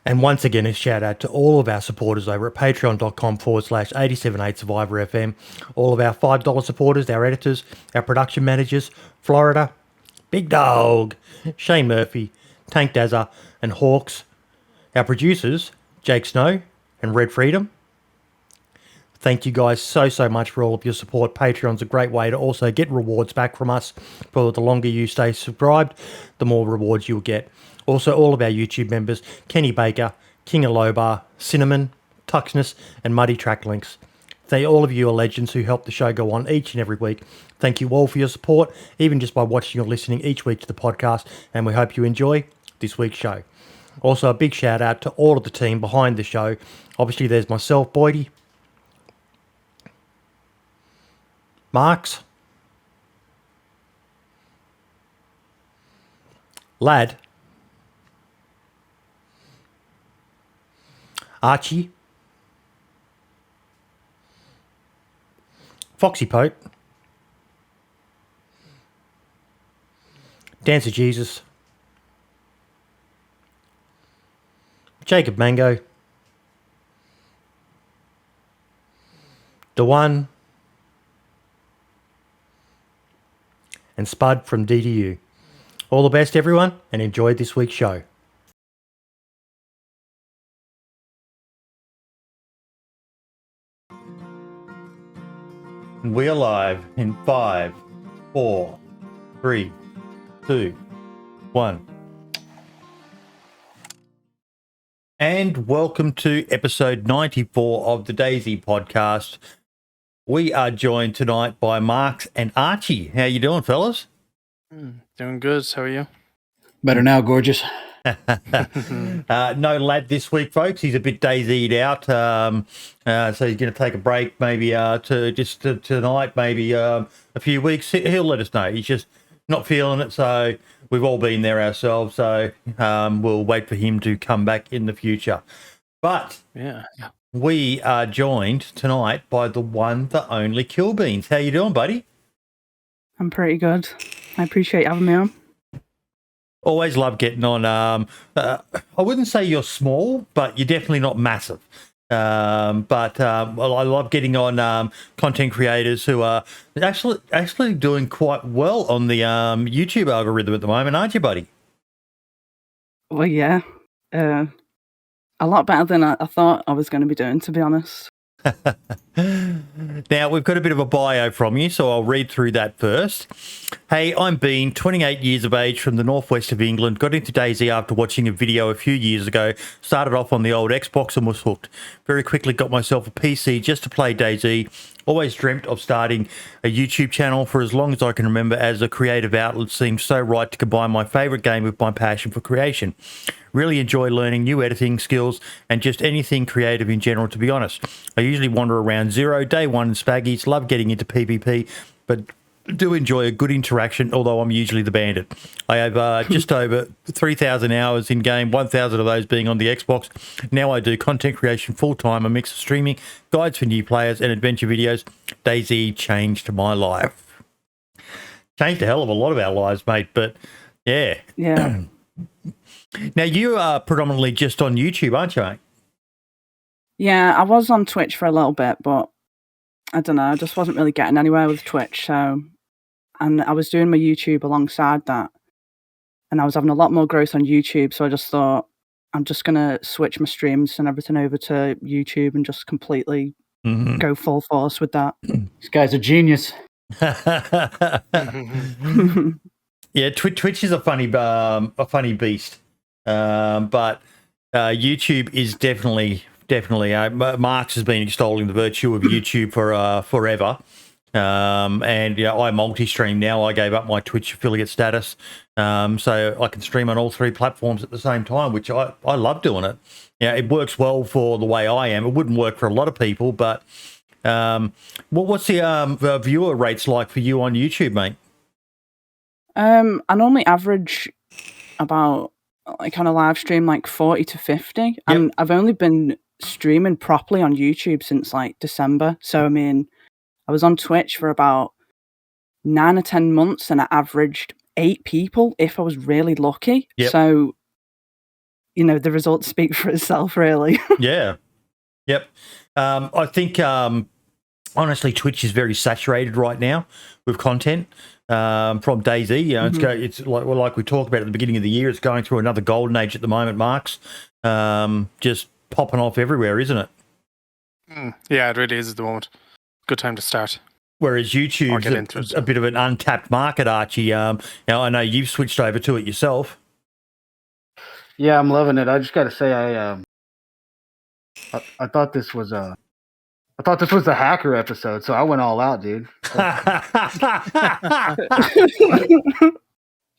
And once again, a shout out to all of our supporters over at patreon.com/878survivorfm, all of our $5 supporters, our editors, our production managers, Florida, Big Dog, Shane Murphy, Tank Dazza, and Hawks, our producers, Jake Snow and Red Freedom. Thank you guys so much for all of your support. Patreon's a great way to also get rewards back from us. For the longer you stay subscribed, the more rewards you'll get. Also, all of our YouTube members, Kenny Baker, King of Lobar, Cinnamon, Tuxness, and Muddy Track Links. All of you are legends who help the show go on each and every week. Thank you all for your support, even just by watching or listening each week to the podcast, and we hope you enjoy this week's show. Also, a big shout out to all of the team behind the show. Obviously, there's myself, Boydie, Marks, Lad, Archie, Foxypote, DanceofJesus, Jacob Mango, Daone, and Spud from DDU. All the best, everyone, and enjoy this week's show. We are live in 5, 4, 3, 2, 1. And welcome to episode 94 of the DayZ podcast. We are joined tonight by Marks and Archie. How you doing, fellas? Doing good. How are you? Better now, gorgeous. No Lad this week, folks. He's a bit DayZ'd out, so he's going to take a break, maybe tonight, maybe a few weeks. He'll let us know. He's just not feeling it, so we've all been there ourselves. So we'll wait for him to come back in the future. But yeah. We are joined tonight by the one, the only KillBeanZ. How you doing, buddy? I'm pretty good. I appreciate having me on. Always love getting on. I wouldn't say you're small, but you're definitely not massive. But I love getting on content creators who are actually doing quite well on the YouTube algorithm at the moment, aren't you, buddy? Well, yeah. A lot better than I thought I was going to be doing, to be honest. Now, we've got a bit of a bio from you, so I'll read through that first. Hey, I'm Bean, 28 years of age from the northwest of England. Got into DayZ after watching a video a few years ago. Started off on the old Xbox and was hooked. Very quickly got myself a PC just to play DayZ. Always dreamt of starting a YouTube channel for as long as I can remember, as a creative outlet seemed so right to combine my favourite game with my passion for creation. Really enjoy learning new editing skills and just anything creative in general, to be honest. I usually wander around Zero, Day 1 and Spaggies, love getting into PvP, but do enjoy a good interaction, although I'm usually the bandit. I have just over 3,000 hours in game, 1,000 of those being on the Xbox. Now I do content creation full-time, a mix of streaming, guides for new players and adventure videos. DayZ changed my life. Changed a hell of a lot of our lives, mate, but yeah. Yeah. Now, you are predominantly just on YouTube, aren't you, mate? Yeah, I was on Twitch for a little bit, but I don't know, I just wasn't really getting anywhere with Twitch, so... And I was doing my YouTube alongside that, and I was having a lot more growth on YouTube, so I just thought, I'm just going to switch my streams and everything over to YouTube and just completely go full force with that. This guy's a genius. Yeah, Twitch is a funny beast, but YouTube is definitely. Marx has been extolling the virtue of YouTube for forever. And I multi-stream now. I gave up my Twitch affiliate status, so I can stream on all three platforms at the same time, which I love doing it. Yeah, it works well for the way I am. It wouldn't work for a lot of people, but what's the viewer rates like for you on YouTube, mate? I normally average about, like on a live stream, like 40 to 50, Yep. and I've only been streaming properly on YouTube since like December. So I mean, I was on Twitch for about 9 or 10 months, and I averaged 8 people if I was really lucky. Yep. So the results speak for itself, really. Yeah. Yep. I think honestly, Twitch is very saturated right now with content from DayZ. It's like we talked about at the beginning of the year. It's going through another golden age at the moment, Marks. Just popping off everywhere, isn't it? Yeah, it really is at the moment. Good time to start. Whereas YouTube's a bit of an untapped market, Archie. I know you've switched over to it yourself. Yeah, I'm loving it. I just got to say, I thought this was a hacker episode, so I went all out, dude.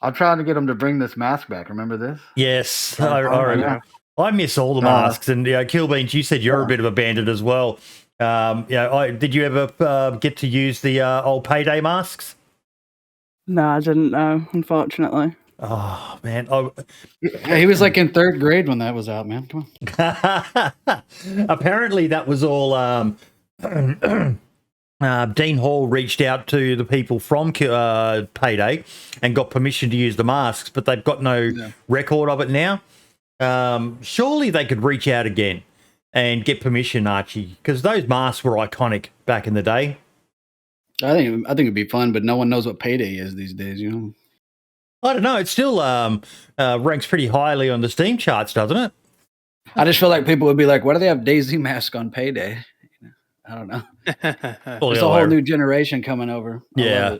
I'm trying to get them to bring this mask back. Remember this? Yes, I remember. I miss all the masks. And KillBeanZ, you said you're a bit of a bandit as well. Did you ever get to use the old payday masks? No, I didn't know, unfortunately. Oh, man. He was like in third grade when that was out, man. Come on. Apparently that was all... Dean Hall reached out to the people from Payday and got permission to use the masks, but they've got no record of it now. Surely they could reach out again and get permission, Archie, because those masks were iconic back in the day. I think it'd be fun, but no one knows what Payday is these days, you know? I don't know. It still ranks pretty highly on the Steam charts, doesn't it? I just feel like people would be like, why do they have DayZ mask on Payday? I don't know. There's a whole new generation coming over. Yeah.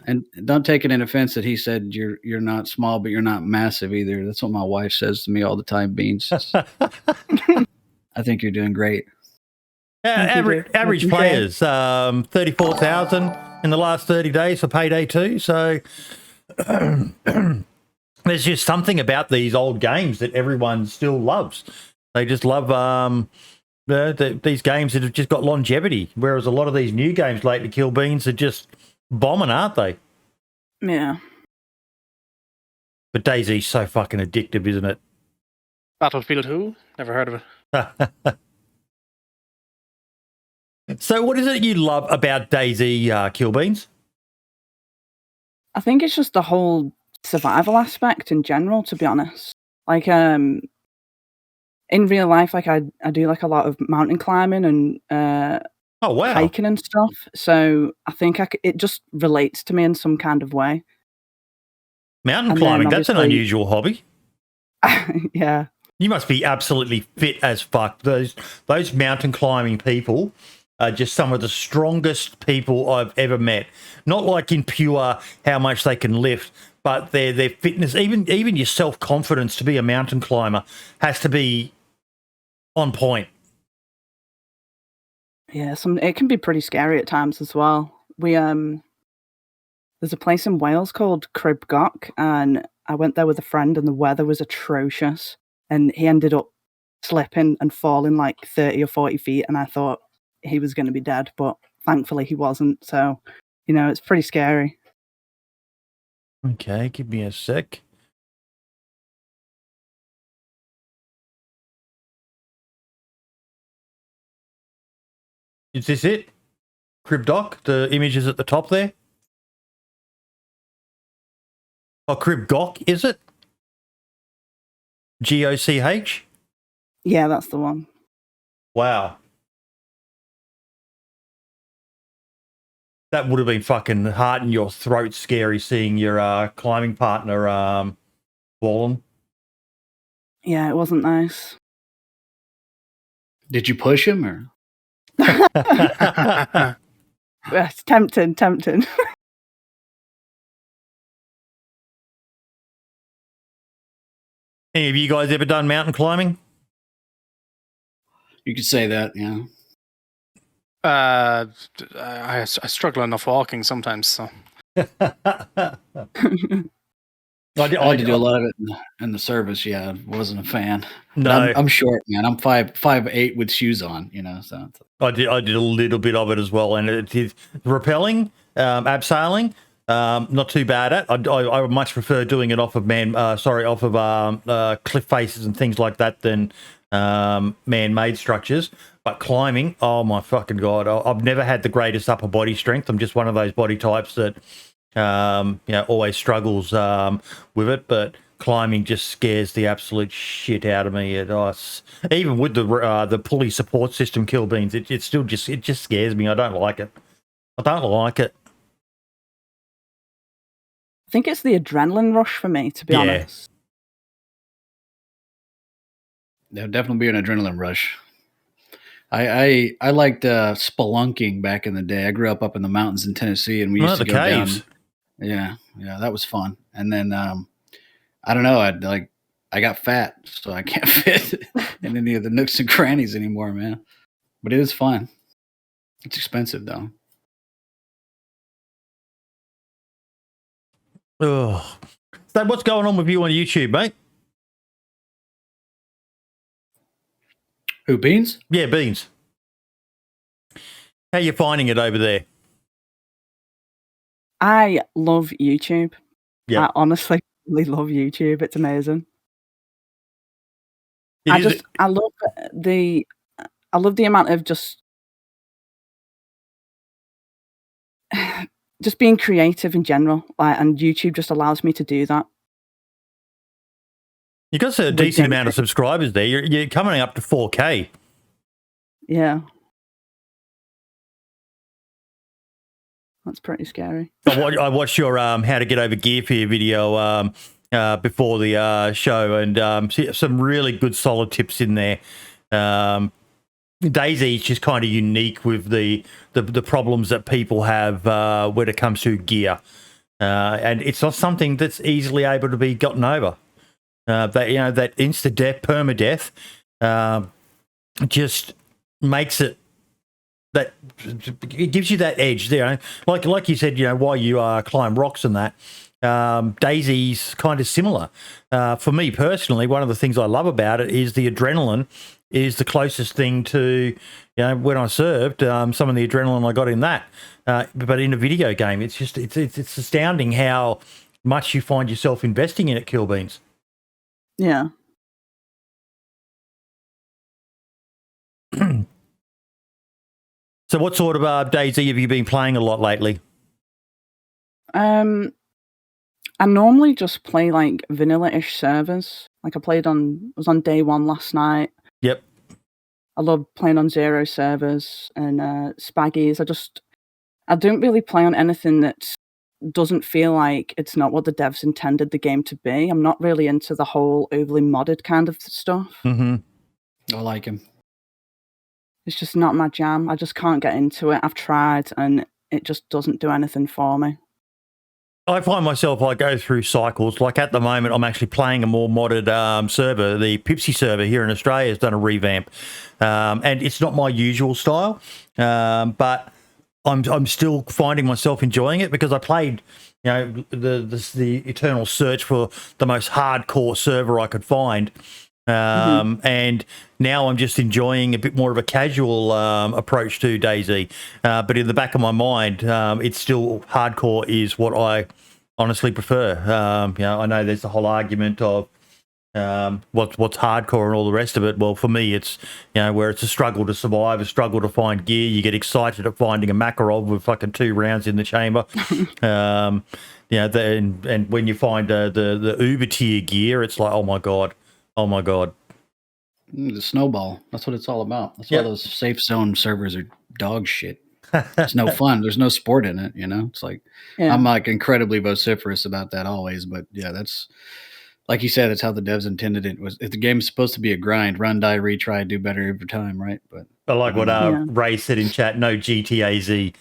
And don't take it in offense that he said you're not small, but you're not massive either. That's what my wife says to me all the time, Beans. I think you're doing great. Average players, 34,000 in the last 30 days for Payday 2. So there's just something about these old games that everyone still loves. They just love these games that have just got longevity, whereas a lot of these new games lately, KillBeanZ, are just bombing, aren't they? Yeah. But DayZ's so fucking addictive, isn't it? Battlefield who? Never heard of it. So what is it you love about DayZ, KillBeanZ? I think it's just the whole survival aspect in general, to be honest. Like, in real life, like I do like a lot of mountain climbing and hiking and stuff. So I think it just relates to me in some kind of way. Mountain climbing, that's an unusual hobby. Yeah. You must be absolutely fit as fuck. Those mountain climbing people are just some of the strongest people I've ever met. Not like in pure how much they can lift, but their fitness, even your self-confidence to be a mountain climber has to be on point. Yeah, it can be pretty scary at times as well. There's a place in Wales called Cribgoch, and I went there with a friend, and the weather was atrocious, and he ended up slipping and falling like 30 or 40 feet, and I thought he was going to be dead, but thankfully he wasn't. So, it's pretty scary. Okay, give me a sec. Is this it? Cribgoch, the image is at the top there. Oh, Cribgoch, is it? G-O-C-H? Yeah, that's the one. Wow. That would have been fucking heart in your throat scary seeing your climbing partner fallen. Yeah, it wasn't nice. Did you push him or? Yes, tempting. Any of you guys ever done mountain climbing? You could say that, yeah. I struggle enough walking sometimes, so. I had to do a lot of it in the service. Yeah, I wasn't a fan. No, I'm short, man. I'm 5'8" with shoes on. So I did a little bit of it as well, and it is rappelling, abseiling. Not too bad at. I would much prefer doing it off of cliff faces and things like that than man-made structures. But climbing, oh my fucking god! I've never had the greatest upper body strength. I'm just one of those body types that always struggles with it. But climbing just scares the absolute shit out of me. Even with the pulley support system, KillBeanZ, it still just scares me. I don't like it. I don't like it. I think it's the adrenaline rush for me, to be honest. There'll definitely be an adrenaline rush. I liked spelunking back in the day. I grew up in the mountains in Tennessee, and we used to go caves. Down. Yeah, that was fun. And then I don't know, I got fat, so I can't fit in any of the nooks and crannies anymore, man. But it is fun. It's expensive though. Oh, so what's going on with you on YouTube, mate? Who, Beans? Yeah, Beans. How you finding it over there? I love YouTube. Yeah, I honestly really love YouTube. It's amazing. I love the amount of just being creative in general, and YouTube just allows me to do that. You got a decent amount of subscribers there. You're coming up to 4K. Yeah. That's pretty scary. I watched your how to get over gear for your video before the show, and some really good solid tips in there. DayZ is just kind of unique with the problems that people have when it comes to gear, and it's not something that's easily able to be gotten over. That insta death, permadeath, just makes it. That it gives you that edge there, like you said. While you climb rocks and that, DayZ's kind of similar. For me personally, one of the things I love about it is the adrenaline is the closest thing to when I served. Some of the adrenaline I got in that, but in a video game, it's just it's astounding how much you find yourself investing in it, KillBeanZ. Yeah. So what sort of DayZ have you been playing a lot lately? I normally just play like vanilla-ish servers. Like I was on day 1 last night. Yep. I love playing on 0 servers and spaggies. I don't really play on anything that doesn't feel like it's not what the devs intended the game to be. I'm not really into the whole overly modded kind of stuff. Mm-hmm. I like him. It's just not my jam. I just can't get into it. I've tried, and it just doesn't do anything for me. I find myself, I go through cycles. Like at the moment, I'm actually playing a more modded server. The Pipsy server here in Australia has done a revamp, and it's not my usual style, but I'm still finding myself enjoying it because I played, the eternal search for the most hardcore server I could find. And now I'm just enjoying a bit more of a casual approach to DayZ, but in the back of my mind, it's still hardcore is what I honestly prefer. I know there's the whole argument of what's hardcore and all the rest of it. Well, for me, it's where it's a struggle to survive, a struggle to find gear. You get excited at finding a Makarov with fucking 2 rounds in the chamber. And when you find the Uber tier gear, it's like, oh my god. The snowball. That's what it's all about. That's why those safe zone servers are dog shit. It's no fun. There's no sport in it, It's like I'm like incredibly vociferous about that always, but yeah, that's like you said, that's how the devs intended it. Was if the game's supposed to be a grind, run, die, retry, do better every time, right? But I like what Ray said in chat. No GTAZ.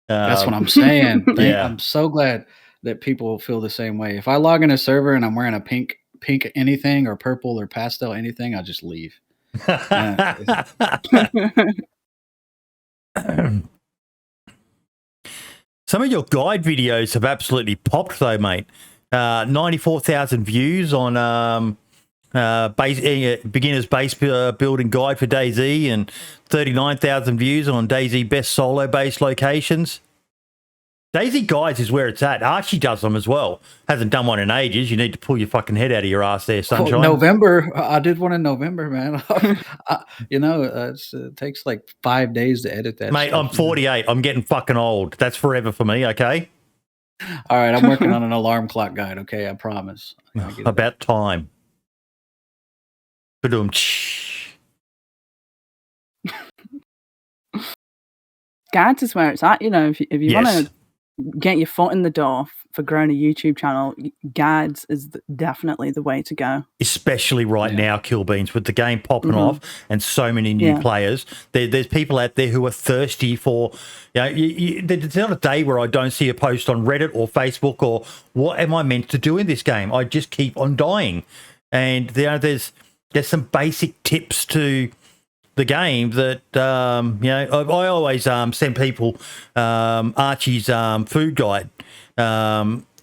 That's what I'm saying. I'm so glad that people feel the same way. If I log in a server and I'm wearing a pink anything or purple or pastel anything, I'll just leave. Some of your guide videos have absolutely popped though, mate. 94,000 views on beginner's base building guide for DayZ, and 39,000 views on DayZ best solo base locations. DayZ Guides is where it's at. Archie does them as well. Hasn't done one in ages. You need to pull your fucking head out of your ass there, Sunshine. Oh, November. I did one in November, man. It takes like 5 days to edit that. Mate, I'm 48. I'm getting fucking old. That's forever for me, okay? All right, I'm working on an alarm clock guide. Okay, I promise. About time. Ba-dum. Guides is where it's at, you know. If you want to get your foot in the door for growing a YouTube channel, guides is definitely the way to go. Especially right now, KillBeanz, with the game popping off and so many new players. There's people out there who are thirsty for, there's not a day where I don't see a post on Reddit or Facebook or what am I meant to do in this game? I just keep on dying. And there's some basic tips to the game that I always send people Archie's food guide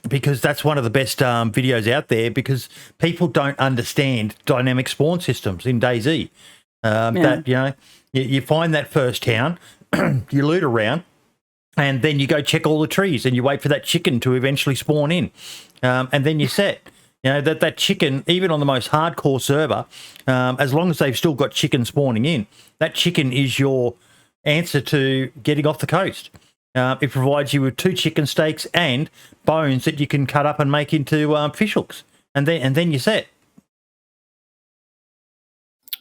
because that's one of the best videos out there because people don't understand dynamic spawn systems in DayZ. That you find that first town, you loot around, and then you go check all the trees and you wait for that chicken to eventually spawn in, and then you're set. That chicken, even on the most hardcore server, as long as they've still got chicken spawning in, that chicken is your answer to getting off the coast. It provides you with 2 chicken steaks and bones that you can cut up and make into fish hooks, and then you're set.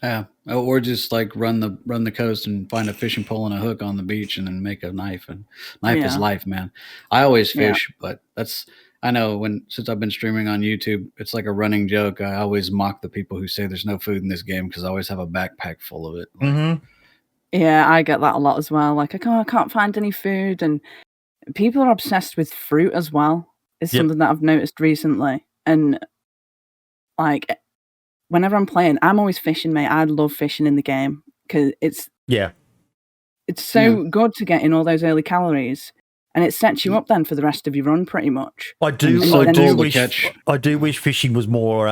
Yeah, or just like run the coast and find a fishing pole and a hook on the beach, and then make a knife. And knife is life, man. I always fish, but I know since I've been streaming on YouTube, it's like a running joke. I always mock the people who say there's no food in this game because I always have a backpack full of it. Yeah, I get that a lot as well. Like, I can't find any food, and people are obsessed with fruit as well. It's something that I've noticed recently. And like, whenever I'm playing, I'm always fishing, mate. I love fishing in the game because it's so good to get in all those early calories. And it sets you up then for the rest of your run, pretty much. I do wish fishing was more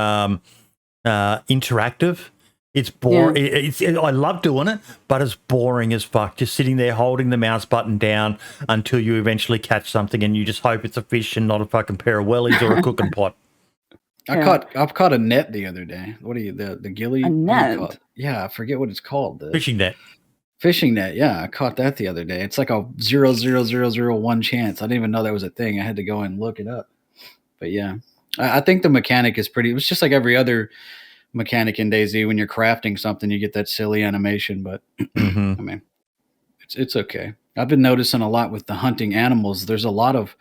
interactive. It's boring. I love doing it, but it's boring as fuck. Just sitting there holding the mouse button down until you eventually catch something, and you just hope it's a fish and not a fucking pair of wellies or a cooking pot. I've caught a net the other day. What are you the ghillie? A net? Yeah, I forget what it's called. Fishing net. Fishing net, yeah, I caught that the other day. It's like a 0.0001 chance. I didn't even know that was a thing. I had to go and look it up. But yeah, I think the mechanic is pretty. It was just like every other mechanic in DayZ. When you're crafting something, you get that silly animation. But I mean, it's okay. I've been noticing a lot with the hunting animals. There's a lot of.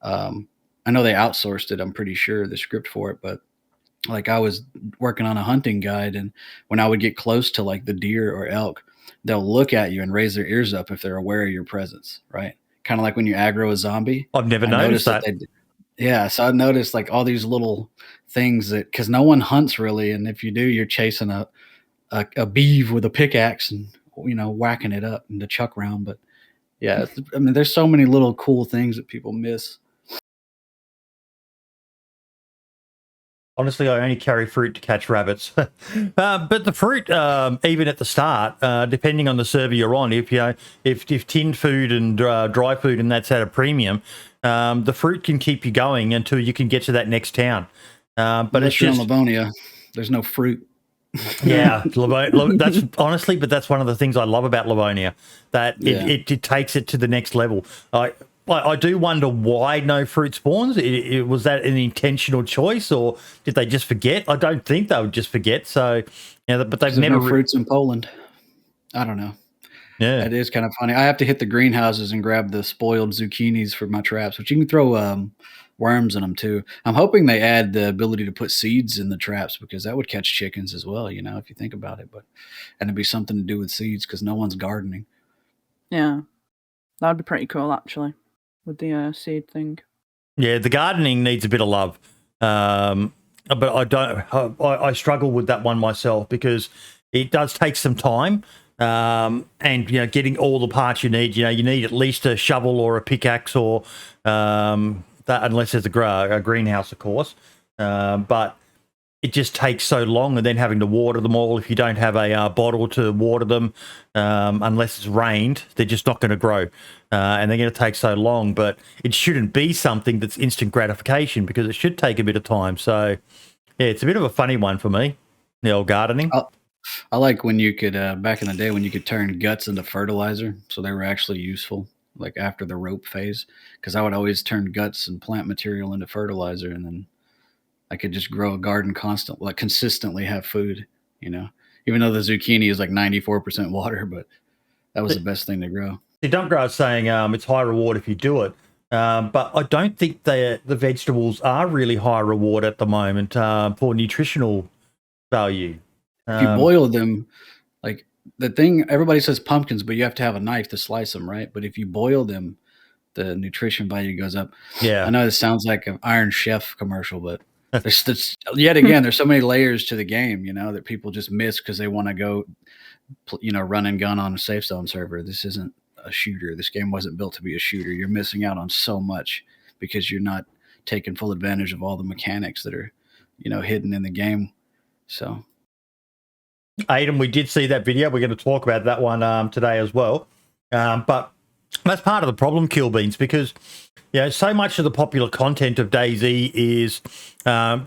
I know they outsourced it. I'm pretty sure the script for it, but. Like I was working on a hunting guide, and when I would get close to like the deer or elk, they'll look at you and raise their ears up if they're aware of your presence, right? Kind of like when you aggro a zombie. I've never noticed that. So I noticed like all these little things that, because no one hunts really, and if you do, you're chasing a beeve with a pickaxe and whacking it up in the chuck round. But yeah, I mean, there's so many little cool things that people miss. Honestly, I only carry fruit to catch rabbits. But the fruit, even at the start, depending on the server you're on, if tinned food and dry food and that's at a premium, the fruit can keep you going until you can get to that next town. But it's just on Livonia, there's no fruit. Yeah, that's honestly, but that's one of the things I love about Livonia, that it takes it to the next level. I do wonder why no fruit spawns. Was that an intentional choice, or did they just forget? I don't think they would just forget. So, but they've never no fruits in Poland. I don't know. Yeah, it is kind of funny. I have to hit the greenhouses and grab the spoiled zucchinis for my traps, which you can throw worms in them too. I'm hoping they add the ability to put seeds in the traps, because that would catch chickens as well. If you think about it, and it'd be something to do with seeds because no one's gardening. Yeah, that would be pretty cool actually. With the seed thing. Yeah, the gardening needs a bit of love. But I struggle with that one myself, because it does take some time. And getting all the parts you need, you need at least a shovel or a pickaxe, or that, unless there's a greenhouse, of course. But it just takes so long, and then having to water them all. If you don't have a bottle to water them, unless it's rained, they're just not going to grow. And they're going to take so long. But it shouldn't be something that's instant gratification, because it should take a bit of time. So, yeah, it's a bit of a funny one for me, the old gardening. I like when you could, back in the day, when you could turn guts into fertilizer, so they were actually useful. like after the rope phase, because I would always turn guts and plant material into fertilizer, and then I could just grow a garden consistently have food, even though the zucchini is like 94% water, but that was the best thing to grow. The dump grower's saying it's high reward if you do it. But I don't think the vegetables are really high reward at the moment for nutritional value. If you boil them, like the thing, everybody says pumpkins, but you have to have a knife to slice them, right? But if you boil them, the nutrition value goes up. Yeah. I know this sounds like an Iron Chef commercial, but yet again, there's so many layers to the game, that people just miss because they want to go, run and gun on a safe zone server. This isn't a shooter. This game wasn't built to be a shooter. You're missing out on so much because you're not taking full advantage of all the mechanics that are, hidden in the game. So, Aiden, we did see that video. We're going to talk about that one today as well. But that's part of the problem, KillBeanz, because so much of the popular content of DayZ is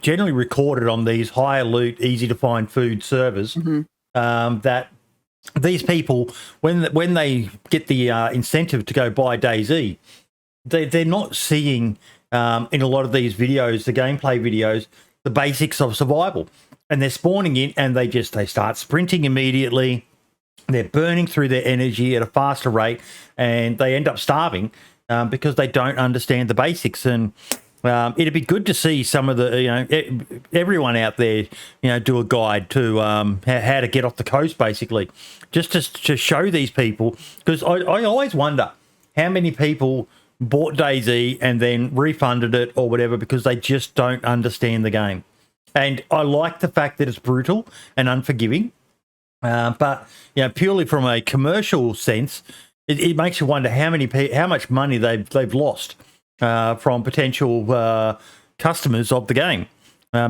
generally recorded on these higher loot, easy to find food servers. That these people, when they get the incentive to go buy DayZ, they're not seeing in a lot of these videos, the gameplay videos, the basics of survival. And they're spawning in and they start sprinting immediately. They're burning through their energy at a faster rate, and they end up starving because they don't understand the basics. And it'd be good to see some of the, everyone out there, do a guide to how to get off the coast, basically, just to show these people. Because I always wonder how many people bought DayZ and then refunded it or whatever because they just don't understand the game. And I like the fact that it's brutal and unforgiving. But purely from a commercial sense, it makes you wonder how much money they've lost from potential customers of the game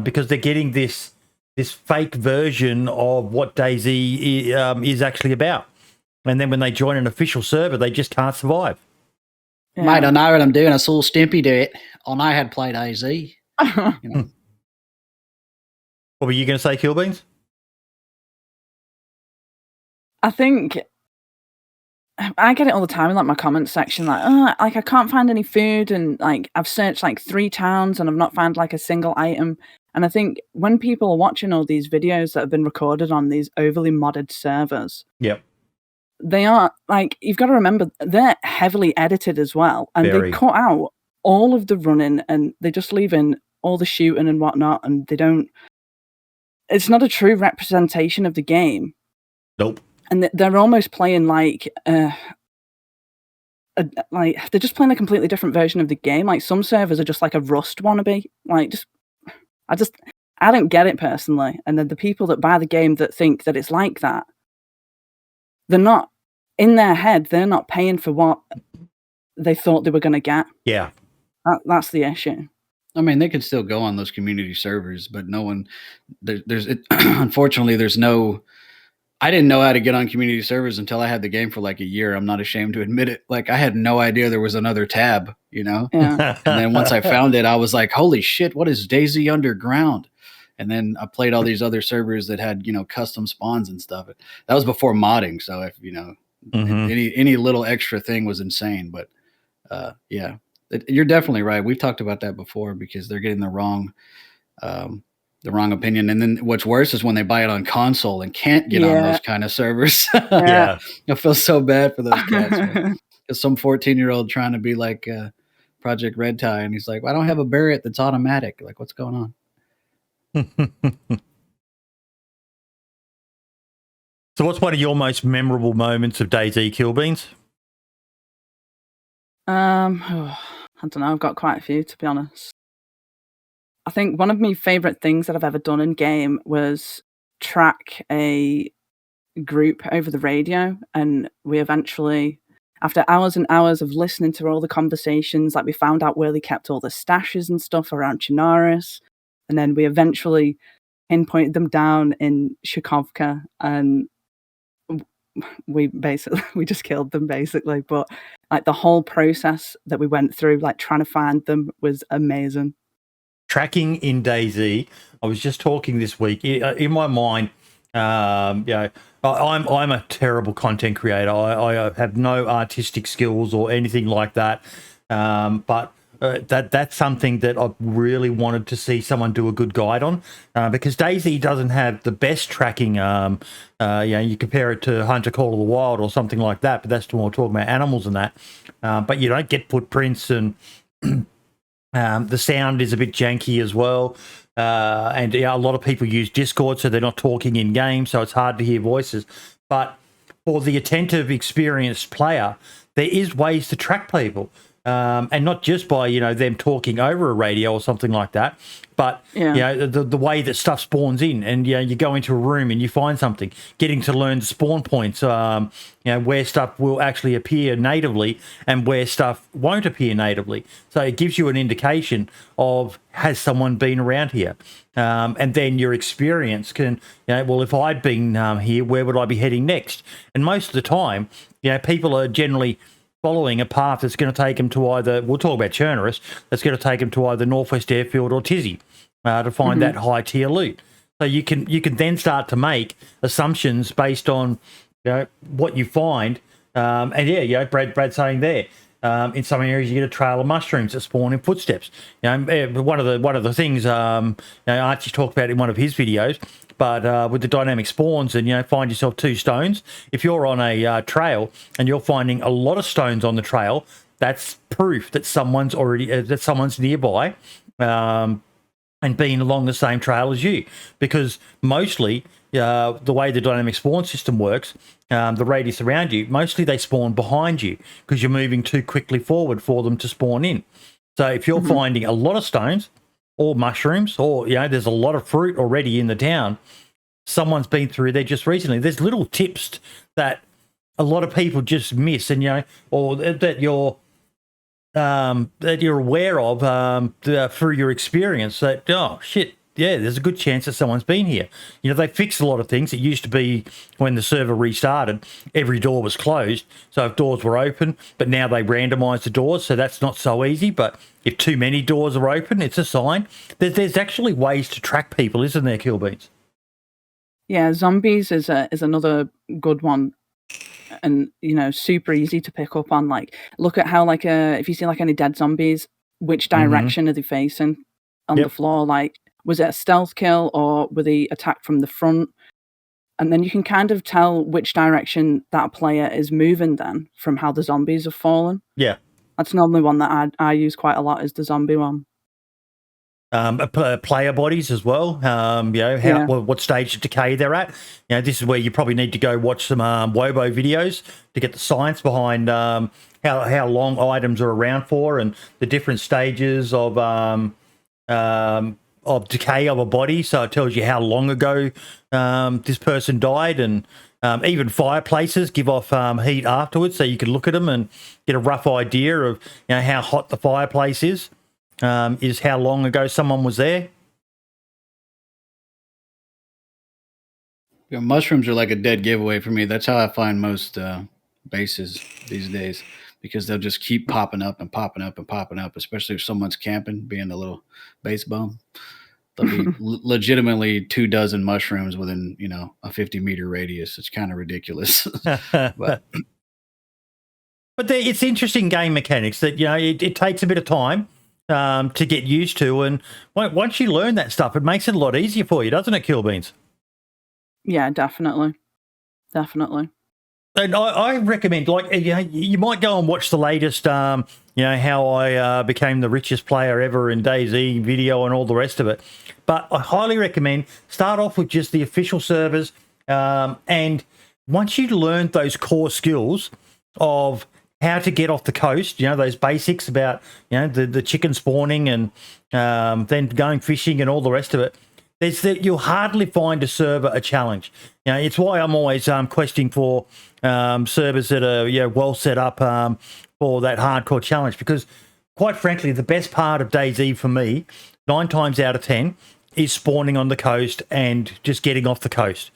because they're getting this fake version of what DayZ is actually about, and then when they join an official server, they just can't survive. Yeah. Mate, I know what I'm doing. I saw Stimpy do it. I know how to play DayZ. What were you going to say, KillBeanz? I think I get it all the time in like my comments section, like I can't find any food, and like I've searched like 3 towns and I've not found like a single item. And I think when people are watching all these videos that have been recorded on these overly modded servers, they are like, you've got to remember they're heavily edited as well, and they cut out all of the running and they just leave in all the shooting and whatnot, and they don't. It's not a true representation of the game. Nope. And they're almost playing like they're just playing a completely different version of the game. Like some servers are just like a Rust wannabe. Like I don't get it personally. And then the people that buy the game that think that it's like that, they're not in their head. They're not paying for what they thought they were going to get. Yeah, that's the issue. I mean, they could still go on those community servers, but no one. Unfortunately, there's no. I didn't know how to get on community servers until I had the game for like a year. I'm not ashamed to admit it. Like I had no idea there was another tab, Yeah. And then once I found it, I was like, holy shit, what is DayZ Underground? And then I played all these other servers that had, custom spawns and stuff. That was before modding. So if, any little extra thing was insane, but yeah, you're definitely right. We've talked about that before because they're getting the wrong opinion. And then what's worse is when they buy it on console and can't get on those kind of servers. I feel so bad for those cats. Because some 14-year-old trying to be like Project Red Tie, and he's like, well, I don't have a Barrett that's automatic. Like, what's going on? So what's one of your most memorable moments of DayZ, KillBeanz? I don't know. I've got quite a few, to be honest. I think one of my favourite things that I've ever done in game was track a group over the radio, and we eventually, after hours and hours of listening to all the conversations, like we found out where they kept all the stashes and stuff around Chinaris, and then we eventually pinpointed them down in Shukovka, and we just killed them basically. But like the whole process that we went through, like trying to find them, was amazing. Tracking in DayZ, I was just talking this week, in my mind, I'm a terrible content creator. I have no artistic skills or anything like that. But that's something that I've really wanted to see someone do a good guide on, because DayZ doesn't have the best tracking. You compare it to Hunter Call of the Wild or something like that, but that's more talking about animals and that. But you don't get footprints, and the sound is a bit janky as well. And a lot of people use Discord, so they're not talking in game, so it's hard to hear voices. But for the attentive, experienced player, there is ways to track people, and not just by them talking over a radio or something like that, but the way that stuff spawns in, and you go into a room and you find something, getting to learn the spawn points, where stuff will actually appear natively and where stuff won't appear natively. So it gives you an indication of, has someone been around here, and then your experience can, well, if I'd been here, where would I be heading next? And most of the time, people are generally following a path that's going to take them to either, we'll talk about Churnerus, that's going to take them to either Northwest Airfield or Tizzy to find that high tier loot. So you can then start to make assumptions based on what you find. Brad saying there, in some areas you get a trail of mushrooms that spawn in footsteps. One of the things Archie talked about in one of his videos. But with the dynamic spawns, and find yourself 2 stones. If you're on a trail and you're finding a lot of stones on the trail, that's proof that someone's nearby, and being along the same trail as you. Because mostly, the way the dynamic spawn system works, the radius around you, mostly they spawn behind you because you're moving too quickly forward for them to spawn in. So if you're finding a lot of stones or mushrooms, or there's a lot of fruit already in the town, someone's been through there just recently. There's little tips that a lot of people just miss, and or that you're aware of through your experience. That, oh shit, there's a good chance that someone's been here. They fixed a lot of things. It used to be, when the server restarted, every door was closed, so if doors were open, but now they randomise the doors, so that's not so easy. But if too many doors are open, it's a sign. There's actually ways to track people, isn't there, KillBeanZ? Yeah, zombies is another good one, and super easy to pick up on. Like, look at how, like, if you see like any dead zombies, which direction are they facing on the floor? Like, was it a stealth kill, or were they attacked from the front? And then you can kind of tell which direction that player is moving then from how the zombies have fallen. Yeah. That's normally one that I use quite a lot, is the zombie one. Player bodies as well. What stage of decay they're at. This is where you probably need to go watch some Wobo videos to get the science behind how long items are around for, and the different stages of decay of a body. So it tells you how long ago this person died, and even fireplaces give off heat afterwards, so you can look at them and get a rough idea of how hot the fireplace is how long ago someone was there. Mushrooms are like a dead giveaway for me. That's how I find most bases these days, because they'll just keep popping up and popping up and popping up, especially if someone's camping, being a little base bum. There'll be legitimately 24 mushrooms within, a 50-meter radius. It's kind of ridiculous. But it's interesting game mechanics that, it takes a bit of time to get used to. And once you learn that stuff, it makes it a lot easier for you, doesn't it, KillBeanZ? Yeah, definitely. Definitely. And I recommend, you might go and watch the latest, how I became the richest player ever in DayZ video and all the rest of it. But I highly recommend start off with just the official servers. And once you learn those core skills of how to get off the coast, those basics about, the chicken spawning and then going fishing and all the rest of it, you'll hardly find a server a challenge. It's why I'm always questing for servers that are well set up for that hardcore challenge, because quite frankly, the best part of DayZ for me, 9 times out of 10, is spawning on the coast and just getting off the coast.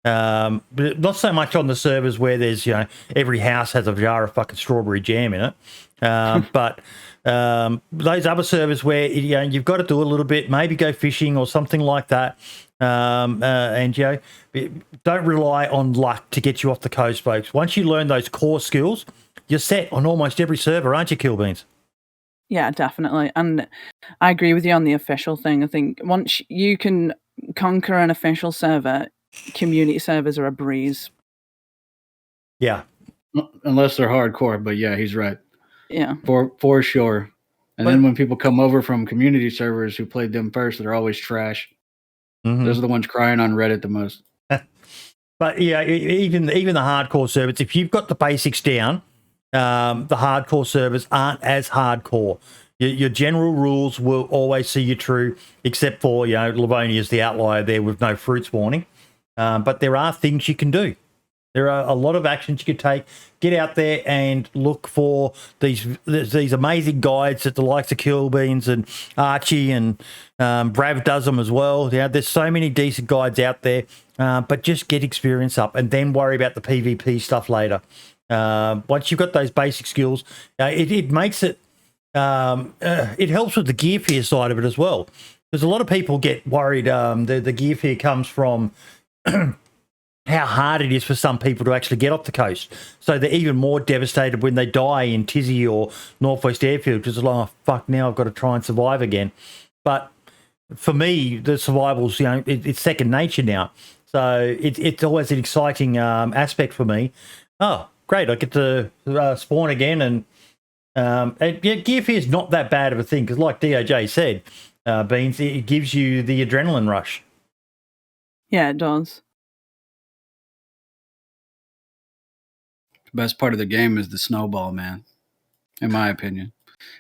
But not so much on the servers where there's, every house has a jar of fucking strawberry jam in it. But those other servers where, you've got to do a little bit, maybe go fishing or something like that. And, don't rely on luck to get you off the coast, folks. Once you learn those core skills, you're set on almost every server, aren't you, KillBeanZ? Yeah, definitely. And I agree with you on the official thing. I think once you can conquer an official server, community servers are a breeze. Yeah. Unless they're hardcore, but yeah, he's right. Yeah. For sure. And then when people come over from community servers who played them first, they're always trash. Mm-hmm. Those are the ones crying on Reddit the most. But yeah, even the hardcore servers, if you've got the basics down, the hardcore servers aren't as hardcore. Your general rules will always see you true, except for, Livonia's the outlier there with no fruit spawning. But there are things you can do. There are a lot of actions you can take. Get out there and look for these amazing guides that the likes of KillBeanZ and Archie and Brav does them as well. There's so many decent guides out there, but just get experience up and then worry about the PvP stuff later. Once you've got those basic skills, it makes it, it helps with the gear fear side of it as well. Because a lot of people get worried, the gear fear comes from how hard it is for some people to actually get off the coast. So they're even more devastated when they die in Tizzy or Northwest Airfield, because it's like, oh, fuck, now I've got to try and survive again. But for me, the survival's, it's second nature now. So it's always an exciting aspect for me. Oh, great, I get to spawn again. And gear fear is not that bad of a thing, because like DOJ said, Beans, it gives you the adrenaline rush. Yeah, it does. Best part of the game is the snowball, man. In my opinion,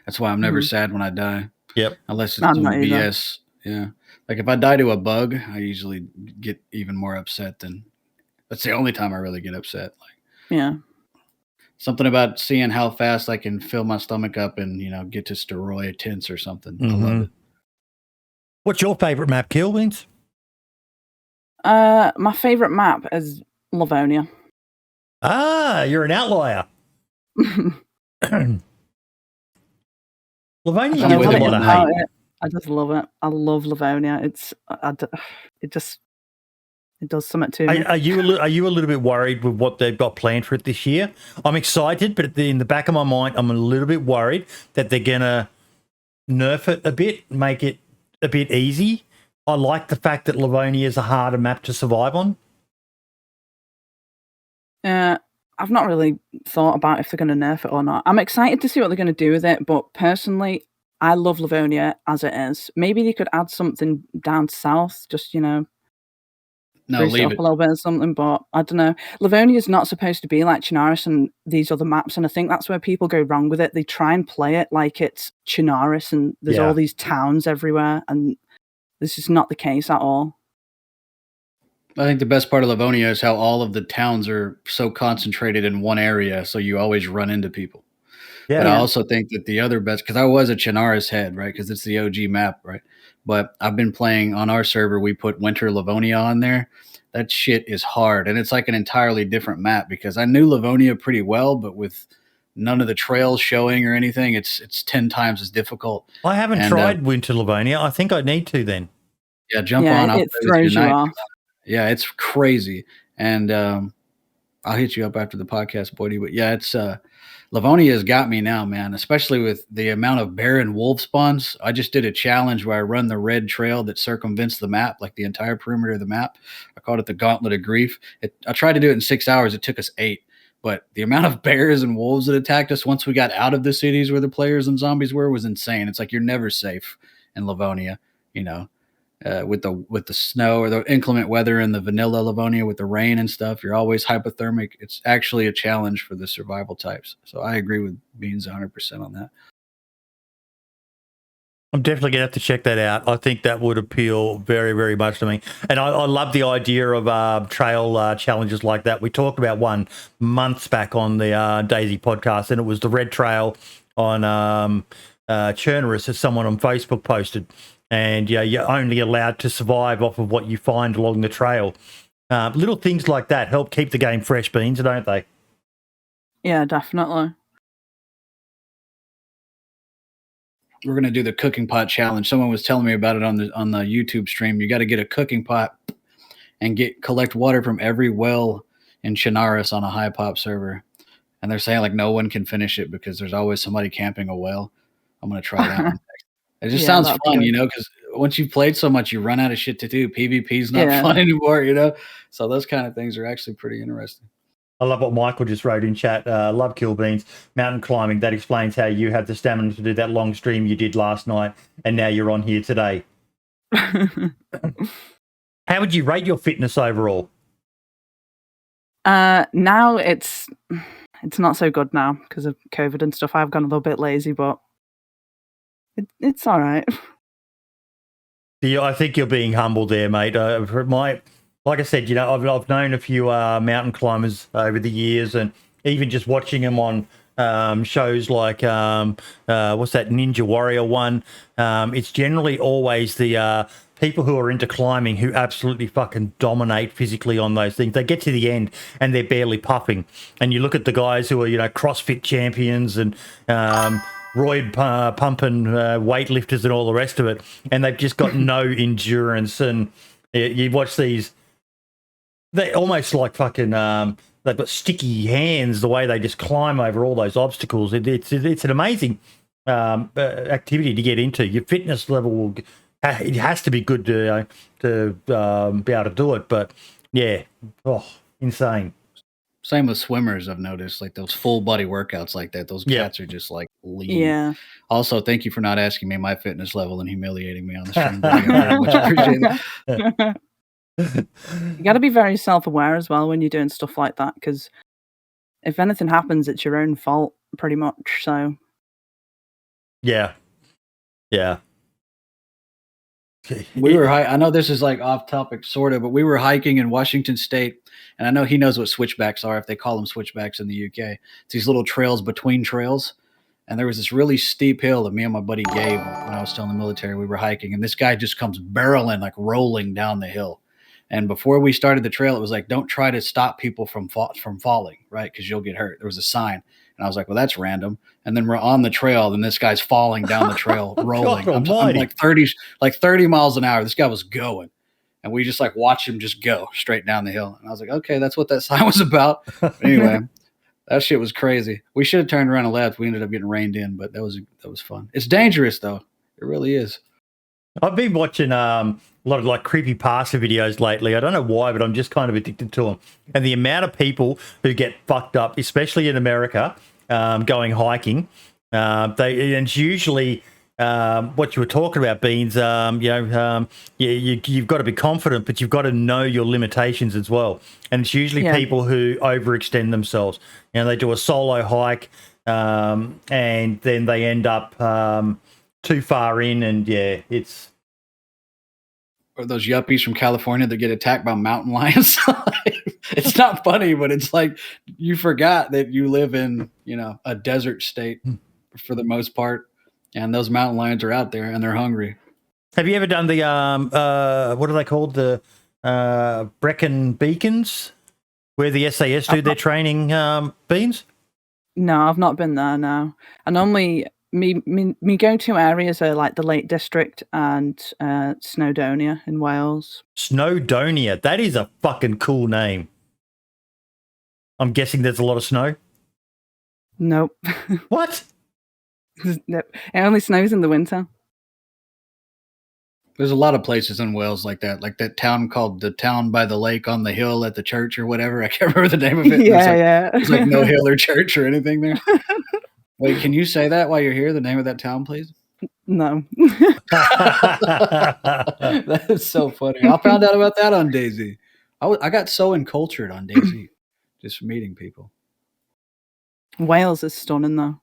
that's why I'm never sad when I die. Yep. Unless it's doing BS. Yeah. Like if I die to a bug, I usually get even more upset than. That's the only time I really get upset. Yeah. Something about seeing how fast I can fill my stomach up and get to steroid tints or something. Mm-hmm. I love it. What's your favorite map, KillBeanZ? My favorite map is Livonia. Ah, you're an outlier. Livonia, you get a lot of hate. I just love it. I love Livonia. It does something to me. Are you a little bit worried with what they've got planned for it this year? I'm excited, but in the back of my mind, I'm a little bit worried that they're gonna nerf it a bit, make it a bit easy. I like the fact that Livonia is a harder map to survive on. I've not really thought about if they're going to nerf it or not. I'm excited to see what they're going to do with it, but personally, I love Livonia as it is. Maybe they could add something down south, just, leave it up a little bit or something, but I don't know. Livonia is not supposed to be like Chernarus and these other maps, and I think that's where people go wrong with it. They try and play it like it's Chernarus and there's all these towns everywhere, and this is not the case at all. I think the best part of Livonia is how all of the towns are so concentrated in one area, so you always run into people. Yeah. But I also think that the other best, because I was a Chernarus head, right? Because it's the OG map, right? But I've been playing on our server. We put Winter Livonia on there. That shit is hard, and it's like an entirely different map because I knew Livonia pretty well, but with none of the trails showing or anything, it's 10 times as difficult. I haven't tried Winter Livonia. I think I need to then. Yeah, jump on. It throws you off. Yeah, it's crazy. And I'll hit you up after the podcast, Boydie. But yeah, it's Livonia's got me now, man, especially with the amount of bear and wolf spawns. I just did a challenge where I run the red trail that circumvents the map, like the entire perimeter of the map. I called it the Gauntlet of Grief. I tried to do it in 6 hours. It took us 8. But the amount of bears and wolves that attacked us once we got out of the cities where the players and zombies were was insane. It's like you're never safe in Livonia, with the snow or the inclement weather and the vanilla Livonia with the rain and stuff. You're always hypothermic. It's actually a challenge for the survival types. So I agree with Beans 100% on that. I'm definitely going to have to check that out. I think that would appeal very, very much to me. And I love the idea of trail challenges like that. We talked about one months back on the DayZ podcast, and it was the red trail on Chernarus that someone on Facebook posted. And you're only allowed to survive off of what you find along the trail. Little things like that help keep the game fresh, Beans, don't they? Yeah, definitely. We're gonna do the cooking pot challenge. Someone was telling me about it on the YouTube stream. You got to get a cooking pot and collect water from every well in Chinaris on a high pop server. And they're saying like no one can finish it because there's always somebody camping a well. I'm gonna try that one. It just sounds fun, because once you've played so much, you run out of shit to do. PvP's not fun anymore, So those kind of things are actually pretty interesting. I love what Michael just wrote in chat. Love KillBeanZ. Mountain climbing. That explains how you have the stamina to do that long stream you did last night, and now you're on here today. How would you rate your fitness overall? Now it's not so good now because of COVID and stuff. I've gone a little bit lazy, but it's all right. Yeah, I think you're being humble there, mate. Like I said, I've known a few mountain climbers over the years, and even just watching them on shows like what's that Ninja Warrior one? It's generally always the people who are into climbing who absolutely fucking dominate physically on those things. They get to the end and they're barely puffing, and you look at the guys who are CrossFit champions and roid pumping weightlifters and all the rest of it, and they've just got no endurance. And you watch these. They're almost like fucking, they've got sticky hands the way they just climb over all those obstacles. It's an amazing activity to get into. Your fitness level, it has to be good to be able to do it. But yeah, insane. Same with swimmers, I've noticed, like those full body workouts like that. Those cats are just like lean. Yeah. Also, thank you for not asking me my fitness level and humiliating me on the stream. I very much appreciate that. You got to be very self-aware as well when you're doing stuff like that, because if anything happens, it's your own fault pretty much. So yeah. We were I know this is like off topic sort of, but we were hiking in Washington State, and I know he knows what switchbacks are, if they call them switchbacks in the UK. It's these little trails between trails, and there was this really steep hill that me and my buddy Gabe, when I was still in the military, we were hiking, and this guy just comes barreling, like rolling down the hill. And before we started the trail, it was like, don't try to stop people from falling, right? Because you'll get hurt. There was a sign. And I was like, well, that's random. And then we're on the trail, and this guy's falling down the trail, rolling. I'm like 30 miles an hour. This guy was going. And we just like watched him just go straight down the hill. And I was like, okay, that's what that sign was about. But anyway, that shit was crazy. We should have turned around and left. We ended up getting reined in, but that was fun. It's dangerous, though. It really is. I've been watching a lot of like creepypasta videos lately. I don't know why, but I'm just kind of addicted to them. And the amount of people who get fucked up, especially in America, going hiking, and it's usually what you were talking about, Beans. You've got to be confident, but you've got to know your limitations as well. And it's usually people who overextend themselves. They do a solo hike, and then they end up too far in, and it's. Or those yuppies from California that get attacked by mountain lions. It's not funny, but it's like you forgot that you live in, a desert state for the most part, and those mountain lions are out there and they're hungry. Have you ever done the what are they called, the Brecon Beacons, where the SAS do their training, Beans? No, I've not been there. No, I normally. Me go-to areas are like the Lake District and Snowdonia in Wales. Snowdonia, that is a fucking cool name. I'm guessing there's a lot of snow? Nope. What? Nope. It only snows in the winter. There's a lot of places in Wales like that town called the Town by the Lake on the Hill at the church or whatever. I can't remember the name of it. There's like no hill or church or anything there. Wait, can you say that while you're here? The name of that town, please? No. That is so funny. I found out about that on DayZ. I got so encultured on DayZ, just meeting people. Wales is stunning, though.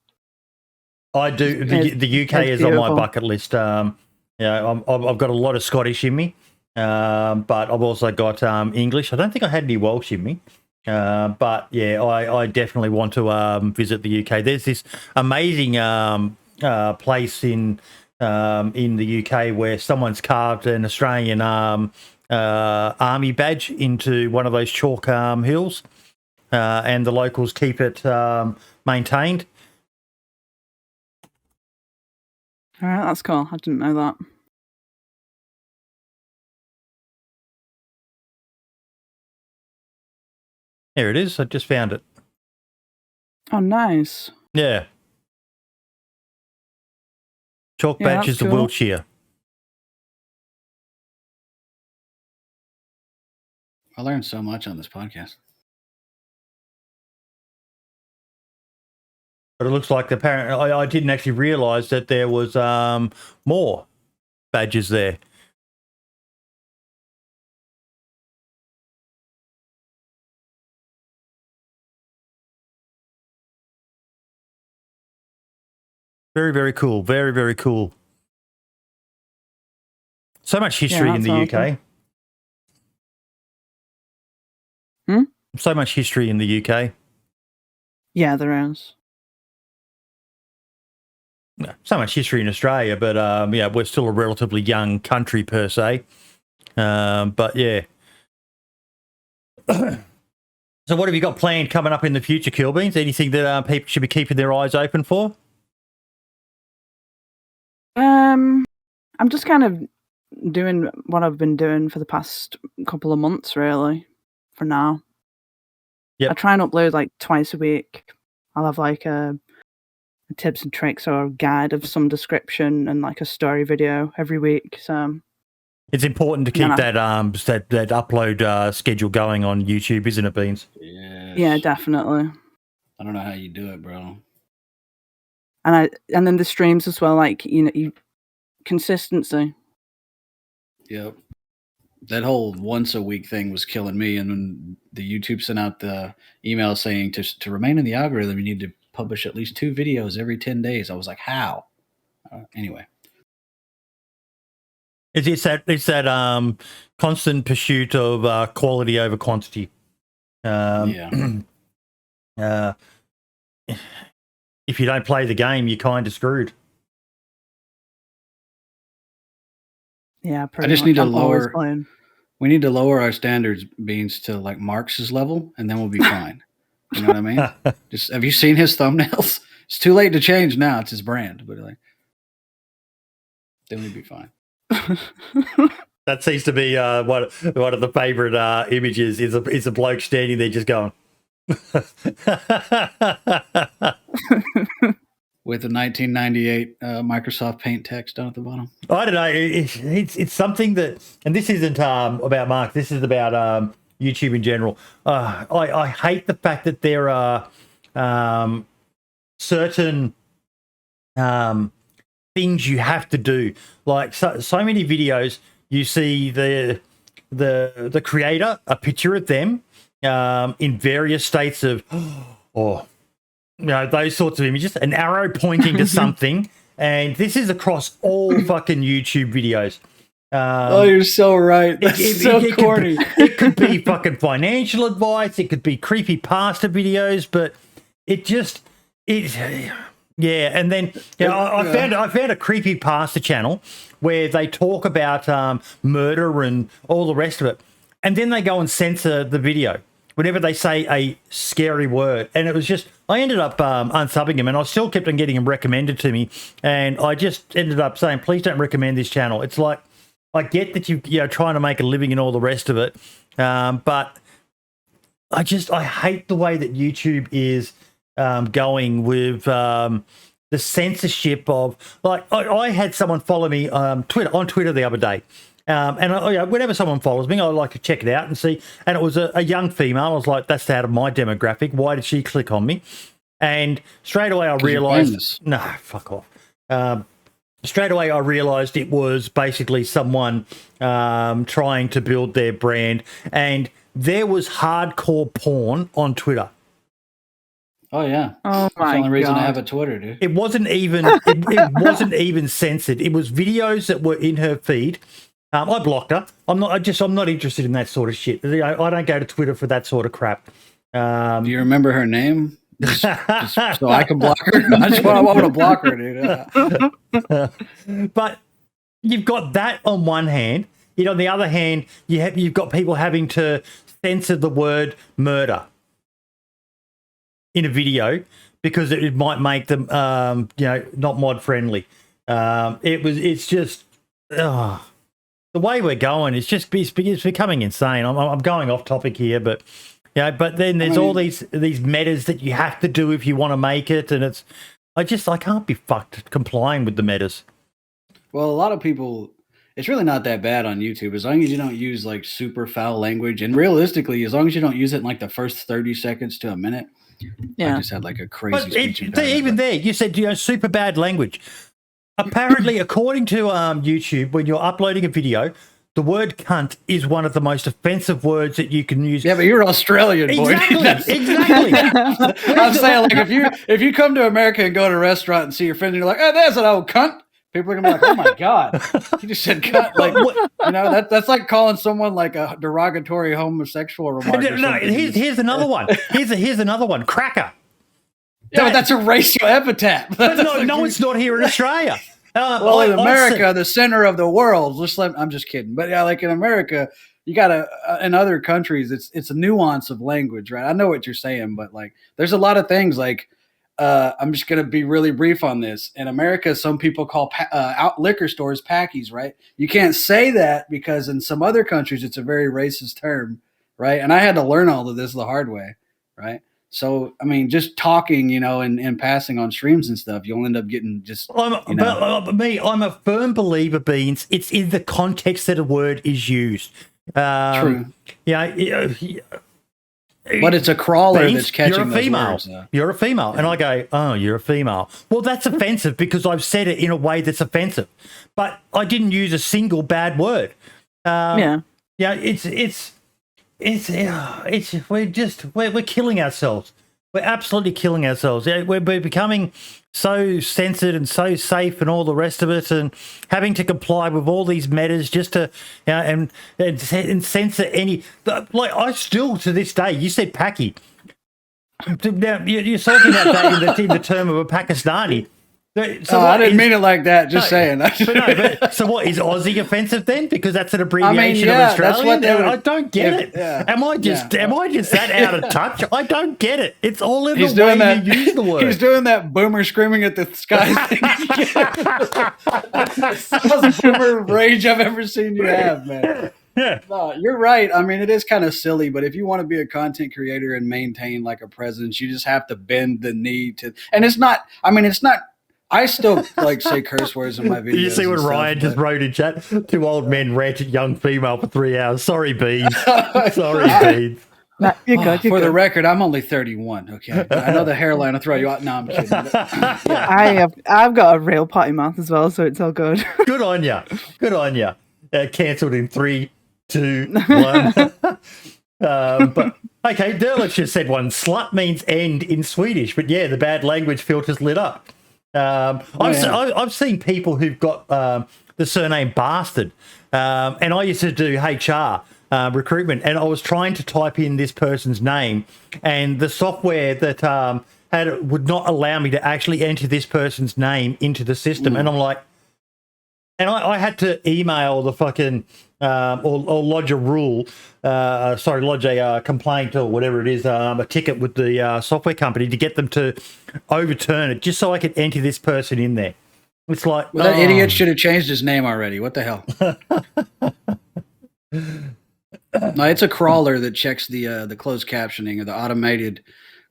I do. The UK is beautiful. On my bucket list. I've got a lot of Scottish in me, but I've also got English. I don't think I had any Welsh in me. But yeah, I definitely want to visit the UK. There's this amazing place in the UK where someone's carved an Australian army badge into one of those chalk hills, and the locals keep it maintained. All right, that's cool. I didn't know that. There it is. I just found it. Oh, nice. Yeah. Chalk badges to cool. Wiltshire. I learned so much on this podcast. But it looks like apparently I didn't actually realise that there was more badges there. Very, very cool. Very, very cool. So much history in the UK. So much history in the UK. Yeah, there is. So much history in Australia, but yeah, we're still a relatively young country per se. But yeah. So what have you got planned coming up in the future, KillBeanz? Anything that people should be keeping their eyes open for? I'm just kind of doing what I've been doing for the past couple of months, really, for now. Yep. I try and upload like twice a week. I'll have like a tips and tricks or a guide of some description and like a story video every week. So it's important to keep that upload schedule going on YouTube, isn't it, Beans? Yes. Yeah, definitely. I don't know how you do it, bro. And then the streams as well, like consistency. Yep. That whole once a week thing was killing me. And when the YouTube sent out the email saying to remain in the algorithm, you need to publish at least 2 videos every 10 days. I was like, how? Anyway. It's that constant pursuit of quality over quantity. Yeah. If you don't play the game, you're kind of screwed. Yeah, I just need to lower. We need to lower our standards, Beans, to like Marx's level, and then we'll be fine. You know what I mean? Just have you seen his thumbnails? It's too late to change now. It's his brand, but like, then we'd be fine. That seems to be one of the favorite images is a bloke standing there just going with the 1998 Microsoft Paint text down at the bottom. I don't know. It's something that, and this isn't about Mark. This is about YouTube in general. I hate the fact that there are certain things you have to do. Like so many videos, you see the creator, a picture of them in various states of those sorts of images, an arrow pointing to something, and this is across all fucking YouTube videos. You're so right. That's so corny. It could be fucking financial advice. It could be creepy pasta videos, but yeah. And then I found a creepy pasta channel where they talk about murder and all the rest of it, and then they go and censor the video whenever they say a scary word. And it was just, I ended up unsubbing him, and I still kept on getting him recommended to me. And I just ended up saying, please don't recommend this channel. It's like, I get that you're trying to make a living and all the rest of it. But I hate the way that YouTube is going with the censorship of, like, I had someone follow me on Twitter the other day. And whenever someone follows me, I like to check it out and see. And it was a young female. I was like, that's out of my demographic. Why did she click on me? And straight away I realised, no, fuck off. Straight away I realised it was basically someone trying to build their brand. And there was hardcore porn on Twitter. Oh yeah! Oh my God! That's the only reason I have a Twitter, dude. It wasn't even it wasn't even censored. It was videos that were in her feed. I blocked her. I'm not interested in that sort of shit. I don't go to Twitter for that sort of crap. Do you remember her name? Just so I can block her. I want to block her, dude. But you've got that on one hand. Yet on the other hand, you've got people having to censor the word murder in a video because it might make them, not mod friendly. It's just the way we're going. It's becoming insane. I'm going off topic here, but but then there's all these metas that you have to do if you want to make it, and I can't be fucked complying with the metas. Well, a lot of people, it's really not that bad on YouTube as long as you don't use like super foul language, and realistically, as long as you don't use it in like the first 30 seconds to a minute. I just had like a crazy speech impediment. Even there, you said super bad language. Apparently, according to YouTube, when you're uploading a video, the word cunt is one of the most offensive words that you can use. Yeah, but you're Australian, boy. Exactly. I'm saying, like, if you come to America and go to a restaurant and see your friend, and you're like, oh, there's an old cunt. People are gonna be like, oh my God, he just said cunt. Like, that's like calling someone like a derogatory homosexual remark. No, here's another one. Here's another one. Cracker. Yeah, but that's a racial epithet. No, it's not here in Australia. Well, in America, the center of the world. I'm just kidding, but yeah, like in America, you gotta. In other countries, it's a nuance of language, right? I know what you're saying, but like, there's a lot of things like. I'm just gonna be really brief on this. In America, some people call liquor stores packies, right? You can't say that because in some other countries, it's a very racist term, right? And I had to learn all of this the hard way, right? So, I mean, just talking, and passing on streams and stuff, you'll end up getting just, I'm a firm believer, Beans. It's in the context that a word is used. True. Yeah. But it's a crawler Beans, that's catching you're a female. those words. You're a female. And I go, oh, you're a female. Well, that's offensive because I've said it in a way that's offensive. But I didn't use a single bad word. Yeah, we're killing ourselves. We're absolutely killing ourselves. We're becoming so censored and so safe and all the rest of it, and having to comply with all these metas just to, and censor any. Like, I still to this day, you said Paki. Now you're talking about that in the term of a Pakistani. So I didn't mean it like that. Just saying. So what is Aussie offensive then? Because that's an abbreviation of Australian. I don't get it. Yeah. Am I just that out of touch? I don't get it. It's all in the way you use the word. He's doing that boomer screaming at the sky thing. That's the most boomer rage I've ever seen you have, man. Yeah. No, you're right. I mean, it is kind of silly, but if you want to be a content creator and maintain like a presence, you just have to bend the knee to. And it's not. I still like say curse words in my videos. You see what Ryan just wrote in chat? 2 old men rant at young female for 3 hours. Sorry, Beans. Sorry, Beans. No, you're good. For the record, I'm only 31. Okay, I know the hairline will throw you out. No, I'm kidding. I've got a real potty mouth as well, so it's all good. Good on ya. Good on ya. Cancelled in 3, 2, 1. But okay, Derlich just said one. Slut means end in Swedish, but yeah, the bad language filter's lit up. I've seen people who've got the surname Bastard, and I used to do HR recruitment, and I was trying to type in this person's name, and the software that would not allow me to actually enter this person's name into the system, and I'm like, and I had to email the fucking or lodge a lodge a complaint or whatever it is, a ticket with the software company to get them to overturn it, just so I could enter this person in there. It's like, that idiot should have changed his name already. What the hell? No, it's a crawler that checks the closed captioning or the automated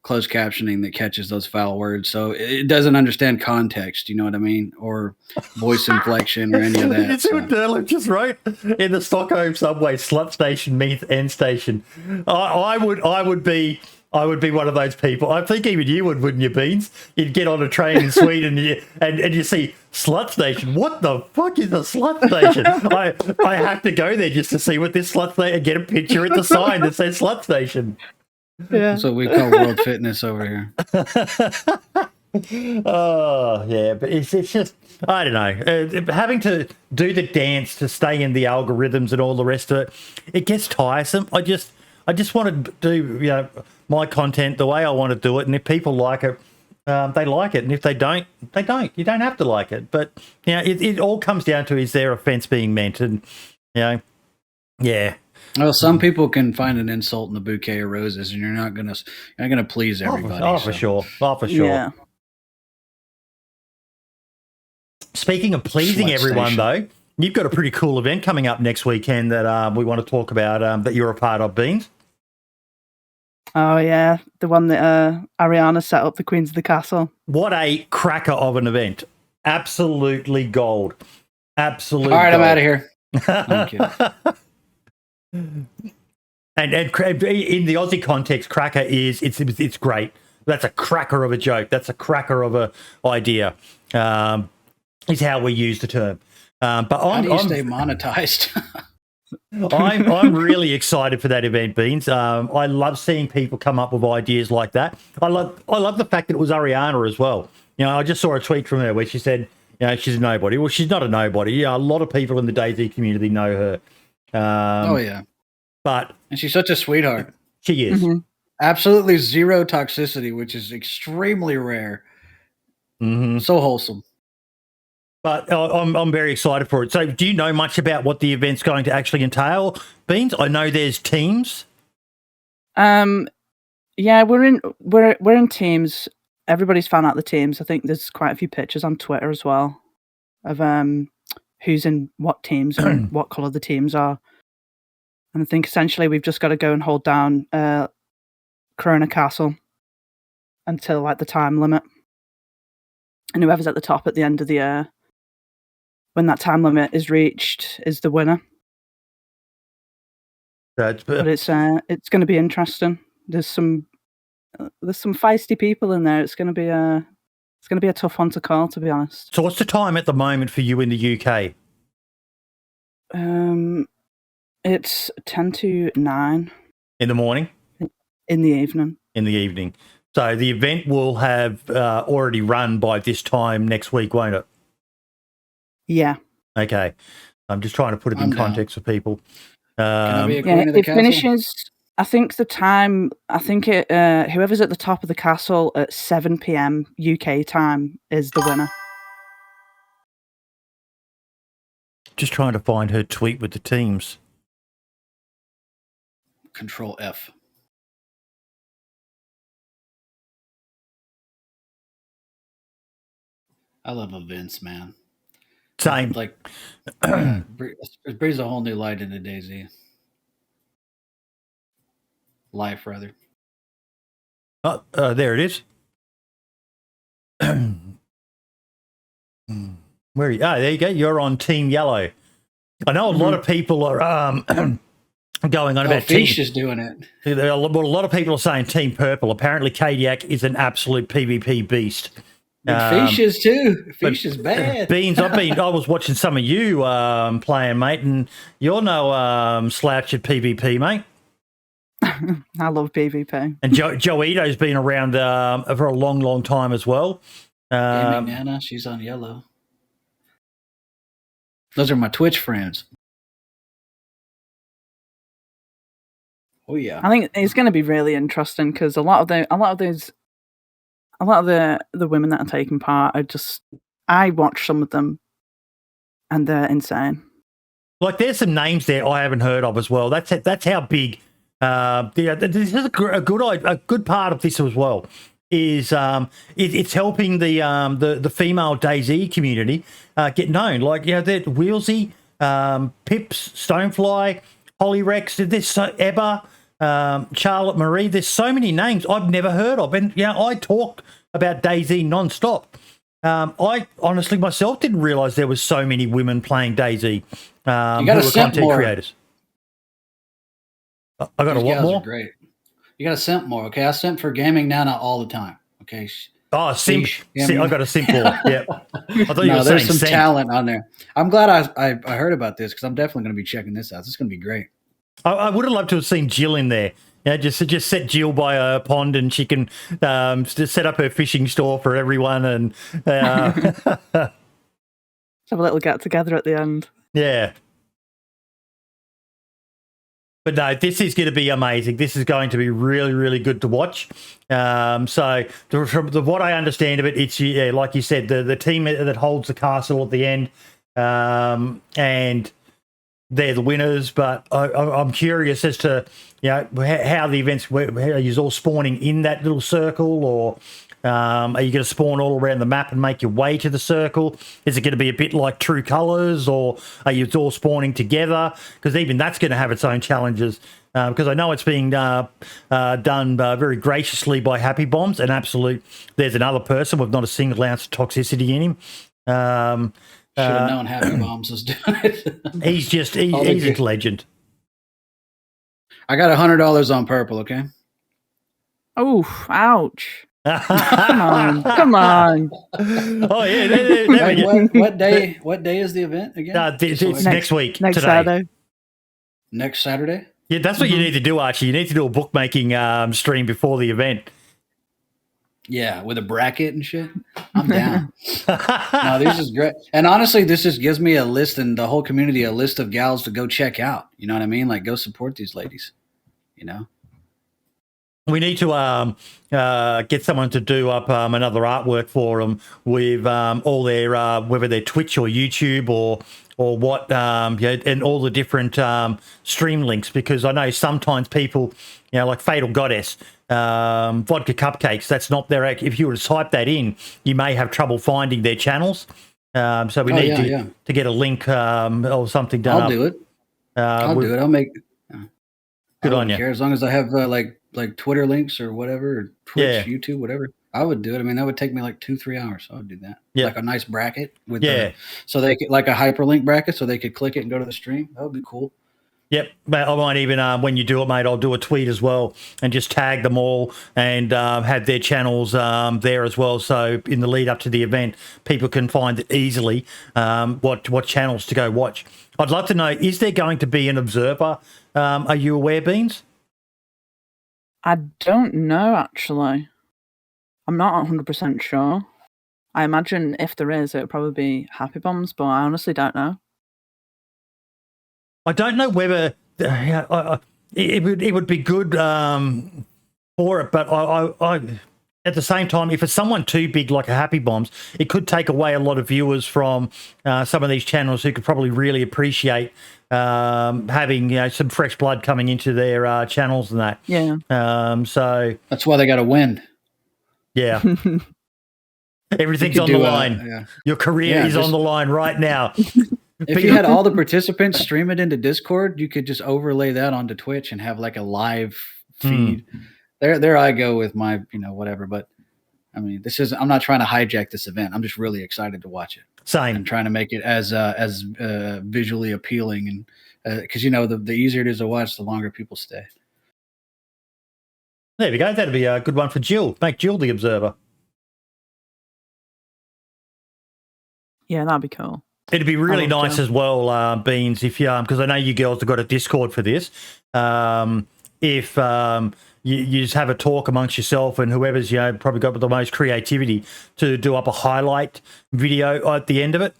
closed captioning that catches those foul words. So it doesn't understand context, you know what I mean? Or voice inflection or any of that. You see what Derlip just wrote? In the Stockholm subway, slut station meets end station. I would be one of those people. I think even you would, wouldn't you, Beans? You'd get on a train in Sweden and you see slut station. What the fuck is a slut station? I have to go there just to see what this slut station, and get a picture at the sign that says slut station. Yeah. That's what we call world fitness over here. Oh, yeah, but it's just, I don't know. Having to do the dance to stay in the algorithms and all the rest of it, it gets tiresome. I just want to do, my content the way I want to do it, and if people like it, they like it, and if they don't, they don't. You don't have to like it, but it all comes down to, is there offence being meant? And Yeah. Well, some people can find an insult in the bouquet of roses, and you're not gonna please everybody. For sure. Oh, for sure. Yeah. Speaking of pleasing Slut everyone, station. though, you've got a pretty cool event coming up next weekend that we want to talk about that you're a part of, Beans. Oh, yeah. The one that Ariana set up, the Queens of the Castle. What a cracker of an event. Absolutely gold. Absolutely. All right, gold. I'm out of here. I'm kidding. And in the Aussie context, cracker is it's great. That's a cracker of a joke. That's a cracker of a idea. Is how we use the term. But How do you stay monetized? I'm really excited for that event, Beans. I love seeing people come up with ideas like that. I love the fact that it was Ariana as well. You know, I just saw a tweet from her where she said, you know, she's a nobody. Well, she's not a nobody. You know, a lot of people in the DayZ community know her. Oh yeah, and she's such a sweetheart. She is. Mm-hmm. Absolutely zero toxicity, which is extremely rare. Mm-hmm. So wholesome. But I'm very excited for it. So, do you know much about what the event's going to actually entail, Beans? I know there's teams. Yeah, we're in teams. Everybody's found out the teams. I think there's quite a few pictures on Twitter as well of who's in what teams and what colour the teams are. And I think essentially we've just got to go and hold down Corona Castle until like the time limit. And whoever's at the top at the end of the year, when that time limit is reached, is the winner. But it's going to be interesting. There's some feisty people in there. It's going to be a tough one to call, to be honest. So, what's the time at the moment for you in the UK? It's 10 to 9 in the morning. In the evening. In the evening. So the event will have already run by this time next week, won't it? Yeah. Okay. I'm just trying to put it in context for people. It finishes, I think the time, whoever's at the top of the castle at 7 p.m. UK time is the winner. Just trying to find her tweet with the teams. Control F. I love events, man. Same. Like, it brings a whole new light into DayZ. Life, rather. Oh, there it is. Where are you? Oh, there you go. You're on Team Yellow. I know a lot of people are going on about Fish is doing it. A lot of people are saying Team Purple. Apparently, Kadiak is an absolute PvP beast. Fish is too. Fish is bad. Beans, I was watching some of you playing, mate, and you're no slouch at PvP, mate. I love PvP. And Joito's been around for a long, long time as well. Nana, she's on yellow. Those are my Twitch friends. Oh yeah. I think it's going to be really interesting because a lot of the women that are taking part are just, I watch some of them and they're insane. Like there's some names there I haven't heard of as well. That's how big. This is a good part of this as well. Is it's helping the female DayZ community get known. Like that Wheelsy, Pips, Stonefly, Holly Rex. There's Ebba. Charlotte Marie, there's so many names I've never heard of, and I talk about DayZ non-stop. I honestly myself didn't realize there was so many women playing DayZ who were content creators. I got a what more? Great. You got to simp more, okay? I simp for Gaming Nana all the time, okay? Oh, simp! I got a simp more. Yeah, I thought you were there's saying some talent on there. I'm glad I heard about this because I'm definitely going to be checking this out. This is going to be great. I would have loved to have seen Jill in there. Just set Jill by a pond and she can just set up her fishing store for everyone and have a little get together at the end. Yeah. But no, this is going to be amazing. This is going to be really, really good to watch. So from what I understand of it, it's like you said, the team that holds the castle at the end, and they're the winners. But I'm curious as to how the events are you all spawning in that little circle, or are you going to spawn all around the map and make your way to the circle? Is it going to be a bit like True Colors, or are you all spawning together? Because even that's going to have its own challenges. Because I know it's being done very graciously by Happy Bombs, and there's another person with not a single ounce of toxicity in him. Should have known Happy Bombs was doing it. he's a legend. I got $100 on purple. Okay. Oh, ouch! Come on! Oh yeah. What day is the event again? It's next week. Next today. Saturday. Next Saturday. Yeah, that's what you need to do, Archie. You need to do a bookmaking stream before the event. Yeah, with a bracket and shit. I'm down. No, this is great. And honestly, this just gives me a list and the whole community a list of gals to go check out. You know what I mean? Like, go support these ladies. You know? We need to get someone to do up another artwork for them with all their whether they're Twitch or YouTube or what and all the different stream links, because I know sometimes people like Fatal Goddess, Vodka Cupcakes, that's not their. If you were to type that in, you may have trouble finding their channels. So we need to get a link or something done. I'll do it. I'll do it. I'll make. Good on you. Care as long as I have like Twitter links or whatever, or Twitch, YouTube, whatever. I would do it. I mean, that would take me like 2-3 hours. So I would do that. Yeah. Like a nice bracket with so they could, like a hyperlink bracket, so they could click it and go to the stream. That would be cool. Yep, I might even when you do it, mate, I'll do a tweet as well and just tag them all and have their channels there as well. So in the lead up to the event, people can find it easily what channels to go watch. I'd love to know: is there going to be an observer? Are you aware, Beans? I don't know, actually. I'm not 100% sure. I imagine if there is, it would probably be Happy Bombs, but I honestly don't know. I don't know whether it would be good for it, but I at the same time, if it's someone too big like a Happy Bombs, it could take away a lot of viewers from some of these channels who could probably really appreciate having some fresh blood coming into their channels and that. Yeah. So that's why they got to win. Yeah. Everything's on the line. Your career is on the line right now. If you had all the participants stream it into Discord, you could just overlay that onto Twitch and have like a live feed. There I go with my, whatever. But I mean, I'm not trying to hijack this event. I'm just really excited to watch it. Same. And trying to make it as visually appealing, and because the easier it is to watch, the longer people stay. There we go. That'd be a good one for Jill. Make Jill the observer. Yeah, that'd be cool. It'd be really nice as well, Beans, if you because I know you girls have got a Discord for this. If you just have a talk amongst yourself and whoever's probably got the most creativity to do up a highlight video at the end of it,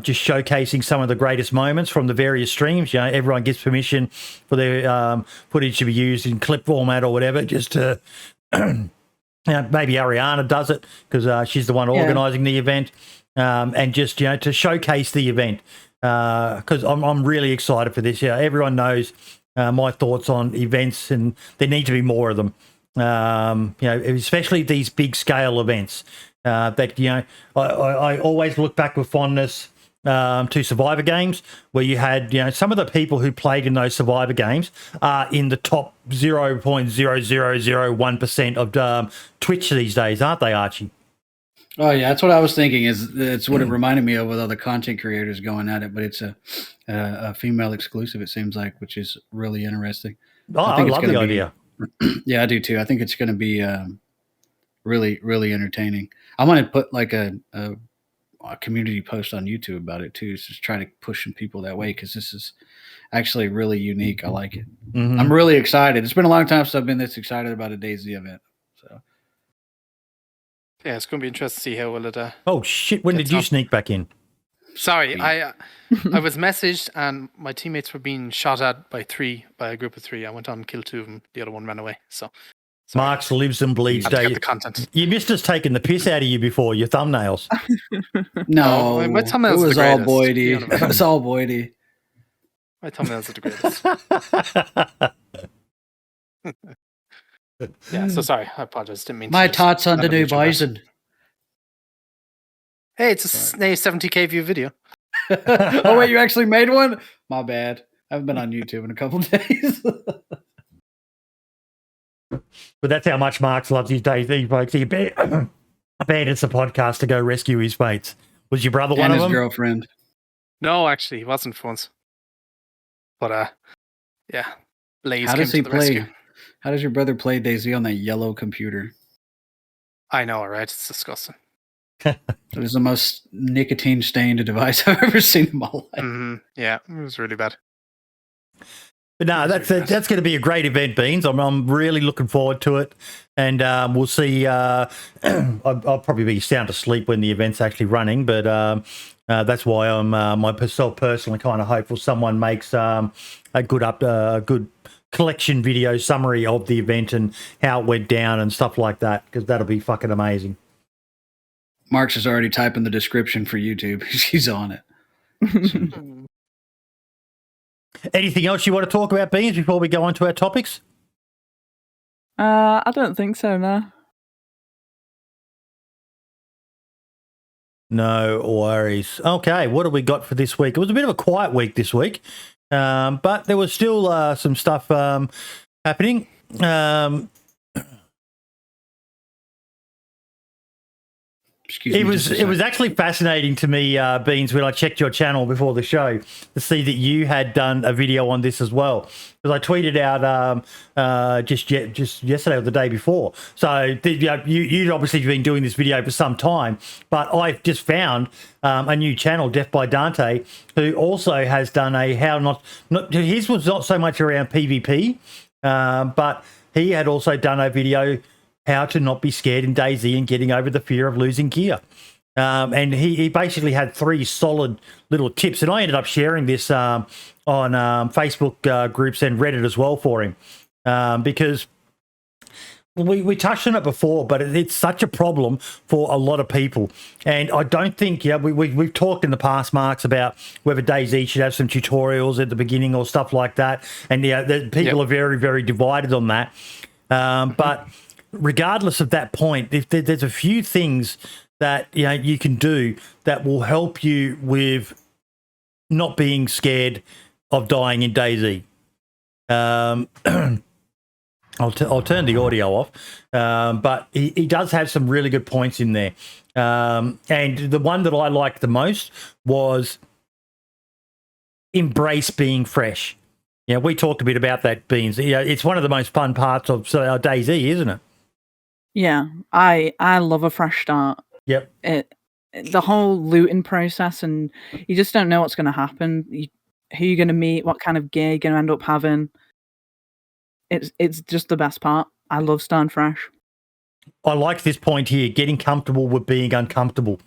just showcasing some of the greatest moments from the various streams. Everyone gets permission for their footage to be used in clip format or whatever. Just to maybe Ariana does it because she's the one organising the event. And just to showcase the event because I'm really excited for this. Everyone knows my thoughts on events, and there need to be more of them. Especially these big scale events. I always look back with fondness to Survivor games, where you had some of the people who played in those Survivor games are in the top 0.0001% of Twitch these days, aren't they, Archie? Oh yeah, that's what I was thinking. It's what it reminded me of with all the content creators going at it, but it's a female exclusive. It seems like, which is really interesting. Oh, I love the idea. Yeah, I do too. I think it's going to be really, really entertaining. I want to put like a community post on YouTube about it too, just try to push some people that way because this is actually really unique. I like it. Mm-hmm. I'm really excited. It's been a long time since I've been this excited about a DayZ event. So. Yeah, it's going to be interesting to see how well it. Oh shit! When did you sneak back in? Sorry, I was messaged and my teammates were being shot at by a group of 3. I went on and killed 2 of them. The other one ran away. So Marks lives and bleeds day. The content. You missed us taking the piss out of you before your thumbnails. No, my thumbnails it was all Boydie. It was all Boydie. My thumbnails are the greatest. Yeah, so sorry. I apologize. Didn't mean My to. tots on the new bison. Hey, it's a 70k view video. Oh, wait, you actually made one? My bad. I haven't been on YouTube in a couple days. But that's how much Marks loves his DayZ, folks. He abandons the podcast to go rescue his mates. Was your brother one and of his them? girlfriend. No, actually, he wasn't for once. But, yeah. Blaze How came does he to the play? rescue. How does your brother play DayZ on that yellow computer? I know, right? It's disgusting. It was the most nicotine-stained device I've ever seen in my life. Mm-hmm. Yeah, it was really bad. But no, that's going to be a great event, Beans. I'm really looking forward to it, and we'll see. I'll probably be sound asleep when the event's actually running, but that's why I'm myself personally kind of hopeful someone makes a good collection video summary of the event and how it went down and stuff like that, because that'll be fucking amazing. Mark's is already typing the description for YouTube. He's on it. Anything else you want to talk about, Beans, before we go on to our topics? I don't think so, no. No worries. Okay, what have we got for this week? It was a bit of a quiet week this week, but there was still some stuff happening. It was actually fascinating to me, Beans, when I checked your channel before the show to see that you had done a video on this as well. Because I tweeted out just yesterday or the day before. So you'd obviously been doing this video for some time, but I've just found a new channel, Death by Dante, who also has done a his was not so much around PvP, but he had also done a video how to not be scared in DayZ and getting over the fear of losing gear. And he basically had 3 solid little tips. And I ended up sharing this on Facebook groups and Reddit as well for him. Because we touched on it before, but it's such a problem for a lot of people. And I don't think, we've talked in the past, Marks, about whether DayZ should have some tutorials at the beginning or stuff like that. And people are very, very divided on that. But regardless of that point, if there's a few things that you can do that will help you with not being scared of dying in DayZ. I'll turn the audio off, but he does have some really good points in there. And the one that I liked the most was embrace being fresh. We talked a bit about that, Beans. It's one of the most fun parts of DayZ, isn't it? Yeah, I love a fresh start. Yep. The whole looting process, and you just don't know what's going to happen. Who you're going to meet, what kind of gear you're going to end up having. It's just the best part. I love starting fresh. I like this point here, getting comfortable with being uncomfortable.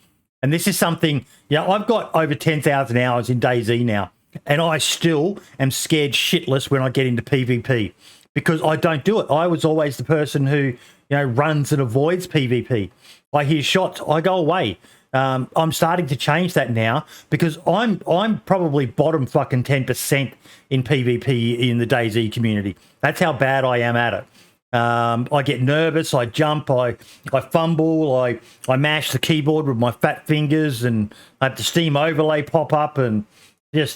And this is something, I've got over 10,000 hours in DayZ now, and I still am scared shitless when I get into PvP because I don't do it. I was always the person who runs and avoids PvP. I hear shots, I go away. I'm starting to change that now because I'm probably bottom fucking 10% in PvP in the DayZ community. That's how bad I am at it. I get nervous, I jump, I fumble, I mash the keyboard with my fat fingers, and I have the Steam overlay pop up, and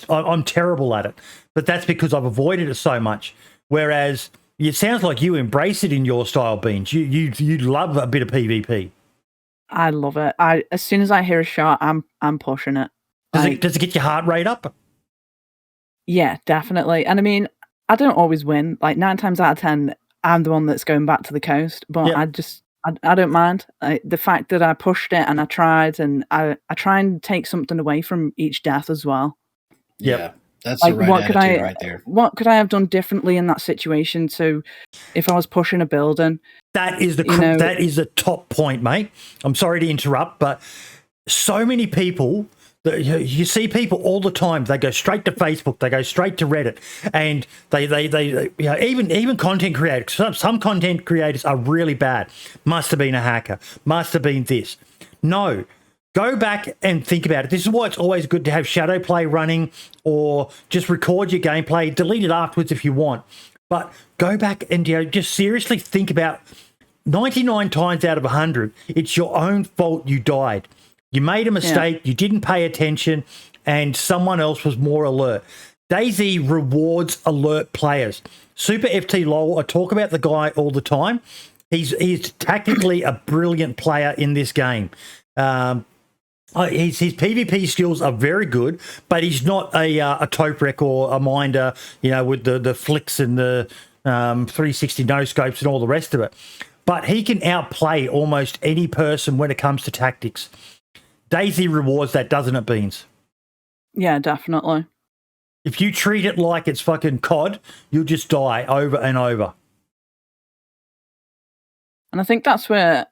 I'm terrible at it. But that's because I've avoided it so much. Whereas it sounds like you embrace it in your style, Beans. You love a bit of PvP. I love it. As soon as I hear a shot, I'm pushing it. Does it get your heart rate up? Yeah, definitely. And I mean, I don't always win. Like 9 times out of 10, I'm the one that's going back to the coast. But I don't mind. The fact that I pushed it and I tried, and I try and take something away from each death as well. Yep. Yeah. That's the right attitude right there. What could I have done differently in that situation? So, if I was pushing a building, that is the top point, mate. I'm sorry to interrupt, but so many people, you see people all the time. They go straight to Facebook, they go straight to Reddit, and they even content creators. Some content creators are really bad. Must have been a hacker. Must have been this. No. Go back and think about it. This is why it's always good to have shadow play running or just record your gameplay, delete it afterwards if you want. But go back and just seriously think about 99 times out of 100, it's your own fault you died. You made a mistake, you didn't pay attention, and someone else was more alert. DayZ rewards alert players. Super FT LOL, I talk about the guy all the time. He's tactically a brilliant player in this game. His PvP skills are very good, but he's not a Toprek or a Minder, with the flicks and the 360 no scopes and all the rest of it. But he can outplay almost any person when it comes to tactics. DayZ rewards that, doesn't it, Beans? Yeah, definitely. If you treat it like it's fucking COD, you'll just die over and over. And I think that's where,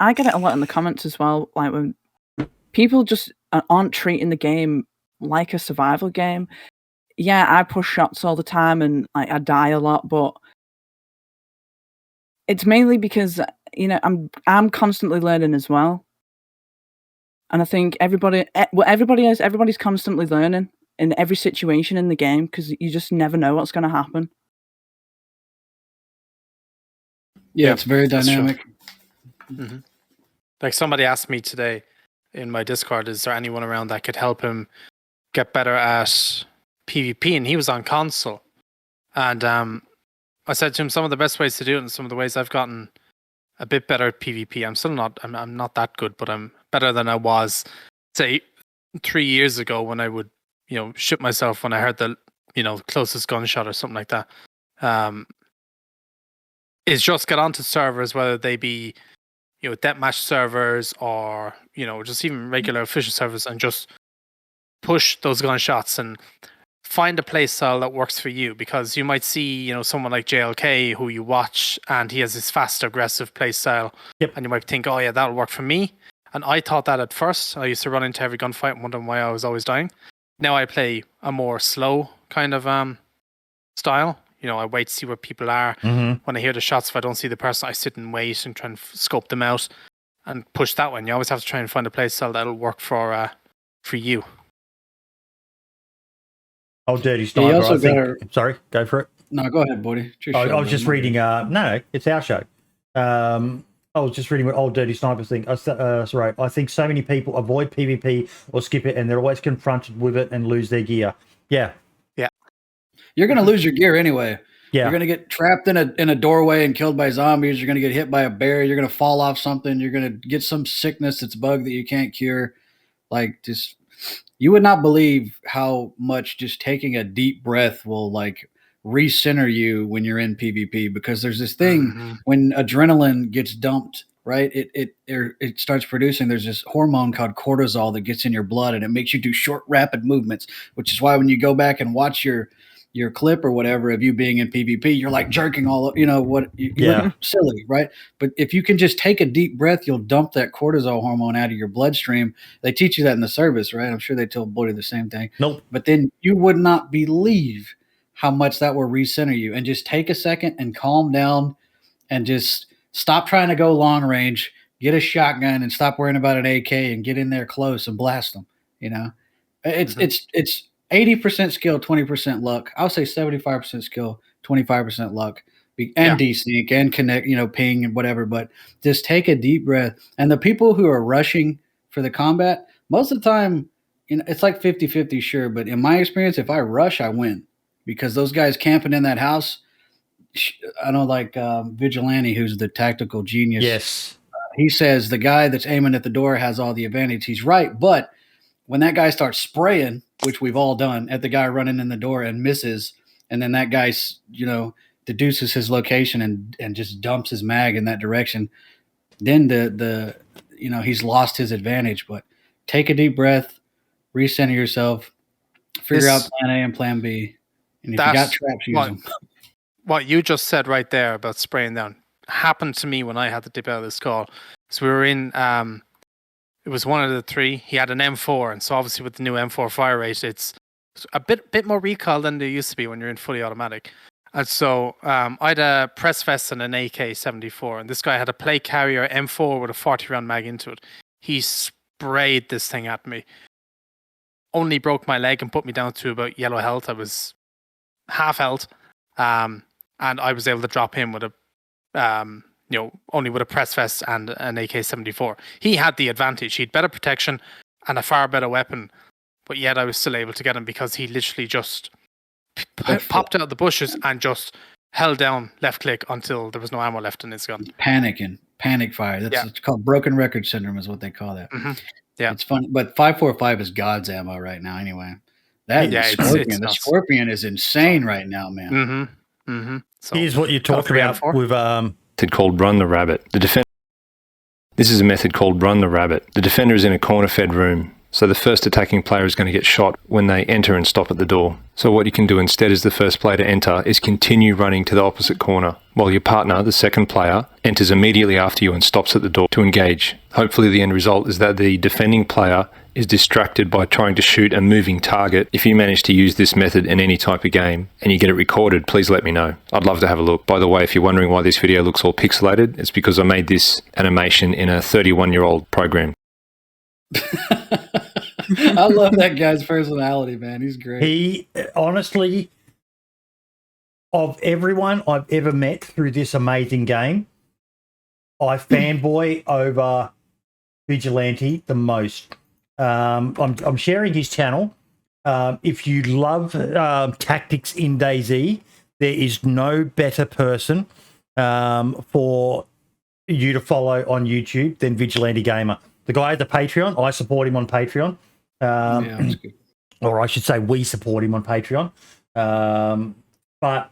I get it a lot in the comments as well, like when people just aren't treating the game like a survival game. Yeah, I push shots all the time and I die a lot, but it's mainly because, I'm constantly learning as well. And I think everybody's constantly learning in every situation in the game because you just never know what's going to happen. Yeah, it's very dynamic. Mm-hmm. Like somebody asked me today in my Discord, is there anyone around that could help him get better at PvP? And he was on console. And I said to him, some of the best ways to do it and some of the ways I've gotten a bit better at PvP. I'm not that good, but I'm better than I was, say, 3 years ago when I would, shit myself when I heard the, closest gunshot or something like that. Is just get onto servers, whether they be, deathmatch servers or, just even regular official servers, and just push those gunshots and find a play style that works for you. Because you might see, someone like JLK who you watch and he has this fast, aggressive play style. Yep. And you might think, oh yeah, that'll work for me. And I thought that at first. I used to run into every gunfight and wondering why I was always dying. Now I play a more slow kind of style. I wait to see where people are. Mm-hmm. When I hear the shots, if I don't see the person, I sit and wait and try and scope them out and push that one. You always have to try and find a play style that'll work for you. Oh, Dirty Sniper. Sorry, go for it. No, go ahead, buddy. I was just reading. No, it's our show. I was just reading what Old Dirty Sniper think. Sorry, I think so many people avoid PvP or skip it, and they're always confronted with it and lose their gear. Yeah. You're going to lose your gear anyway. Yeah. You're going to get trapped in a doorway and killed by zombies. You're going to get hit by a bear. You're going to fall off something. You're going to get some sickness that's bug that you can't cure. You would not believe how much just taking a deep breath will recenter you when you're in PvP, because there's this thing when adrenaline gets dumped, right? It starts producing. There's this hormone called cortisol that gets in your blood, and it makes you do short, rapid movements, which is why when you go back and watch your clip or whatever of you being in PvP, you're like jerking all, you look silly, right? But if you can just take a deep breath, you'll dump that cortisol hormone out of your bloodstream. They teach you that in the service, right? I'm sure they tell Buddy the same thing. Nope. But then you would not believe how much that will recenter you. And just take a second and calm down and just stop trying to go long range, get a shotgun and stop worrying about an AK and get in there close and blast them. It's 80% skill, 20% luck. I'll say 75% skill, 25% luck, and desync and connect, ping and whatever. But just take a deep breath. And the people who are rushing for the combat, most of the time, it's like 50-50, sure. But in my experience, if I rush, I win, because those guys camping in that house, I know Vigilante, who's the tactical genius. Yes. He says the guy that's aiming at the door has all the advantage. He's right. But when that guy starts spraying, which we've all done, at the guy running in the door and misses, and then that guy, deduces his location and just dumps his mag in that direction, then he's lost his advantage. But take a deep breath, recenter yourself, figure out plan A and plan B. And if you got traps, use them. What you just said right there about spraying down happened to me when I had to dip out of this call. So we were in, it was one of the three. He had an M4, and so obviously with the new M4 fire rate, it's a bit more recoil than there used to be when you're in fully automatic. And so I had a press vest and an AK-74, and this guy had a plate carrier M4 with a 40-round mag into it. He sprayed this thing at me. Only broke my leg and put me down to about yellow health. I was half health, and I was able to drop him with a, only with a press vest and an AK-74. He had the advantage. He had better protection and a far better weapon, but yet I was still able to get him because he literally just popped out of the bushes and just held down left click until there was no ammo left in his gun. Panic fire. It's called broken record syndrome is what they call that. Mm-hmm. Yeah, it's funny, but 5.45 is God's ammo right now. Anyway, Scorpion. The Scorpion is insane right now, man. Mm-hmm. Mm-hmm. So, here's what you talked about with method called Run the Rabbit. This is a method called Run the Rabbit. The defender is in a corner-fed room, so the first attacking player is going to get shot when they enter and stop at the door. So what you can do instead as the first player to enter is continue running to the opposite corner, while your partner, the second player, enters immediately after you and stops at the door to engage. Hopefully the end result is that the defending player is distracted by trying to shoot a moving target. If you manage to use this method in any type of game and you get it recorded, please let me know. I'd love to have a look. By the way, if you're wondering why this video looks all pixelated, it's because I made this animation in a 31-year-old program. I love that guy's personality, man. He's great. He, honestly, of everyone I've ever met through this amazing game, I fanboy over Vigilante the most. I'm sharing his channel. If you love tactics in DayZ, there is no better person for you to follow on YouTube than Vigilante Gamer. The guy has a Patreon. I support him on Patreon. That's good. Or I should say we support him on Patreon. But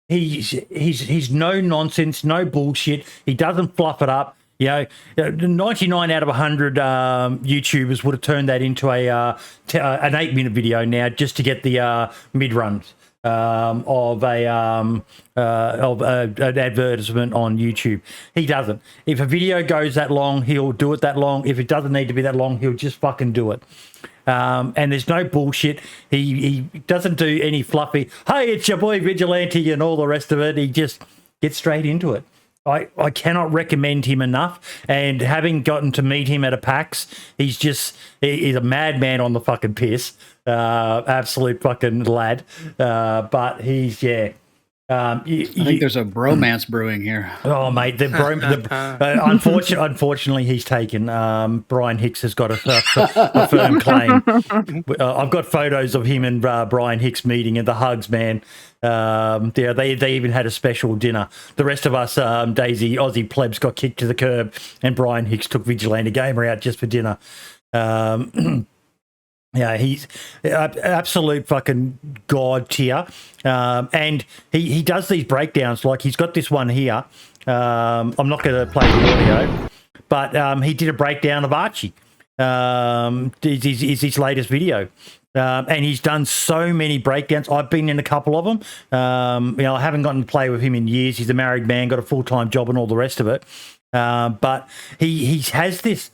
he's no nonsense, no bullshit. He doesn't fluff it up. 99 out of 100 YouTubers would have turned that into an 8-minute video now just to get the mid runs of an advertisement on YouTube. He doesn't. If a video goes that long, he'll do it that long. If it doesn't need to be that long, he'll just fucking do it. And there's no bullshit. He doesn't do any fluffy, hey, it's your boy Vigilante and all the rest of it. He just gets straight into it. I cannot recommend him enough. And having gotten to meet him at a PAX, he's a madman on the fucking piss. Absolute fucking lad. But he's, I think there's a bromance brewing here. Oh, mate, unfortunately, he's taken. Brian Hicks has got a firm claim. I've got photos of him and Brian Hicks meeting and the hugs, man. They even had a special dinner. The rest of us, DayZ Aussie plebs, got kicked to the curb, and Brian Hicks took Vigilante Gamer out just for dinner. Yeah, he's absolute fucking god tier. And he does these breakdowns. Like, he's got this one here. I'm not going to play the audio, but he did a breakdown of Archie. Is his latest video. And he's done so many breakdowns. I've been in a couple of them. I haven't gotten to play with him in years. He's a married man, got a full-time job and all the rest of it. But he has this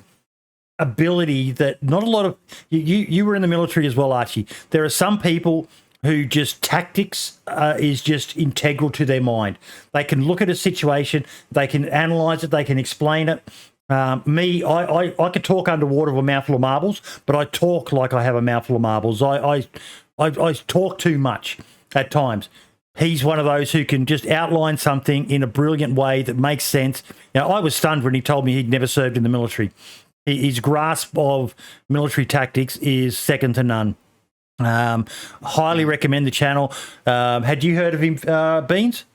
ability that not a lot of you were in the military as well, Archie. There are some people who just tactics is just integral to their mind. They can look at a situation, they can analyze it, they can explain it. I could talk underwater with a mouthful of marbles, but I talk like I have a mouthful of marbles. I talk too much at times. He's one of those who can just outline something in a brilliant way that makes sense. I was stunned when he told me he'd never served in the military. His grasp of military tactics is second to none. Highly recommend the channel. Had you heard of him, Beans?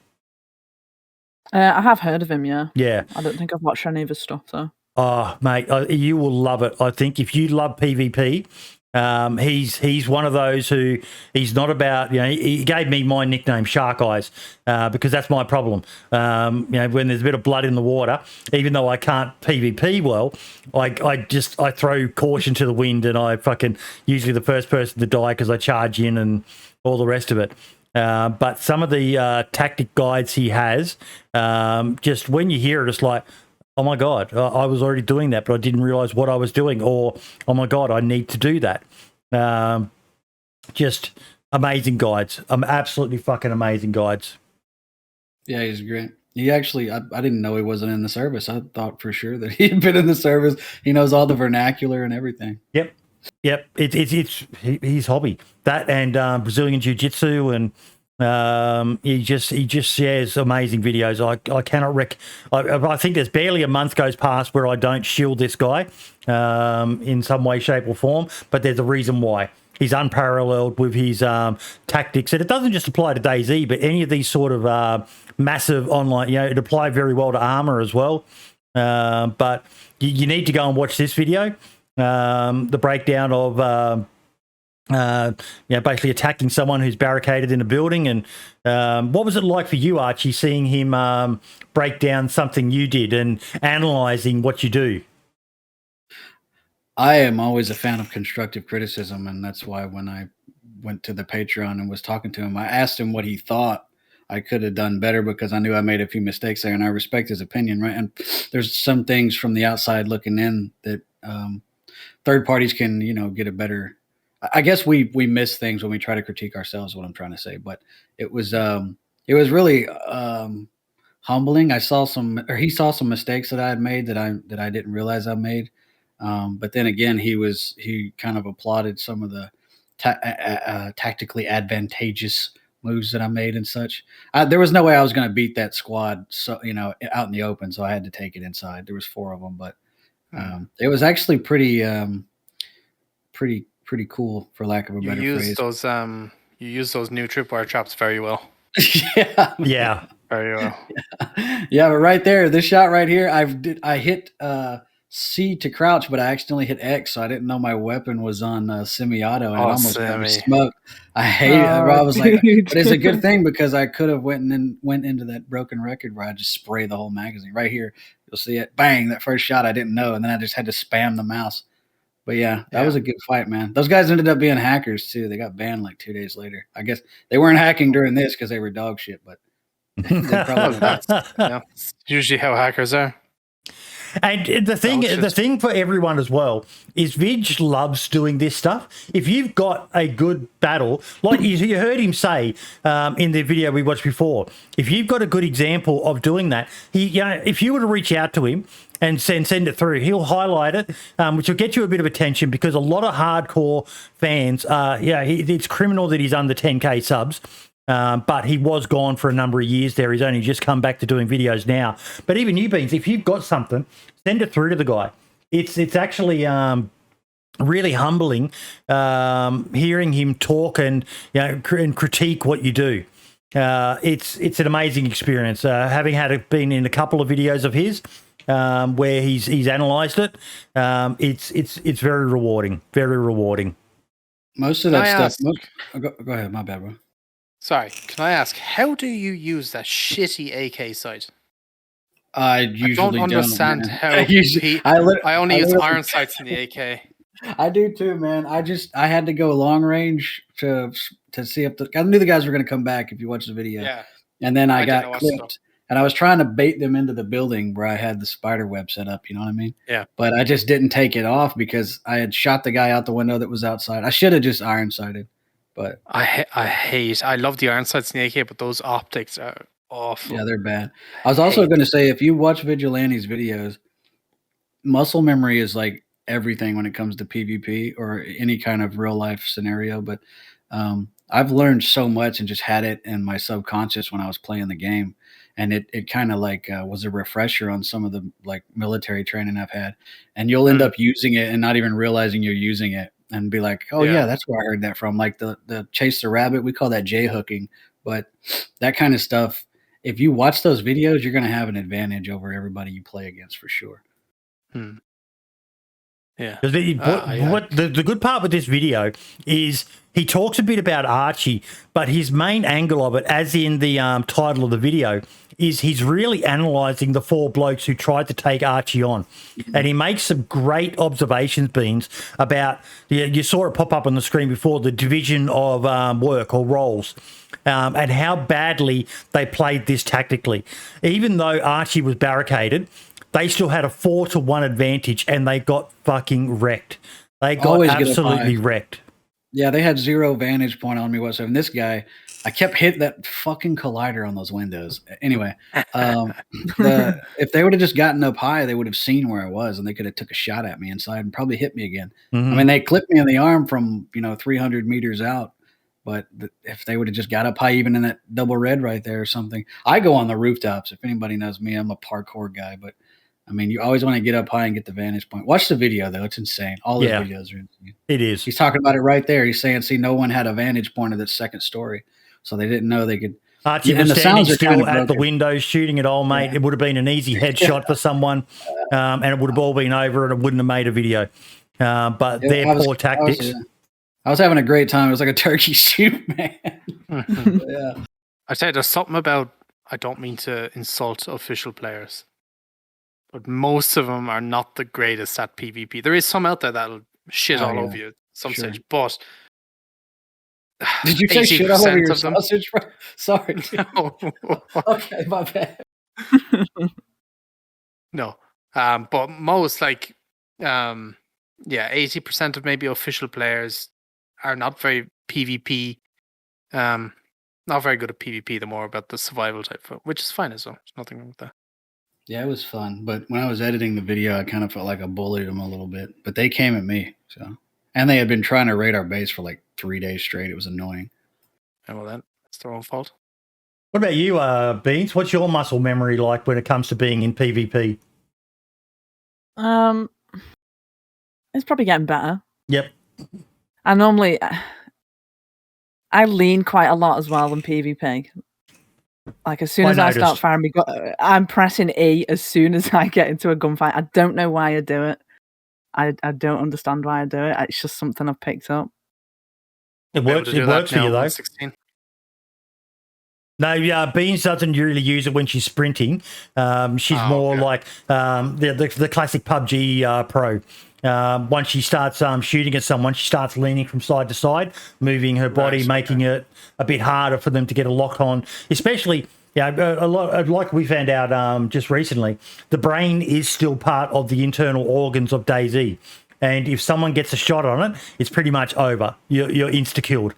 I have heard of him, yeah. Yeah. I don't think I've watched any of his stuff, though. Oh, mate, you will love it. I think if you love PvP, he's one of those who he's not about, he gave me my nickname, Shark Eyes, because that's my problem. When there's a bit of blood in the water, even though I can't PvP well, I throw caution to the wind and I fucking usually the first person to die because I charge in and all the rest of it. But some of the tactic guides he has, just when you hear it, it's like, oh my God, I was already doing that, but I didn't realize what I was doing. Or, oh my God, I need to do that. Just amazing guides. Absolutely fucking amazing guides. Yeah, he's great. He actually, I didn't know he wasn't in the service. I thought for sure that he'd been in the service. He knows all the vernacular and everything. Yep. It's his hobby, that and Brazilian Jiu-Jitsu, and he just shares amazing videos. I cannot I think there's barely a month goes past where I don't shield this guy in some way, shape, or form. But there's a reason why. He's unparalleled with his tactics, and it doesn't just apply to DayZ, but any of these sort of massive online. It applies very well to armor as well. But you need to go and watch this video, the breakdown of basically attacking someone who's barricaded in a building. And what was it like for you, Archie, seeing him break down something you did and analyzing what you do? I am always a fan of constructive criticism, and that's why when I went to the Patreon and was talking to him, I asked him what he thought I could have done better, because I knew I made a few mistakes there, and I respect his opinion, right? And there's some things from the outside looking in that third parties can, get a better. I guess we miss things when we try to critique ourselves. What I'm trying to say, but it was really humbling. He saw some mistakes that I had made that I didn't realize I made. But then again, he kind of applauded some of the tactically advantageous moves that I made and such. There was no way I was going to beat that squad, so out in the open. So I had to take it inside. There was 4 of them, but it was actually pretty cool, for lack of a better phrase. You use those new tripwire traps very well. Yeah, very well. Yeah, but right there, this shot right here, I hit C to crouch, but I accidentally hit X, so I didn't know my weapon was on semi-auto, and I almost got me smoked. I hate it. I was like, but it's a good thing, because I could have went into that broken record where I just spray the whole magazine. Right here, you'll see it. Bang! That first shot I didn't know, and then I just had to spam the mouse. But yeah, that was a good fight, man. Those guys ended up being hackers too. They got banned like 2 days later. I guess they weren't hacking during this because they were dog shit, but they probably that's usually how hackers are. And the thing for everyone as well is Vig loves doing this stuff. If you've got a good battle, like you heard him say in the video we watched before, if you've got a good example of doing that, if you were to reach out to him and send it through, he'll highlight it, which will get you a bit of attention, because a lot of hardcore fans, it's criminal that he's under 10K subs. But he was gone for a number of years there. He's only just come back to doing videos now. But even you, Beans, if you've got something, send it through to the guy. It's actually really humbling hearing him talk and and critique what you do. It's an amazing experience. Having been in a couple of videos of his where he's analysed it, it's very rewarding. Very rewarding. Most of that stuff. Go ahead. My bad, bro. Sorry, can I ask, how do you use that shitty AK sight? I usually don't understand how. I only use iron sights in the AK. I do too, man. I had to go long range to see if I knew the guys were going to come back if you watch the video. Yeah. And then I got clipped, and I was trying to bait them into the building where I had the spider web set up. You know what I mean? Yeah. But I just didn't take it off because I had shot the guy out the window that was outside. I should have just iron sighted. But I love the iron sights in the AK, but those optics are awful. Yeah, they're bad. I was also going to say, if you watch Vigilante's videos, muscle memory is like everything when it comes to PvP or any kind of real life scenario. But I've learned so much and just had it in my subconscious when I was playing the game. And it kind of like was a refresher on some of the like military training I've had. And you'll end up using it and not even realizing you're using it. And be like, oh yeah, that's where I heard that from. Like the chase the rabbit, we call that J hooking. But that kind of stuff, if you watch those videos, you're going to have an advantage over everybody you play against for sure. Yeah. The good part with this video is he talks a bit about Archie, but his main angle of it, as in the title of the video, is he's really analysing the 4 blokes who tried to take Archie on. And he makes some great observations, Beans, about, you saw it pop up on the screen before, the division of work or roles, and how badly they played this tactically. Even though Archie was barricaded, they still had a 4-to-1 advantage, and they got fucking wrecked. They got absolutely wrecked. Yeah, they had 0 vantage point on me whatsoever. And this guy, I kept hitting that fucking collider on those windows. Anyway, if they would have just gotten up high, they would have seen where I was, and they could have took a shot at me inside and probably hit me again. Mhm. I mean, they clipped me in the arm from 300 meters out, but if they would have just got up high, even in that double red right there or something, I go on the rooftops. If anybody knows me, I'm a parkour guy, but I mean, you always want to get up high and get the vantage point. Watch the video though; it's insane. All his videos are insane. It is. He's talking about it right there. He's saying, "See, no one had a vantage point of that second story." So they didn't know they could. Archie was standing still at the window shooting it all, mate. Yeah. It would have been an easy headshot for someone, and it would have all been over, and it wouldn't have made a video. But their poor tactics. I was having a great time. It was like a turkey shoot, man. Yeah. I'd say there's something about, I don't mean to insult official players, but most of them are not the greatest at PvP. There is some out there that'll shit all over you at some stage, but... Did you say shit all over your sausage? Sorry. No. Okay, my bad. No. But most, 80% of maybe official players are not very PvP, not very good at PvP. They're more about the survival type, which is fine as well. There's nothing wrong with that. Yeah, it was fun. But when I was editing the video, I kind of felt like I bullied them a little bit. But they came at me, so... And they had been trying to raid our base for 3 days straight. It was annoying. And well, that's their own fault. What about you, Beans? What's your muscle memory like when it comes to being in PvP? It's probably getting better. Yep. I lean quite a lot as well in PvP. Like as soon as I start firing, I'm pressing E as soon as I get into a gunfight. I don't know why I do it. I don't understand why I do it. It's just something I've picked up. It works for you, though. 16. No, Beans doesn't really use it when she's sprinting. She's more like the classic PUBG pro. Once she starts shooting at someone, she starts leaning from side to side, moving her body, making it a bit harder for them to get a lock on, especially... Yeah, a lot, like we found out just recently, the brain is still part of the internal organs of DayZ. And if someone gets a shot on it, it's pretty much over. You're insta-killed.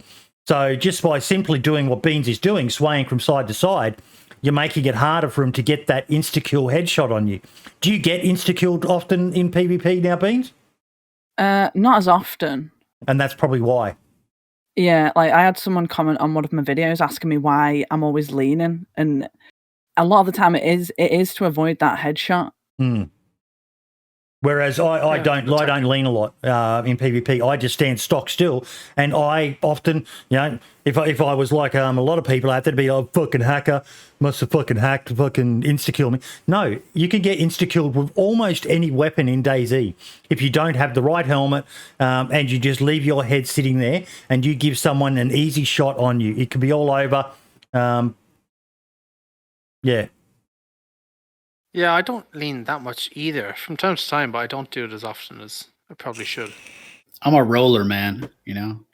So just by simply doing what Beans is doing, swaying from side to side, you're making it harder for him to get that insta-kill headshot on you. Do you get insta-killed often in PvP now, Beans? Not as often. And that's probably why. Yeah, I had someone comment on one of my videos asking me why I'm always leaning, and a lot of the time it is to avoid that headshot. Whereas I don't lean a lot in PvP. I just stand stock still, and I often, if I was like a lot of people out there, to be a fucking hacker, must have fucking hacked, fucking insta-kill me. No, you can get insta-killed with almost any weapon in DayZ. If you don't have the right helmet and you just leave your head sitting there and you give someone an easy shot on you, it can be all over. Yeah, I don't lean that much either from time to time, but I don't do it as often as I probably should. I'm a roller, man.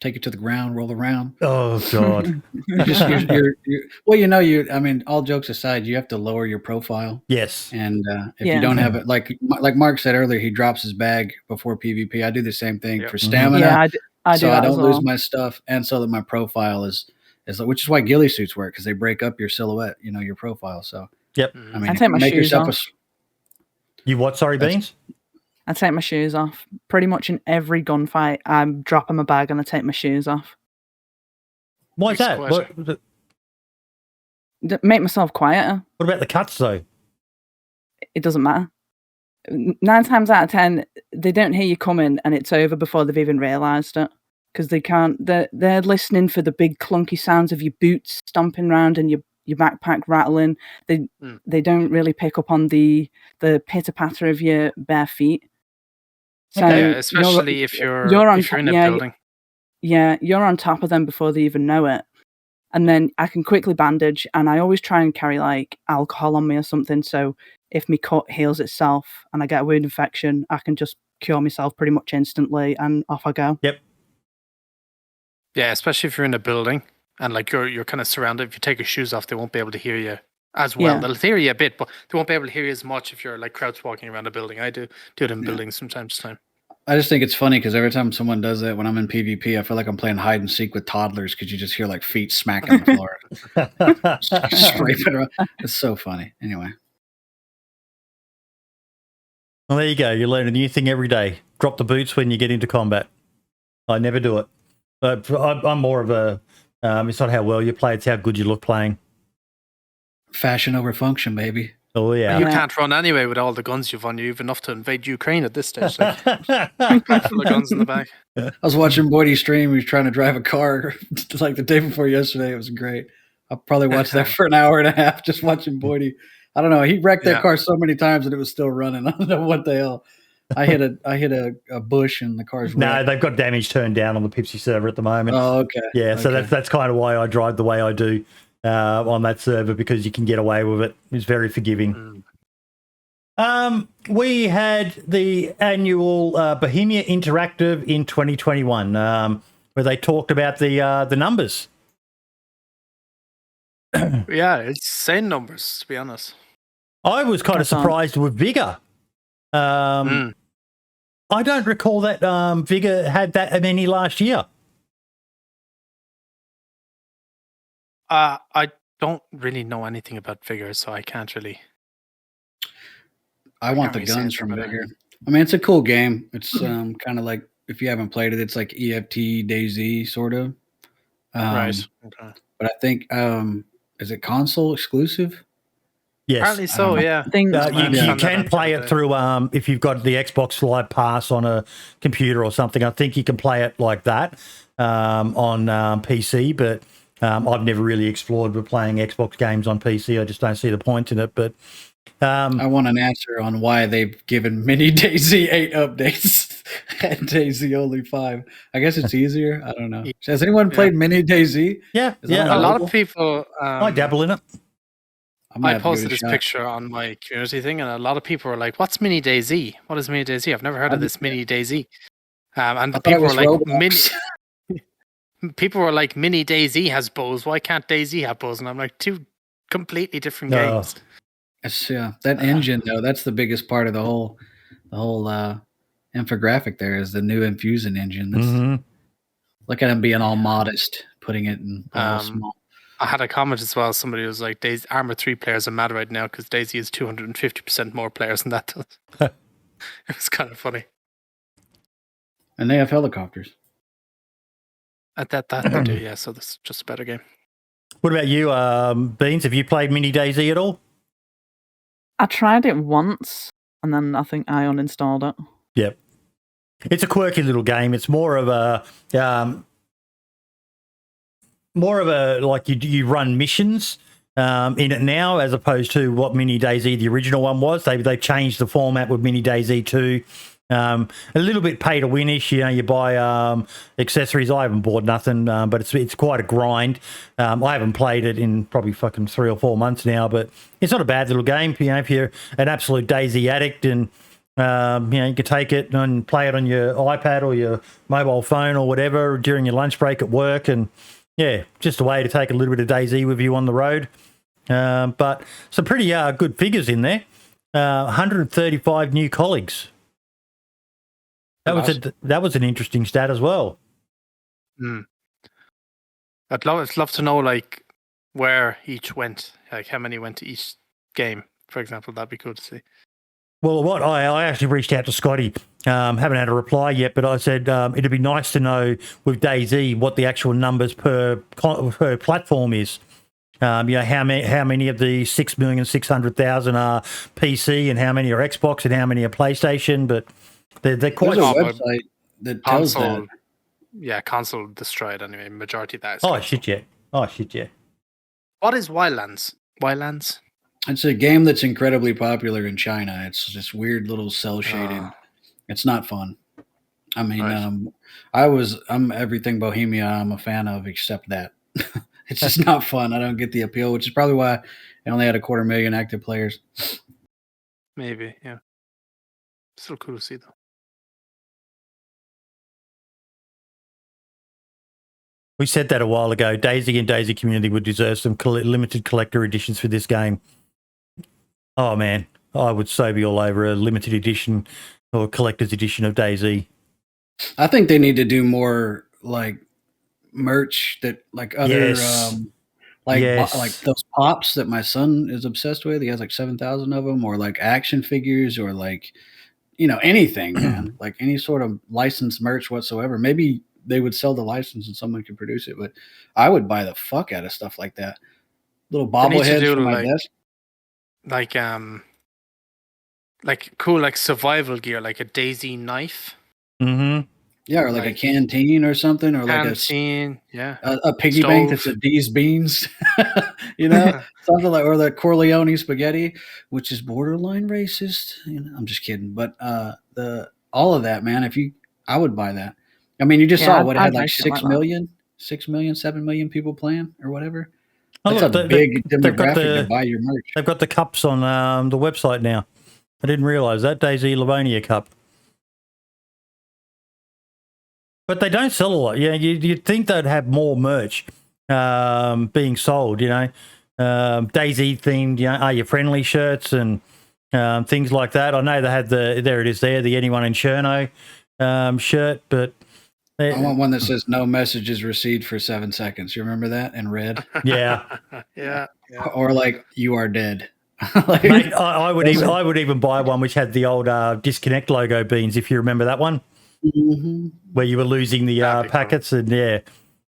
Take it to the ground, roll around. Oh God! I mean, all jokes aside, you have to lower your profile. Yes. And if you don't have it, like Mark said earlier, he drops his bag before PvP. I do the same thing for stamina. Yeah, I do. So I don't lose my stuff, and so that my profile is which is why ghillie suits work, because they break up your silhouette, your profile. So. Yep. I mean, I take my shoes off. You what? Sorry, Beans? I take my shoes off. Pretty much in every gunfight, I'm dropping my bag and I take my shoes off. Why is that? Make myself quieter. What about the cuts, though? It doesn't matter. 9 times out of 10, they don't hear you coming and it's over before they've even realised it. Because they can't. They're listening for the big clunky sounds of your boots stomping around and your backpack rattling. They don't really pick up on the pitter patter of your bare feet. So especially if you're in a building. Yeah, you're on top of them before they even know it. And then I can quickly bandage, and I always try and carry alcohol on me or something. So if my cut heals itself and I get a wound infection, I can just cure myself pretty much instantly, and off I go. Yep. Yeah, especially if you're in a building. And you're kind of surrounded. If you take your shoes off, they won't be able to hear you as well. Yeah. They'll hear you a bit, but they won't be able to hear you as much if you're crouch walking around a building. I do it in buildings from time to time. I just think it's funny because every time someone does that, when I'm in PvP, I feel like I'm playing hide and seek with toddlers because you just hear like feet smacking the floor, scraping around. It's so funny. Anyway. Well, there you go. You learn a new thing every day. Drop the boots when you get into combat. I never do it. I'm more of a, it's not how well you play, it's how good you look playing. Fashion over function, baby. Oh, yeah. You can't run anyway with all the guns you've on you. You've enough to invade Ukraine at this stage. Like, full of guns in the back. I was watching Boydie stream. He was trying to drive a car like the day before yesterday. It was great. I'll probably watch that for an hour and a half just watching Boydie. I don't know. He wrecked that car so many times that it was still running. I don't know what the hell. I hit a bush and the car's No, wrecked. they've got damage turned down on the Pipsy server at the moment. Oh, okay. Yeah, so that's kind of why I drive the way I do on that server, because you can get away with it. It's very forgiving. We had the annual Bohemia Interactive in 2021, where they talked about the numbers. Yeah, it's insane numbers, to be honest. I was kind of surprised with Vigor. I don't recall that Vigor had that many last year. I don't really know anything about Vigor, so I can't really. I want the guns from Vigor. I mean, it's a cool game. It's kind of like, if you haven't played it, it's like EFT DayZ sort of. Right. Okay. But I think, is it console exclusive? Yes. Apparently so, yeah. You can play it through, if you've got the Xbox Live Pass on a computer or something. I think you can play it like that on PC, but I've never really explored with playing Xbox games on PC. I just don't see the point in it. But I want an answer on why they've given mini DayZ 8 updates and DayZ only 5. I guess it's easier. I don't know. Has anyone played mini DayZ? Yeah, a lot of people. I dabble in it. I posted this picture on my community thing, and a lot of people were like, "What's mini DayZ? What is mini DayZ? I've never heard of this mini DayZ." And people were like, people were like, "Mini DayZ has bows. Why can't DayZ have bows?" And I'm like, two completely different games. It's, that engine though. That's the biggest part of the whole infographic. There is the new Infusion engine. Look at him being all modest, putting it in small. I had a comment as well. Somebody was like, DayZ Arma 3 players are mad right now because DayZ is 250% more players than that does. It was kind of funny. And they have helicopters. At that they do, yeah. So this is just a better game. What about you, Beans? Have you played mini DayZ at all? I tried it once, and then I think I uninstalled it. Yep. It's a quirky little game. It's more of a... like you run missions in it now, as opposed to what mini DayZ the original one was. They've changed the format with mini DayZ 2. A little bit pay to win-ish. You buy accessories. I haven't bought nothing, but it's quite a grind. I haven't played it in probably fucking 3 or 4 months now, but it's not a bad little game. If you're an absolute DayZ addict, and you can take it and play it on your iPad or your mobile phone or whatever during your lunch break at work, and yeah, just a way to take a little bit of DayZ with you on the road. But some pretty good figures in there. 135 new colleagues. That was an interesting stat as well. I'd love to know like where each went, like how many went to each game, for example. That'd be cool to see. Well, I actually reached out to Scotty. Haven't had a reply yet, but I said it'd be nice to know with DayZ what the actual numbers per platform is. How many of the 6,600,000 are PC, and how many are Xbox, and how many are PlayStation. But they're quite. There's a website that tells that. Yeah, console destroyed anyway. Majority of that is console. Oh shit, yeah. What is Wildlands? Wildlands? It's a game that's incredibly popular in China. It's just weird little cell shading. It's not fun. I mean, right. I'm everything Bohemia I'm a fan of except that. It's just not fun. I don't get the appeal, which is probably why it only had 250,000 active players. Maybe, yeah. Still cool to see though. We said that a while ago. DayZ and DayZ Community would deserve some limited collector editions for this game. Oh man, I would so be all over a limited edition or collector's edition of DayZ. I think they need to do more like merch that like other Yes. like Yes. like those pops that my son is obsessed with. He has like 7,000 of them, or like action figures, or like anything, man. Like any sort of licensed merch whatsoever. Maybe they would sell the license and someone could produce it, but I would buy the fuck out of stuff like that. Little They need to bobbleheads do for my desk. Like cool like survival gear, like a DayZ knife. Mm-hmm. Yeah, or like a canteen or something, or canteen, a piggy bank that's a D's beans, something like, or the Corleone spaghetti, which is borderline racist. I'm just kidding, but all of that, man. I would buy that. I mean, you just saw what it had like 6 million, 7 million people playing or whatever. That's a big demographic to buy your merch. They've got the cups on the website now. I didn't realize that DayZ Livonia cup. But they don't sell a lot. Yeah, you'd think they'd have more merch being sold, DayZ themed, Are You Friendly shirts and things like that. I know they had there it is there, the Anyone in Cherno shirt, but... I want one that says no messages received for 7 seconds. You remember that in red? Yeah. yeah. Or like, you are dead. Mate, I would even buy one which had the old disconnect logo beans, if you remember that one. Mm-hmm. Where you were losing the packets cool.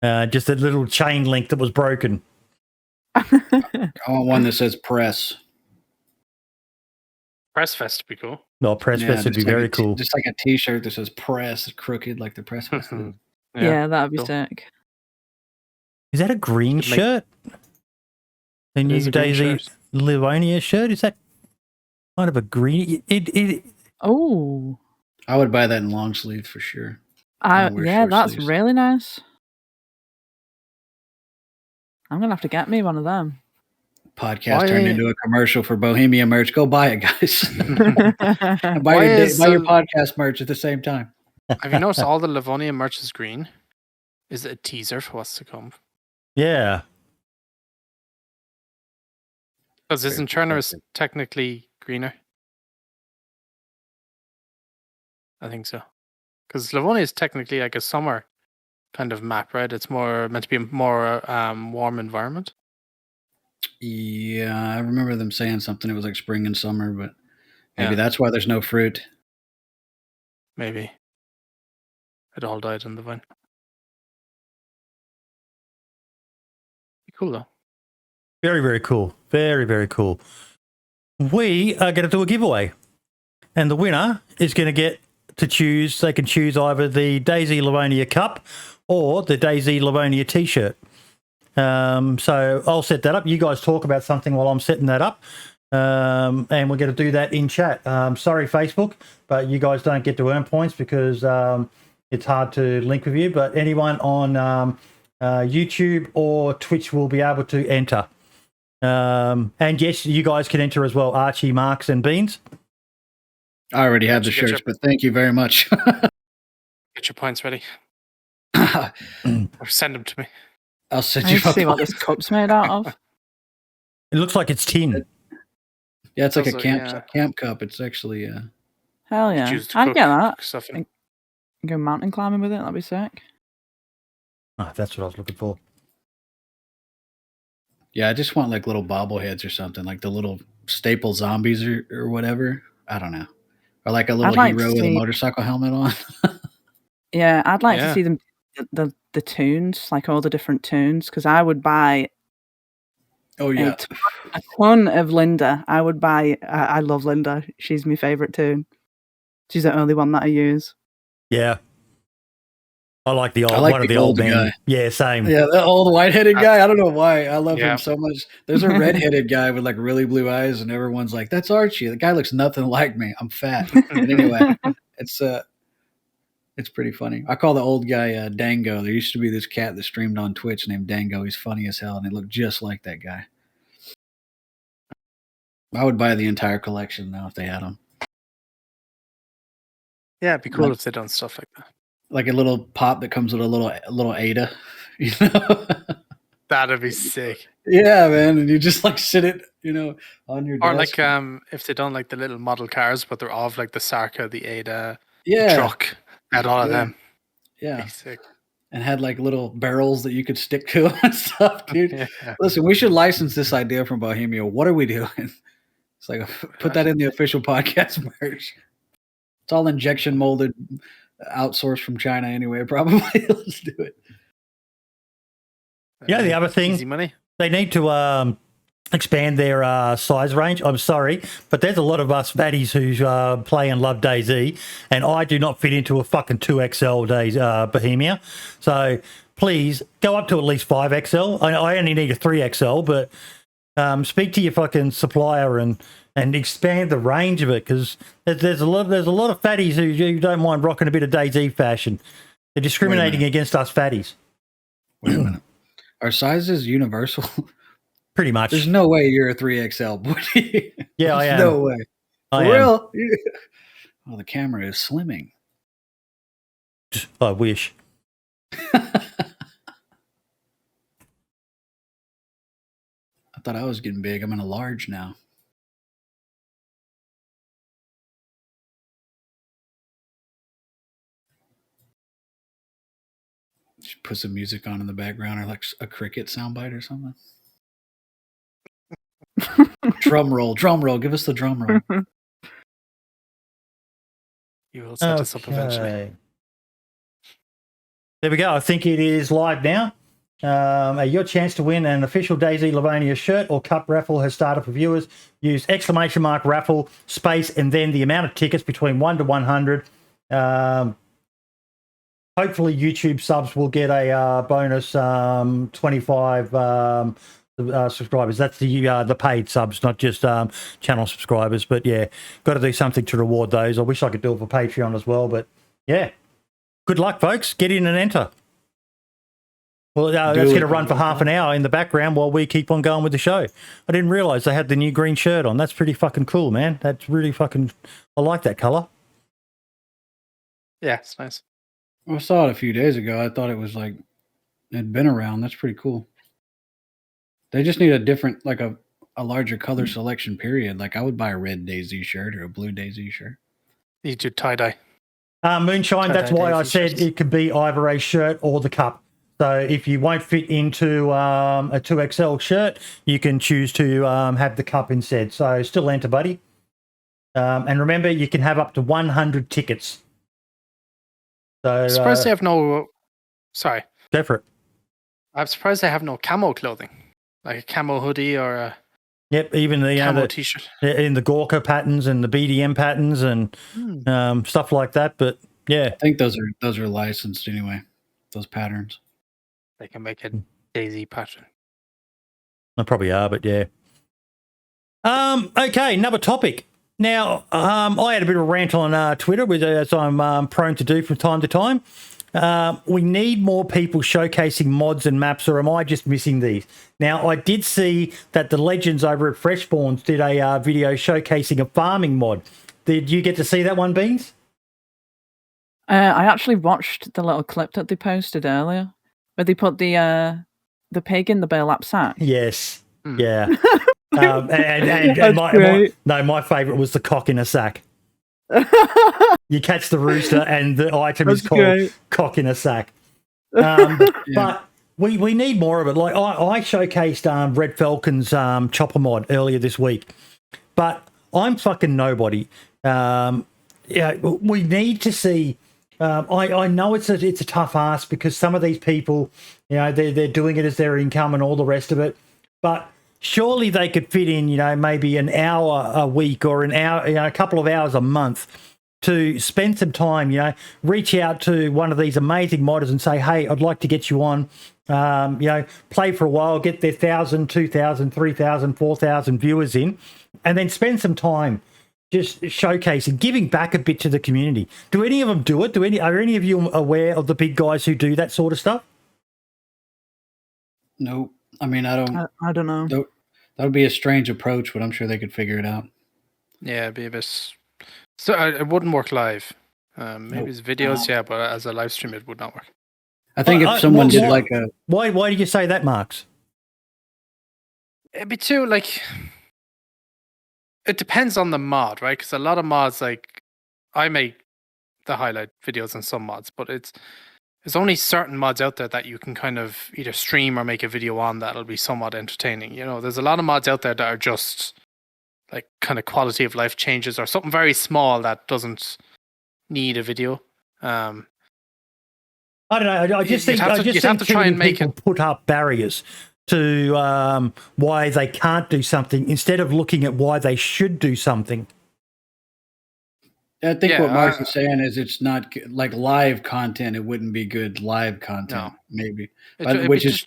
And just a little chain link that was broken. I want one that says press. Press Fest would be cool. No, Press Fest would be very cool. Just like a t-shirt that says press, crooked like the Press Fest. Yeah, that'd be sick. Is that a green shirt? The new DayZ Livonia shirt? Is that kind of a green? Oh. I would buy that in long sleeve for sure. Yeah, that's really nice. I'm gonna have to get me one of them. Podcast turned into a commercial for Bohemia merch. Go buy it, guys. buy your podcast merch at the same time. Have you noticed all the Livonia merch is green? Is it a teaser for what's to come? Yeah. Because isn't Turner technically greener? I think so. Because Livonia is technically like a summer kind of map, right? It's meant to be a more warm environment. Yeah, I remember them saying something. It was like spring and summer, but maybe that's why there's no fruit. Maybe. It all died on the vine. Cool though. Very, very cool. Very, very cool. We are going to do a giveaway. And the winner is going to get to choose. They can choose either the DayZ Livonia cup or the DayZ Livonia t-shirt. So I'll set that up. You guys talk about something while I'm setting that up. And we're going to do that in chat. Sorry, Facebook, but you guys don't get to earn points because it's hard to link with you. But anyone on YouTube or Twitch will be able to enter. And yes, you guys can enter as well, Archie, Marks, and Beans. I already have the shirts, but thank you very much. Get your points ready. Or send them to me. I'll send you. See what this cup's made out of. It looks like it's tin. Yeah, it's like a camp cup. It's actually hell yeah. I'd get that. Stuff in. Go mountain climbing with it. That'd be sick. Oh, that's what I was looking for. Yeah, I just want like little bobbleheads or something, like the little staple zombies or whatever. I don't know. Or like a little hero with a motorcycle helmet on. Yeah, I'd like to see them the tunes, like all the different tunes, because I would buy a ton of Linda. I would buy I love Linda. She's my favourite tune. She's the only one that I use. Yeah. I like the old one of the old men. Guy. Yeah, same. Yeah, the old white-headed guy. I don't know why. I love him so much. There's a red-headed guy with like really blue eyes, and everyone's like, "That's Archie." The guy looks nothing like me. I'm fat. But anyway, it's pretty funny. I call the old guy Dango. There used to be this cat that streamed on Twitch named Dango. He's funny as hell, and he looked just like that guy. I would buy the entire collection now if they had them. Yeah, it'd be cool if they done stuff like that. Like a little pop that comes with a little Ada, you know? That'd be sick. Yeah, man. And you just like sit it, on your desk. Or like if they done like the little model cars, but they're of like the Sarka, the Ada truck. Had all of Yeah. them. Yeah. Basic. And had like little barrels that you could stick to and stuff, dude. Yeah. Listen, we should license this idea from Bohemia. What are we doing? It's like, put that in the official podcast merch. It's all injection molded, outsourced from China anyway, probably. Let's do it. Yeah, the other thing, Easy money. they need to expand their size range. I'm sorry, but there's a lot of us fatties who play and love DayZ, and I do not fit into a fucking 2XL Bohemia. So please go up to at least 5XL. I only need a 3XL, but speak to your fucking supplier and expand the range of it, because there's a lot of fatties who don't mind rocking a bit of DayZ fashion. They're discriminating against us fatties. Wait a minute. Are sizes universal? Pretty much. There's no way you're a 3XL, boy. Yeah, I am. No way. I For am. real? Oh, the camera is slimming. I wish. I thought I was getting big. I'm in a large now. Just put some music on in the background, or like a cricket soundbite or something. Drum roll. Give us the drum roll. You will set us up eventually. There we go. I think it is live now. Your chance to win an official DayZ Livonia shirt or cup raffle has started for viewers. Use !! raffle space and then the amount of tickets between 1 to 100. Hopefully YouTube subs will get a bonus 25 subscribers. That's the paid subs, not just channel subscribers. But yeah, got to do something to reward those. I wish I could do it for Patreon as well. But yeah, good luck, folks. Get in and enter. Well, that's going to run for half an hour in the background while we keep on going with the show. I didn't realise they had the new green shirt on. That's pretty fucking cool, man. That's really fucking... I like that colour. Yeah, it's nice. I saw it a few days ago. I thought it was like it'd been around. That's pretty cool. They just need a different, like a larger color selection, period. Like I would buy a red DayZ shirt or a blue DayZ shirt. You do tie-dye. Moonshine, that's why I said it could be either a shirt or the cup. So if you won't fit into a 2XL shirt, you can choose to have the cup instead. So still enter, buddy. And remember, you can have up to 100 tickets. So I'm surprised they have no... Sorry. Go for it. I'm surprised they have no camo clothing. Like a camo hoodie or a... Yep, even the camo t-shirt. In the Gorka patterns and the BDM patterns and stuff like that. But yeah, I think those are licensed anyway. Those patterns. They can make a DayZ pattern. They probably are, but yeah. Okay, another topic. Now, I had a bit of a rant on Twitter, as I'm prone to do from time to time. We need more people showcasing mods and maps, or am I just missing these? Now, I did see that the legends over at Freshborns did a video showcasing a farming mod. Did you get to see that one, Beans? I actually watched the little clip that they posted earlier, where they put the pig in the burlap sack. Yes. Yeah. and my favourite was the cock in a sack. You catch the rooster and the item is called cock in a sack. But we need more of it. Like I showcased Red Falcon's chopper mod earlier this week, but I'm fucking nobody. We need to see. I know it's a tough ask because some of these people, they're doing it as their income and all the rest of it, but surely they could fit in, maybe an hour a week or an hour, a couple of hours a month to spend some time, reach out to one of these amazing modders and say, hey, I'd like to get you on, play for a while, get their 1,000, 2,000, 3,000, 4,000 viewers in, and then spend some time just showcasing, giving back a bit to the community. Do any of them do it? Are any of you aware of the big guys who do that sort of stuff? Nope. I mean, I don't know. That would be a strange approach, but I'm sure they could figure it out. Yeah, it'd be a bit... So it wouldn't work live. Maybe it's videos, but as a live stream, it would not work. I think if someone did like a... Why did you say that, Marks? It'd be too, like... It depends on the mod, right? Because a lot of mods, like... I make the highlight videos in some mods, but it's only certain mods out there that you can kind of either stream or make a video on that'll be somewhat entertaining. You know, there's a lot of mods out there that are just like kind of quality of life changes or something very small that doesn't need a video. I don't know. I just think too many people put up barriers to why they can't do something instead of looking at why they should do something. I think what Mark's saying is it's not like live content. It wouldn't be good live content, maybe, which is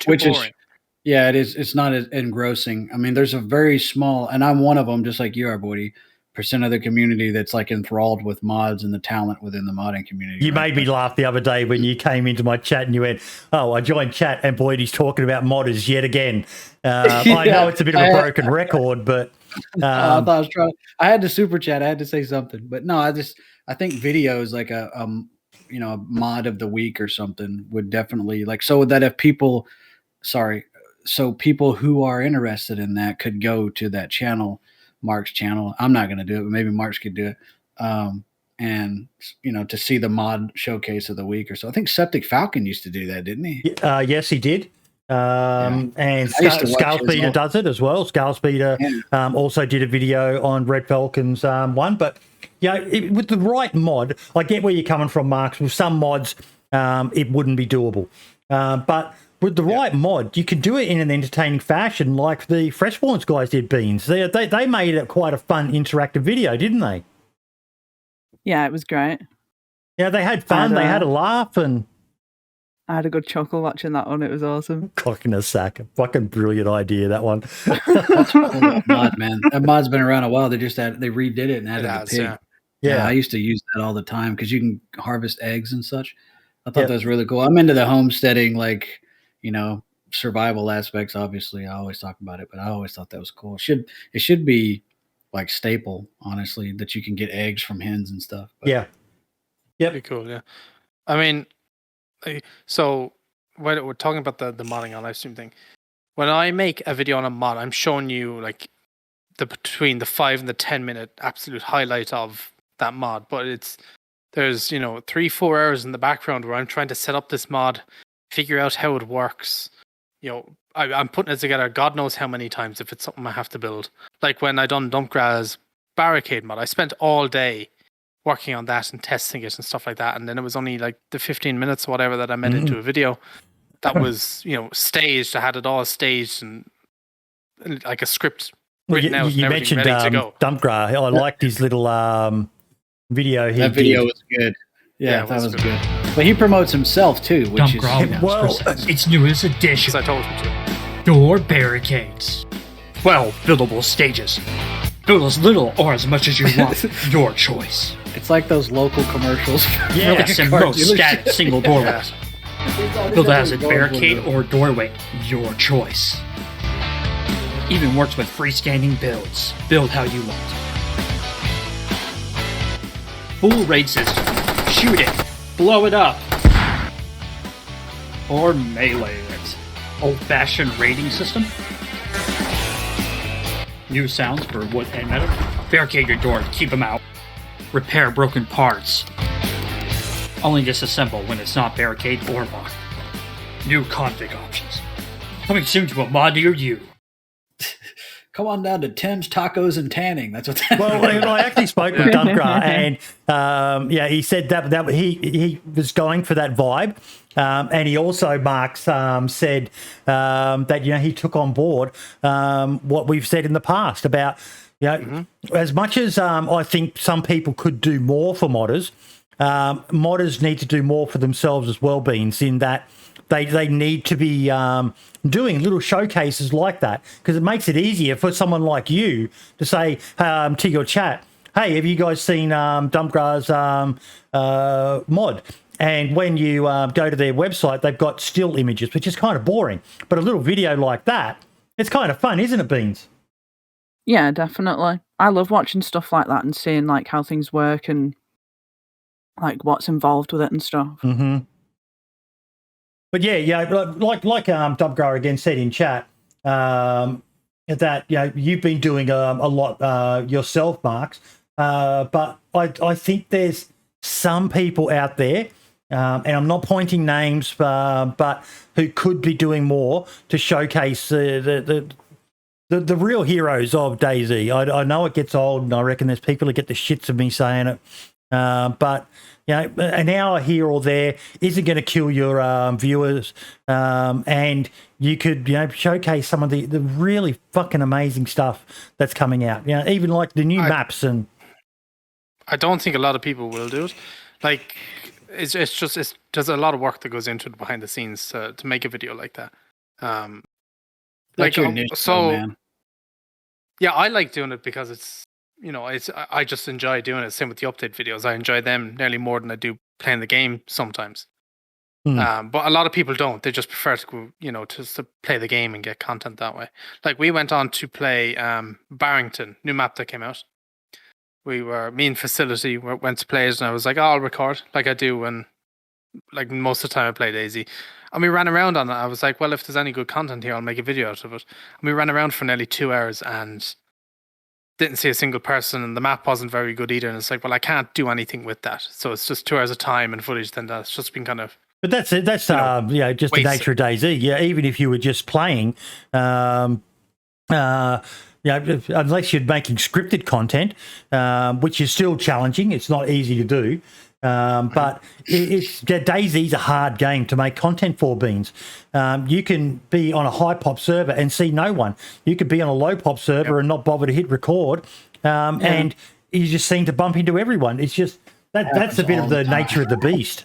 yeah, it is. It's not as engrossing. I mean, there's a very small, and I'm one of them, just like you are, Bodie, % of the community that's like enthralled with mods and the talent within the modding community. You made me laugh the other day when you came into my chat and you went, "Oh, I joined chat and Bodie's talking about modders yet again." I know it's a bit of a broken record, but. I thought I was trying. I had to super chat. I had to say something, but no, I think videos like a mod of the week or something would definitely so that if people, so people who are interested in that could go to that channel, Mark's channel. I'm not going to do it, but maybe Mark's could do it. And to see the mod showcase of the week or so. I think Septic Falcon used to do that, didn't he? Yes, he did. And Scalespeeder does it as well. Scalespeeder also did a video on Red Falcon's one, but with the right mod, I get where you're coming from, Mark. With some mods, it wouldn't be doable, but with the right mod, you can do it in an entertaining fashion, like the Freshborns guys did. Beans, they made it quite a fun interactive video, didn't they? Yeah, it was great. Yeah, they had fun. They had a laugh and. I had a good chuckle watching that one. It was awesome. Cock in a sack. Fucking brilliant idea, that one. That's cool. Mod, man. That mod's been around a while. They redid it and added the pig. Yeah, I used to use that all the time because you can harvest eggs and such. I thought that was really cool. I'm into the homesteading, survival aspects. Obviously, I always talk about it, but I always thought that was cool. It should be like staple, honestly, that you can get eggs from hens and stuff. But. Yeah. Yep. Pretty cool. Yeah. I mean. So when we're talking about the modding on live stream thing, when I make a video on a mod, I'm showing you like between the 5 and the 10 minute absolute highlight of that mod. But there's 3-4 hours in the background where I'm trying to set up this mod, figure out how it works. I'm putting it together God knows how many times if it's something I have to build. Like when I done Dumpgra's barricade mod, I spent all day working on that and testing it and stuff like that, and then it was only like the 15 minutes or whatever that I made into a video that was staged. I had it all staged and like a script written out. You mentioned Dumpgra. I liked his little video. That video was good. Yeah, that was good. But he promotes himself too, which is its newest addition. I told him to. Door barricades. 12 buildable stages. Build as little or as much as you want. Your choice. It's like those local commercials. Yes, and most static single doorways. Build as a barricade or doorway. Your choice. Even works with freestanding builds. Build how you want. Full raid system. Shoot it. Blow it up. Or melee it. Old-fashioned raiding system. New sounds for wood and metal. Barricade your door to keep them out. Repair broken parts. Only disassemble when it's not barricade or locked. New config options. Coming soon to a mod near you. Come on down to Tim's Tacos and Tanning. That's what. I actually spoke with Dumpgra, and he said that he was going for that vibe, and he also said that he took on board what we've said in the past about as much as I think some people could do more for modders, modders need to do more for themselves as well. Beans in that. They need to be doing little showcases like that because it makes it easier for someone like you to say to your chat, hey, have you guys seen Dumpgra's mod? And when you go to their website, they've got still images, which is kind of boring. But a little video like that, it's kind of fun, isn't it, Beans? Yeah, definitely. I love watching stuff like that and seeing like how things work and like what's involved with it and stuff. Mm-hmm. But like Dumpgra again said in chat, that you've been doing a lot yourself, Marks. But I think there's some people out there, and I'm not pointing names, but who could be doing more to showcase the real heroes of DayZ. I know it gets old, and I reckon there's people that get the shits of me saying it, but you know, an hour here or there isn't going to kill your viewers, and you could, you know, showcase some of the really fucking amazing stuff that's coming out. You know, even like the new maps. And I don't think a lot of people will do it. Like, it's there's a lot of work that goes into it behind the scenes to make a video like that. That's your niche, man. Yeah, I like doing it because it's, you know, I just enjoy doing it. Same with the update videos. I enjoy them nearly more than I do playing the game sometimes. But a lot of people don't. They just prefer to go, you know, to play the game and get content that way. Like, we went on to play Barrington, new map that came out. Me and Facility went to play it, and I was like, oh, I'll record like I do when, like, most of the time I play DayZ. And we ran around on it. I was like, well, if there's any good content here, I'll make a video out of it. And we ran around for nearly 2 hours and didn't see a single person, and the map wasn't very good either. And it's like, well, I can't do anything with that. So it's just 2 hours of time and footage. Then that's just been kind of. But that's it. That's just the nature of DayZ. Yeah, even if you were just playing, unless you're making scripted content, which is still challenging. It's not easy to do. But DayZ's a hard game to make content for, Beans. You can be on a high pop server and see no one. You could be on a low pop server and not bother to hit record, and you just seem to bump into everyone. It's just that's a bit of the nature of the beast.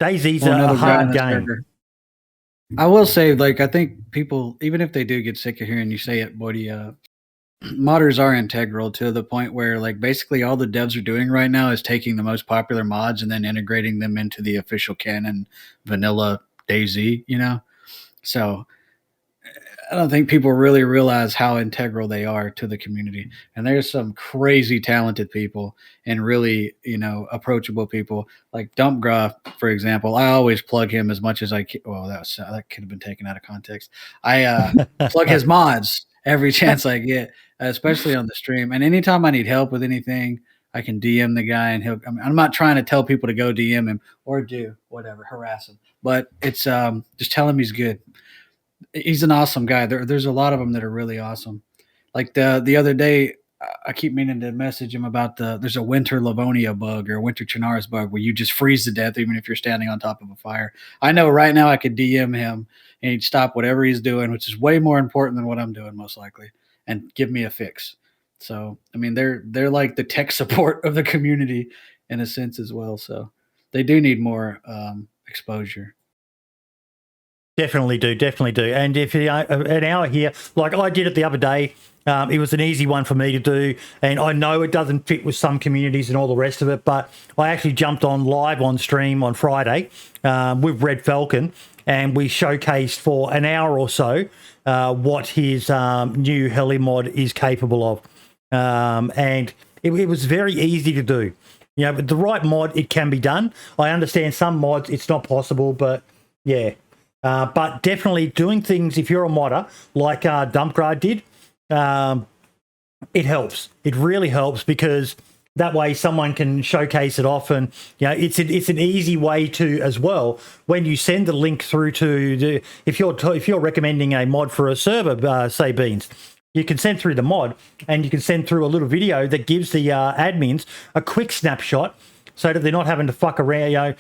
DayZ's a hard game. I will say, like, I think people, even if they do get sick of hearing you say it, Bodie, modders are integral to the point where, like, basically all the devs are doing right now is taking the most popular mods and then integrating them into the official canon vanilla DayZ, you know? So I don't think people really realize how integral they are to the community. And there's some crazy talented people and really, you know, approachable people like Dumpgraph, for example. I always plug him as much as I can. Well, that could have been taken out of context. I plug his mods every chance I get, especially on the stream. And anytime I need help with anything, I can DM the guy, and I'm not trying to tell people to go DM him or do whatever, harass him, but it's just tell him he's good. He's an awesome guy. There's a lot of them that are really awesome. Like the other day, I keep meaning to message him about there's a winter Livonia bug or a winter Chinaris bug where you just freeze to death even if you're standing on top of a fire. I know right now I could DM him and he'd stop whatever he's doing, which is way more important than what I'm doing most likely, and give me a fix. So, I mean, they're like the tech support of the community in a sense as well. So they do need more exposure. Definitely do. And if an hour here, like I did it the other day, it was an easy one for me to do. And I know it doesn't fit with some communities and all the rest of it, but I actually jumped on live on stream on Friday with Red Falcon, and we showcased for an hour or so what his new heli mod is capable of. And it was very easy to do. You know, with the right mod, it can be done. I understand some mods, it's not possible, but yeah. But definitely doing things, if you're a modder, like Dumpgrad did, it helps. It really helps, because that way someone can showcase it off, and you know, it's an easy way to as well. When you send the link through to if you're recommending a mod for a server, say Beans, you can send through the mod, and you can send through a little video that gives the admins a quick snapshot, so that they're not having to fuck around,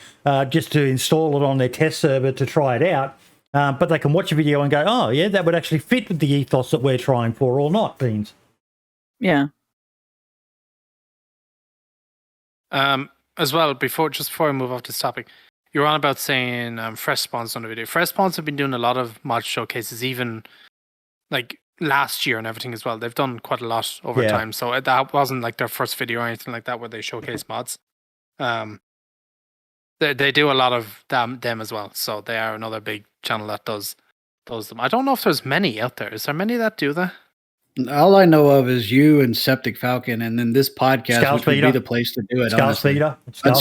just to install it on their test server to try it out. But they can watch a video and go, oh, yeah, that would actually fit with the ethos that we're trying for, or not, Beans. Yeah. As well, before I move off this topic, you're on about saying Fresh Spawns on the video. Fresh Spawns have been doing a lot of mod showcases, even like last year and everything as well. They've done quite a lot over time. So that wasn't like their first video or anything like that where they showcase mods. They do a lot of them as well. So they are another big channel that does them. I don't know if there's many out there. Is there many that do that? All I know of is you and Septic Falcon, and then this podcast, which would be the place to do it. Scale Speeder. Scale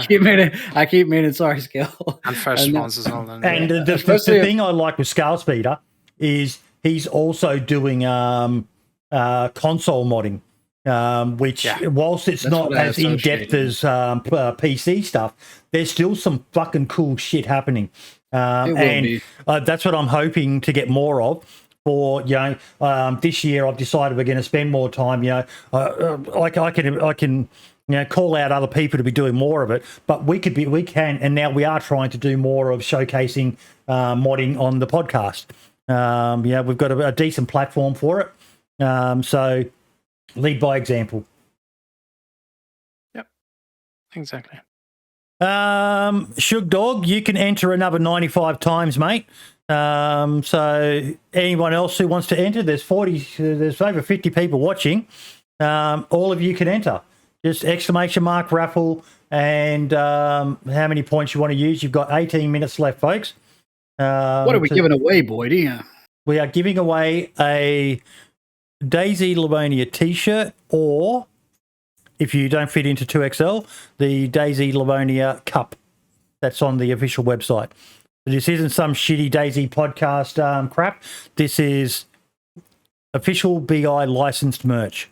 Speeder. I keep meaning, sorry, Scale. And Fresh Spawns as well. Then. And the thing I like with Scale Speeder is he's also doing console modding. which Yeah. whilst it's That's not what I as in associate depth as PC stuff, there's still some fucking cool shit happening. It will And be. that's what I'm hoping to get more of. For this year, I've decided we're going to spend more time. I can call out other people to be doing more of it, but we can, and now we are trying to do more of showcasing modding on the podcast. We've got a decent platform for it, so lead by example. Yep, exactly. Shug Dog, you can enter another 95 times, mate. So anyone else who wants to enter, there's over 50 people watching. All of you can enter. Just exclamation mark raffle and how many points you want to use. You've got 18 minutes left, folks. What are we giving away, Boyd? We are giving away a DayZ Livonia t-shirt, or if you don't fit into 2XL, the DayZ Livonia cup that's on the official website. This isn't some shitty DayZ podcast crap. This is official BI licensed merch.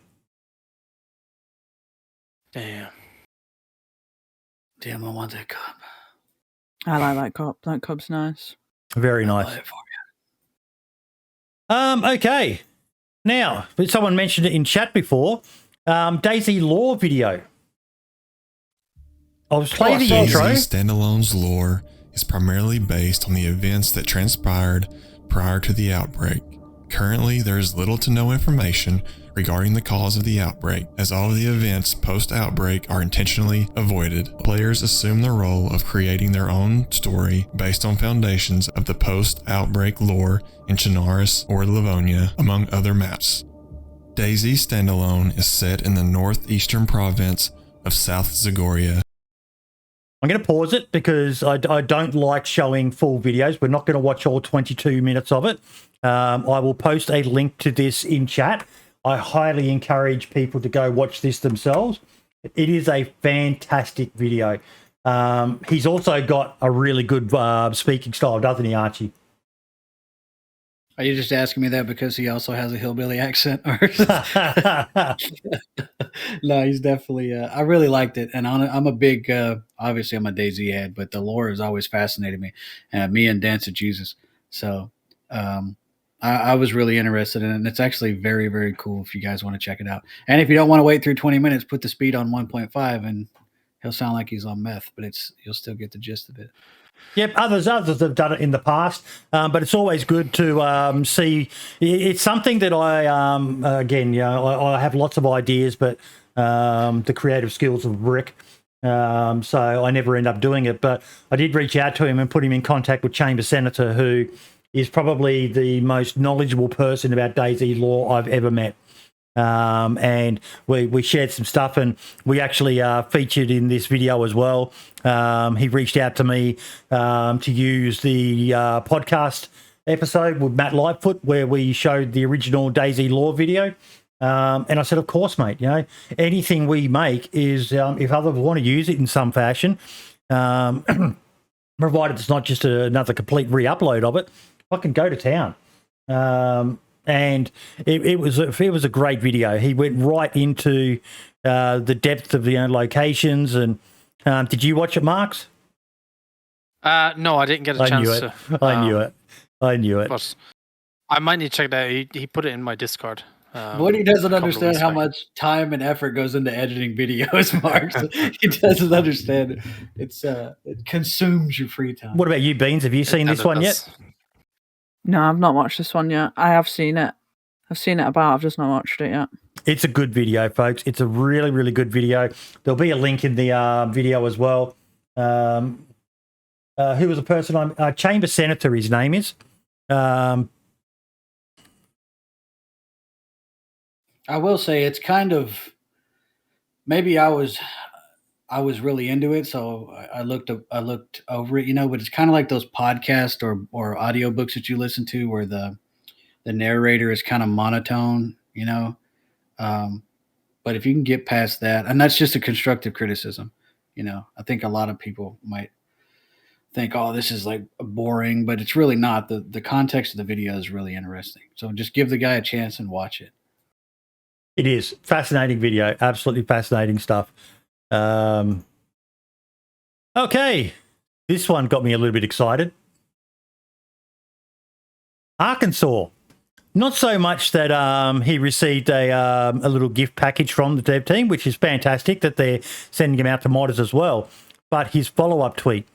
Damn, I want that cup. I like that cup. That cup's nice. Very I'll nice. buy it for you. Okay. Now, someone mentioned it in chat before. DayZ lore video. I'll play the intro. DayZ Standalone's lore is primarily based on the events that transpired prior to the outbreak. Currently, there is little to no information regarding the cause of the outbreak, as all of the events post-outbreak are intentionally avoided. Players assume the role of creating their own story based on foundations of the post-outbreak lore in Chernarus or Livonia, among other maps. DayZ Standalone is set in the northeastern province of South Zagoria. I'm going to pause it because I don't like showing full videos. We're not going to watch all 22 minutes of it. I will post a link to this in chat. I highly encourage people to go watch this themselves. It is a fantastic video. He's also got a really good speaking style, doesn't he, Archie? Are you just asking me that because he also has a hillbilly accent? Or no, he's definitely. I really liked it, and I'm a big. Obviously, I'm a DayZ ad, but the lore has always fascinated me, and me and DanceofJesus. So, I was really interested in it, and it's actually very, very cool if you guys want to check it out. And if you don't want to wait through 20 minutes, put the speed on 1.5, and he'll sound like he's on meth, but you'll still get the gist of it. Yep, others have done it in the past, but it's always good to see. It's something that I have lots of ideas, but the creative skills of Rick, so I never end up doing it. But I did reach out to him and put him in contact with Chamber Senator, who is probably the most knowledgeable person about DayZ lore I've ever met. And we shared some stuff, and we actually featured in this video as well. He reached out to me to use the podcast episode with Matt Lightfoot where we showed the original DayZ lore video. And I said, of course, mate, anything we make is, if others want to use it in some fashion, provided it's not just another complete re-upload of it, fucking go to town. And it was a great video. He went right into the depth of the locations. And did you watch it, Marks? No, I didn't get a chance to. I knew it. But I might need to check that out. He put it in my Discord. Boyd doesn't understand how much time and effort goes into editing videos, Mark. He doesn't understand it. It consumes your free time. What about you, Beans? Have you seen this one yet? No, I've not watched this one yet. I have seen it. I've seen it about. I've just not watched it yet. It's a good video, folks. It's a really, really good video. There'll be a link in the video as well. Who was the person? Chamber Senator, his name is. I will say it's kind of, maybe I was really into it, so I looked over it, but it's kind of like those podcasts or audiobooks that you listen to where the narrator is kind of monotone, but if you can get past that, and that's just a constructive criticism, I think a lot of people might think, oh, this is like boring, but it's really not. The context of the video is really interesting. So just give the guy a chance and watch it. It is. Fascinating video. Absolutely fascinating stuff. Okay. This one got me a little bit excited. Arkansas. Not so much that he received a little gift package from the dev team, which is fantastic that they're sending him out to modders as well, but his follow-up tweet.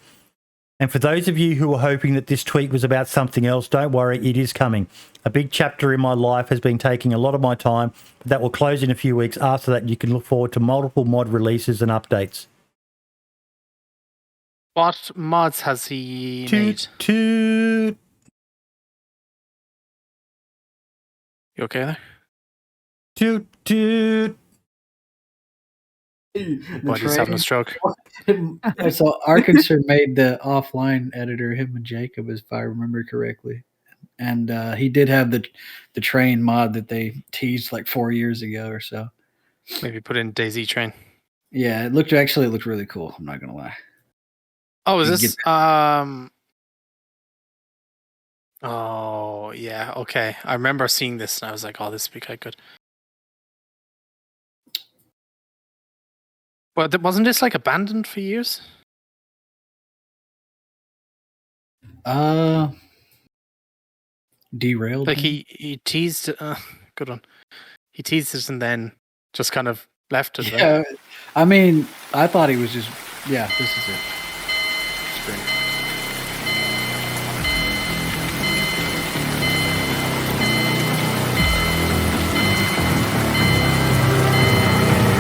And for those of you who are hoping that this tweet was about something else, don't worry, it is coming. A big chapter in my life has been taking a lot of my time, but that will close in a few weeks. After that, you can look forward to multiple mod releases and updates. What mods has he made? Toot. You okay there? Toot, toot. What, he's having a stroke? So Arkansas made the offline editor, him and Jacob, if I remember correctly. And he did have the train mod that they teased like 4 years ago or so. Maybe put in DayZ train. Yeah, it looked really cool. I'm not gonna lie. Oh, is this oh yeah, okay. I remember seeing this and I was like, oh, this would be quite good. But wasn't this like abandoned for years? Derailed. Like he teased good one. He teased it and then just kind of left it. Yeah, right? I mean, I thought he was just this is it. It's great.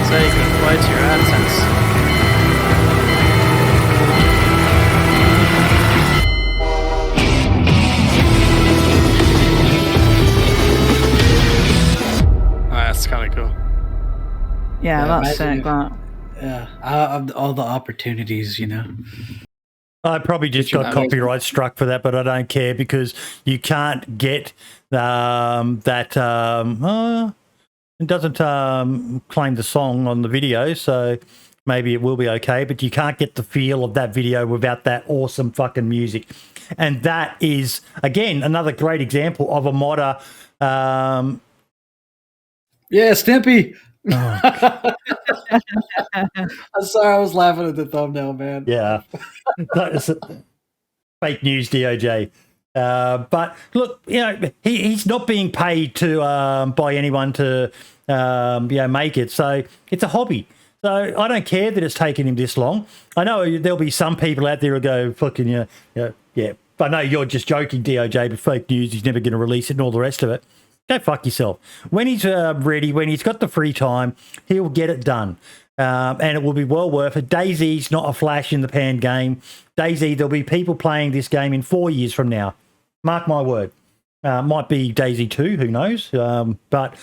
So you can apply to your AdSense. That's kind of cool. Yeah, that's sick. All the opportunities, you know. I probably just got copyright struck for that, but I don't care because you can't get that. It doesn't claim the song on the video, so maybe it will be okay, but you can't get the feel of that video without that awesome fucking music. And that is, again, another great example of a modder. Yeah, Stimpy. Oh. I'm sorry, I was laughing at the thumbnail, man. Yeah. Fake news, DOJ. But look, you know, he's not being paid to by anyone to make it. So it's a hobby. So I don't care that it's taken him this long. I know there'll be some people out there who go, fucking, yeah. But no, you're just joking, DOJ, but fake news, he's never going to release it and all the rest of it. Go fuck yourself. When he's ready, when he's got the free time, he'll get it done. And it will be well worth it. DayZ's not a flash in the pan game. DayZ, there'll be people playing this game in 4 years from now. Mark my word. Might be DayZ 2, who knows? But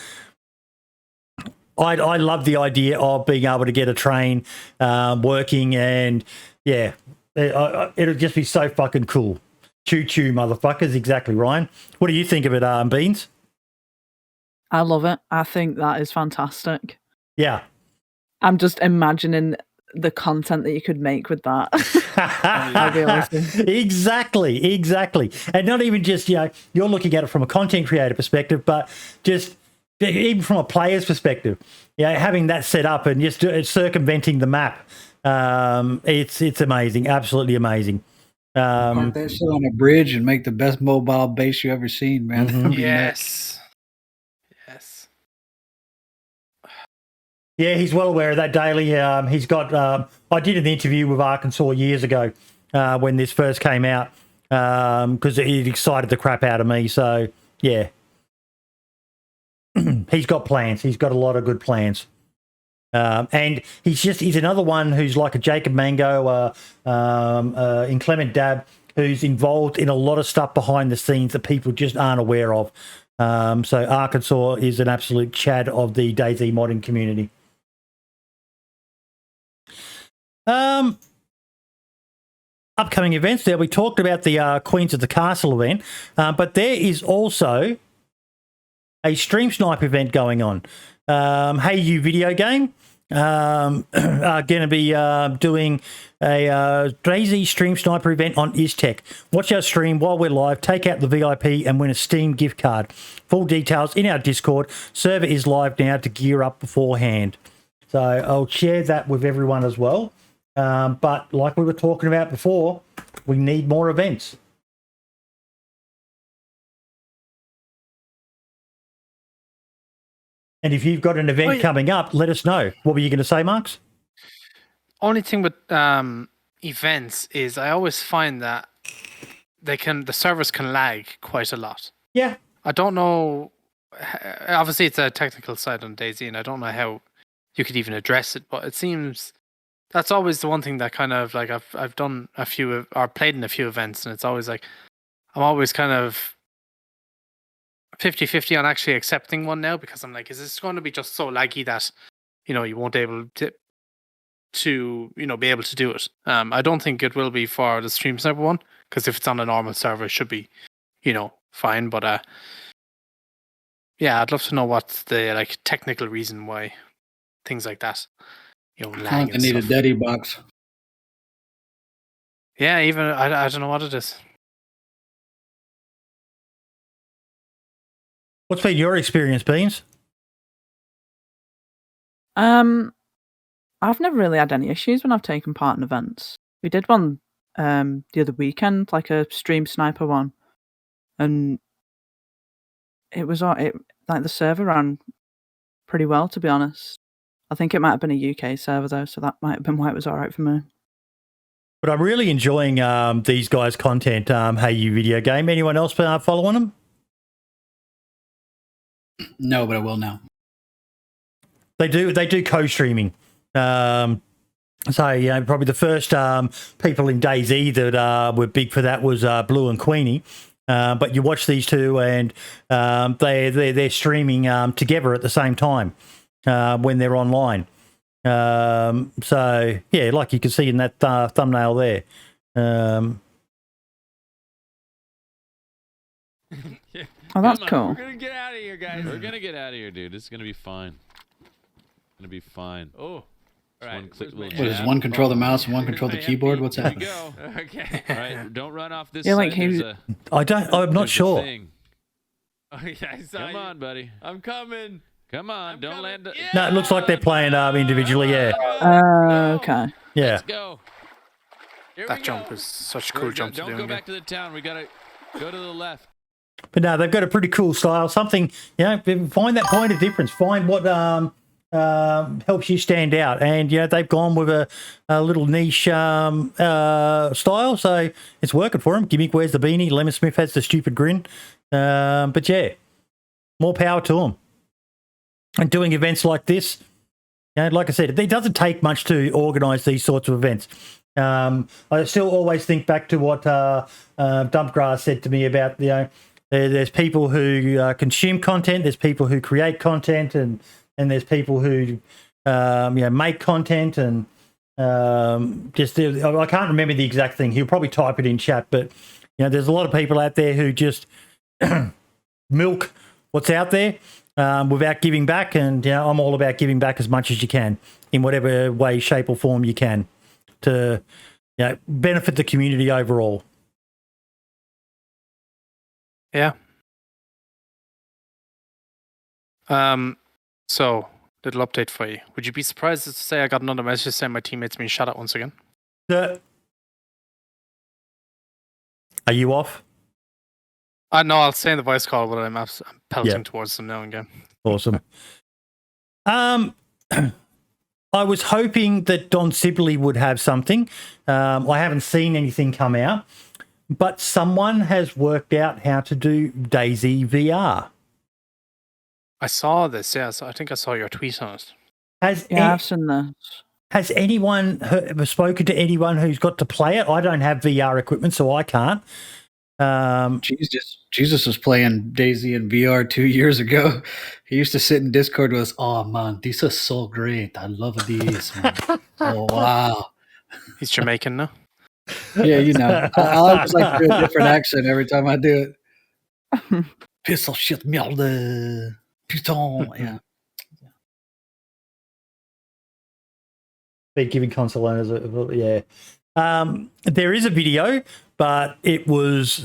I love the idea of being able to get a train working, and yeah, it'll just be so fucking cool. Choo-choo, motherfuckers. Exactly, Ryan. What do you think of it, Beans? I love it. I think that is fantastic. Yeah. I'm just imagining the content that you could make with that. That'd be awesome. Exactly. And not even just, you're looking at it from a content creator perspective, but just even from a player's perspective, having that set up and just circumventing the map. It's amazing. Absolutely amazing. Park that shit on a bridge and make the best mobile base you ever seen, man. Mm-hmm. Yes. Yeah, he's well aware of that daily. He's got. I did an interview with Arkansas years ago when this first came out because it excited the crap out of me. So yeah, he's got plans. He's got a lot of good plans, and he's another one who's like a Jacob Mango, Inclement Dab, who's involved in a lot of stuff behind the scenes that people just aren't aware of. So Arkansas is an absolute chad of the DayZ modding community. Upcoming events there. We talked about the Queens of the Castle event, but there is also a Stream Snipe event going on. Hey You video game. are going to be doing a DayZ Stream Sniper event on ISTech. Watch our stream while we're live, take out the VIP and win a Steam gift card. Full details in our Discord. Server is live now to gear up beforehand. So I'll share that with everyone as well. But like we were talking about before, we need more events. And if you've got an event coming up, let us know. What were you going to say, Marks? Only thing with events is I always find that the servers can lag quite a lot. Yeah. I don't know. Obviously, it's a technical side on DayZ, and I don't know how you could even address it. But it seems that's always the one thing that kind of like I've done a few or played in a few events, and it's always like I'm always kind of 50-50 on actually accepting one now, because I'm like, is this going to be just so laggy that you won't be able to be able to do it? I don't think it will be for the Stream Sniper one, because if it's on a normal server, it should be fine. But yeah, I'd love to know what's the technical reason why things like that lag. They need a daddy box. Yeah, even I don't know what it is. What's been your experience, Beans? I've never really had any issues when I've taken part in events. We did one the other weekend, like a Stream Sniper one, and it was like the server ran pretty well, to be honest. I think it might have been a UK server though, so that might have been why it was all right for me. But I'm really enjoying these guys' content. Hey You Video Game. Anyone else following them? No, but I will now. They do co-streaming. So probably the first people in DayZ that were big for that was Blue and Queenie. But you watch these two, and they're streaming together at the same time when they're online. So yeah, like you can see in that thumbnail there. Yeah. Oh, that's cool. We're gonna get out of here, guys. We're gonna get out of here, dude. It's gonna be fine. It's gonna be fine. Oh, all right. Does one control the mouse and one control the keyboard? What's happening? Go. Okay. All right. Don't run off this. Yeah, like side. I'm not sure. Oh, yeah, Come on, buddy. I'm coming. Come on. Don't land. Yeah. No, it looks like they're playing individually. Yeah. Okay. Yeah. Let's go. That jump is such a cool jump to do. Don't go back to the town. We gotta go to the left. But no, they've got a pretty cool style. Something, find that point of difference. Find what helps you stand out. And, they've gone with a little niche style. So it's working for them. Gimmick wears the beanie. Lemon Smith has the stupid grin. But, yeah, more power to them. And doing events like this, like I said, it doesn't take much to organise these sorts of events. I still always think back to what Dumpgrass said to me about, there's people who consume content, there's people who create content, and there's people who make content, and I can't remember the exact thing. He'll probably type it in chat, but there's a lot of people out there who just milk what's out there without giving back, and I'm all about giving back as much as you can in whatever way, shape, or form you can to benefit the community overall. Yeah. So, little update for you. Would you be surprised to say I got another message saying my teammate's been shot at once again? Are you off? No, I'll say in the voice call, but I'm pelting towards them now again. Awesome. I was hoping that Don Sibley would have something. I haven't seen anything come out. But someone has worked out how to do DayZ VR. I saw this, yeah. So I think I saw your tweet on it. I've seen that. Has anyone spoken to anyone who's got to play it? I don't have VR equipment, so I can't. Jesus was playing DayZ in VR 2 years ago. He used to sit in Discord with us. Oh, man, these are so great. I love these, man. Oh, wow. He's Jamaican now. Yeah, I always like to do a different accent every time I do it. Piss off shit, merde. Putain. Yeah. been giving console owners there is a video, but it was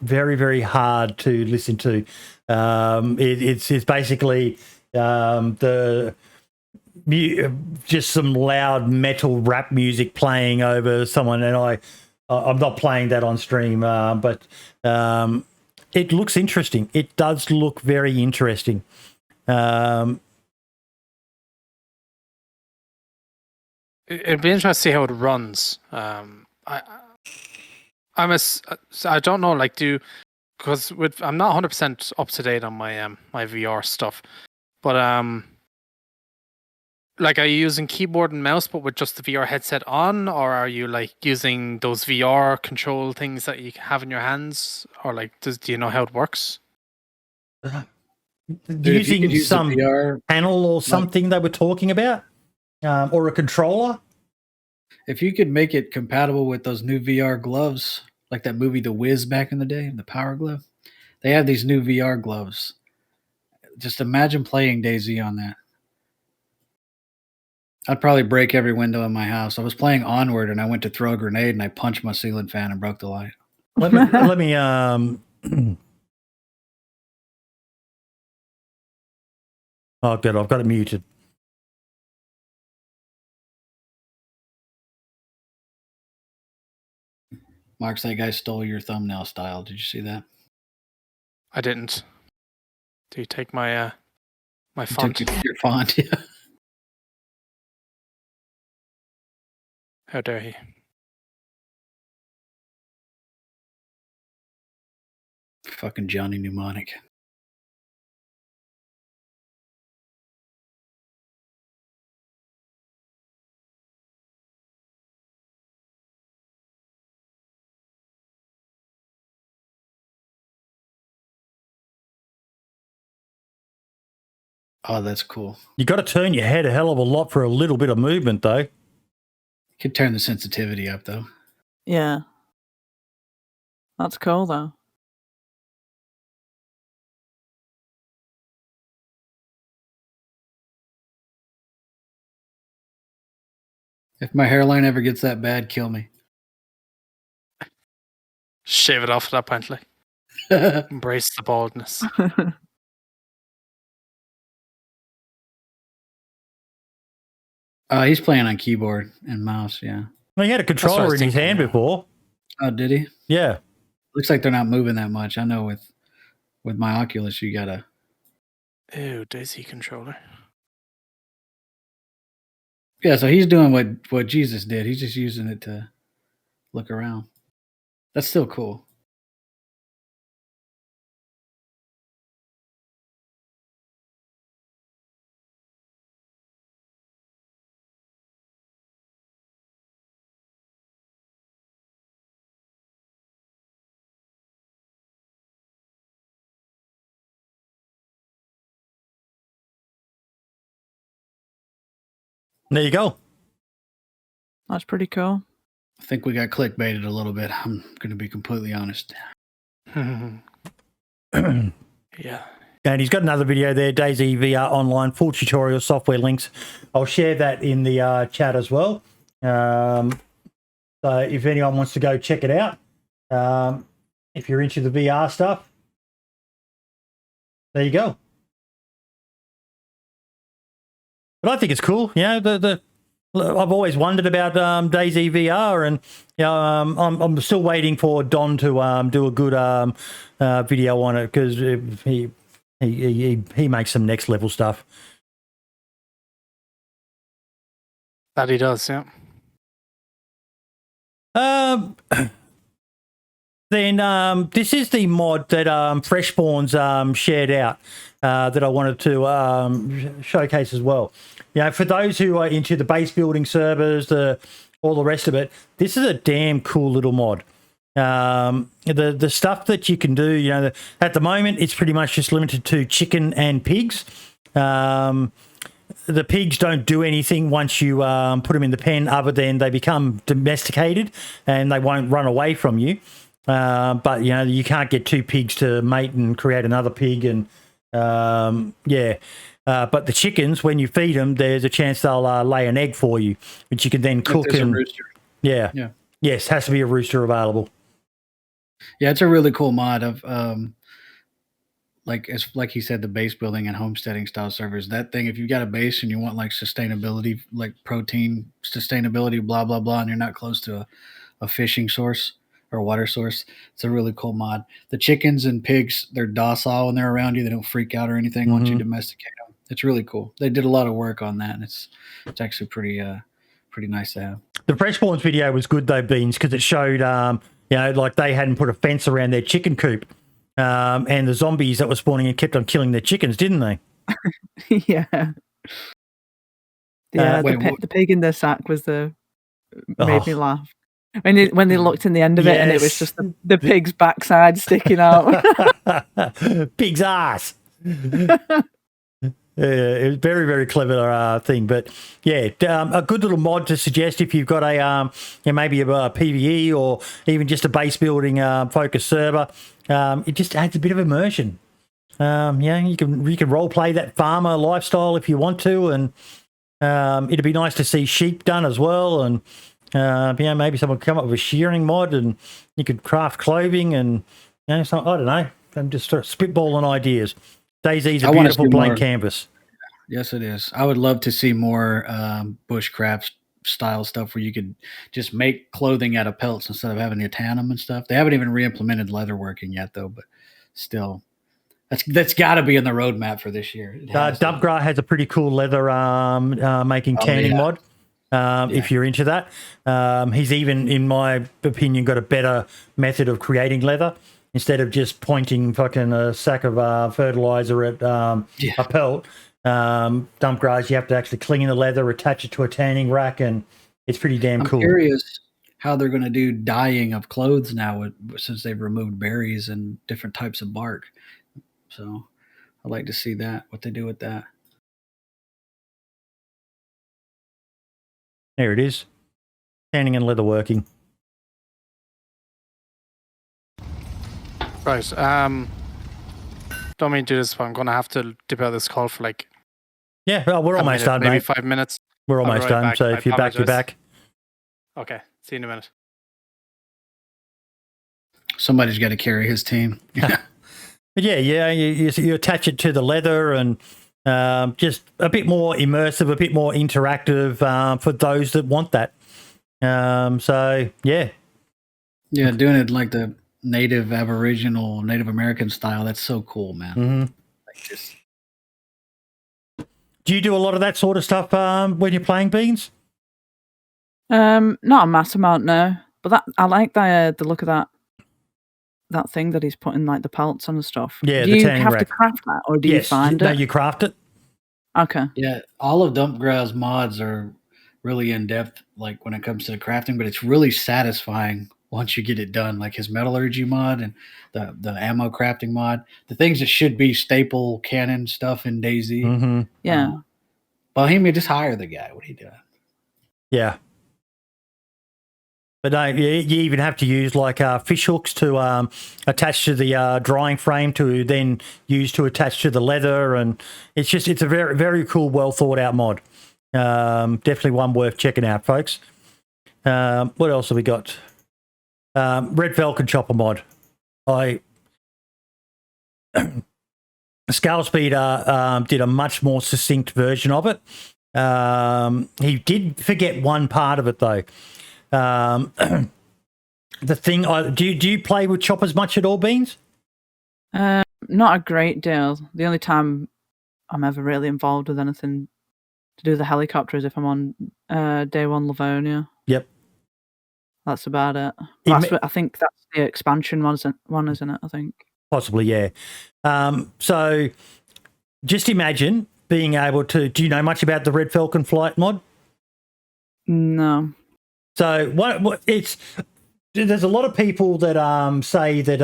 very, very hard to listen to. It's basically just some loud metal rap music playing over someone, and I'm not playing that on stream, but it looks interesting. It does look very interesting. It'd be interesting to see how it runs. I don't know, like, because I'm not 100% up to date on my my VR stuff, but like, are you using keyboard and mouse but with just the VR headset on, or are you like using those VR control things that you have in your hands, or like, do you know how it works? Using some VR panel or something they were talking about, or a controller. If you could make it compatible with those new VR gloves, like that movie The Wiz back in the day, the Power Glove, they have these new VR gloves. Just imagine playing DayZ on that. I'd probably break every window in my house. I was playing Onward, and I went to throw a grenade, and I punched my ceiling fan and broke the light. Let me Oh, good. I've got it muted. Marks, that guy stole your thumbnail style. Did you see that? I didn't. Do you take my my font? Your font, yeah. How dare he? Fucking Johnny Mnemonic. Oh, that's cool. You got to turn your head a hell of a lot for a little bit of movement, though. Could turn the sensitivity up, though. Yeah. That's cool, though. If my hairline ever gets that bad, kill me. Shave it off at that point, like. Embrace the baldness. He's playing on keyboard and mouse, yeah. Well, he had a controller in his hand before. Oh, did he? Yeah. Looks like they're not moving that much. I know with my Oculus, you gotta. Ew, DayZ controller. Yeah, so he's doing what Jesus did. He's just using it to look around. That's still cool. There you go. That's pretty cool. I think we got clickbaited a little bit. I'm going to be completely honest. Yeah. And he's got another video there, DayZ VR online, full tutorial, software links. I'll share that in the chat as well. So if anyone wants to go check it out, if you're into the VR stuff, there you go. But I think it's cool. You know, I've always wondered about DayZ VR, and you know, I'm still waiting for Don to do a good video on it, because he makes some next level stuff. That he does, yeah. Then this is the mod that Freshborns shared out that I wanted to showcase as well. You know, for those who are into the base building servers, all the rest of it, this is a damn cool little mod. The stuff that you can do, you know, at the moment it's pretty much just limited to chicken and pigs. The pigs don't do anything once you put them in the pen, other than they become domesticated and they won't run away from you. But you know, you can't get two pigs to mate and create another pig, and yeah. But the chickens, when you feed them, there's a chance they'll lay an egg for you, which you can then cook. There's And a rooster. yeah, yes, has to be a rooster available. Yeah, it's a really cool mod of like he said, the base building and homesteading style servers. That thing, if you've got a base and you want like sustainability, like protein sustainability, blah blah blah, and you're not close to a fishing source or water source, it's a really cool mod. The chickens and pigs, they're docile when they're around you. They don't freak out or anything once you domesticate them. It's really cool. They did a lot of work on that, and it's actually pretty nice to have. The Freshborns video was good though, Beans, because it showed like they hadn't put a fence around their chicken coop. And the zombies that were spawning and kept on killing their chickens, didn't they? Yeah. Yeah, the pig in their sack was made me laugh. When they looked in the end of it and it was just the pig's backside sticking out. Pig's ass. It was very, very clever thing. But yeah, a good little mod to suggest if you've got maybe a PvE or even just a base building focused server. It just adds a bit of immersion. You can role play that farmer lifestyle if you want to, and it'd be nice to see sheep done as well. And maybe someone come up with a shearing mod, and you could craft clothing, and I don't know. I'm just spitballing ideas. DayZ's a beautiful blank canvas. Yes, it is. I would love to see more bushcraft style stuff where you could just make clothing out of pelts instead of having to tan them and stuff. They haven't even re-implemented leatherworking yet, though, but still, that's got to be in the roadmap for this year. Dumpgra has a pretty cool leather making tanning mod. If you're into that, he's even, in my opinion, got a better method of creating leather. Instead of just pointing fucking a sack of fertilizer at a pelt, Dumpgra's, you have to actually clean the leather, attach it to a tanning rack, and it's pretty damn cool. I'm curious how they're going to do dyeing of clothes now since they've removed berries and different types of bark. So I'd like to see what they do with that. There it is. Tanning and leatherworking. Right. Don't mean to do this, but I'm going to have to dip out this call for we're almost done, maybe mate. 5 minutes. We're almost done, back. so if you're back, you're back. Okay, see you in a minute. Somebody's got to carry his team. But you attach it to the leather and just a bit more immersive, a bit more interactive for those that want that. Yeah, doing it like the Native American style. That's so cool, man. Mm-hmm. Do you do a lot of that sort of stuff when you're playing Beans? Not a mass amount, no. But I like the look of that thing that he's putting like the pelts on and stuff. Yeah, do you have to craft that, or do you find it? No, you craft it. Okay. Yeah, all of Dumpgra's mods are really in depth, like when it comes to the crafting, but it's really satisfying once you get it done. Like his metallurgy mod and the ammo crafting mod, the things that should be staple cannon stuff in DayZ. Mm-hmm. Yeah. Bohemia, just hire the guy. What are you doing? Yeah. But no, you even have to use like fish hooks to attach to the drying frame to then use to attach to the leather, and it's a very, very cool, well thought out mod. Definitely one worth checking out, folks. What else have we got? Red Falcon Chopper mod. Scale Speeder did a much more succinct version of it. He did forget one part of it though. The thing, do you play with choppers much at all, Beans? Not a great deal. The only time I'm ever really involved with anything to do with the helicopter is if I'm on day one Livonia. Yep. That's about it. I think that's the expansion one, isn't it? I think. Possibly, yeah. So just imagine being able to, do you know much about the Red Falcon flight mod? No. So there's a lot of people that say that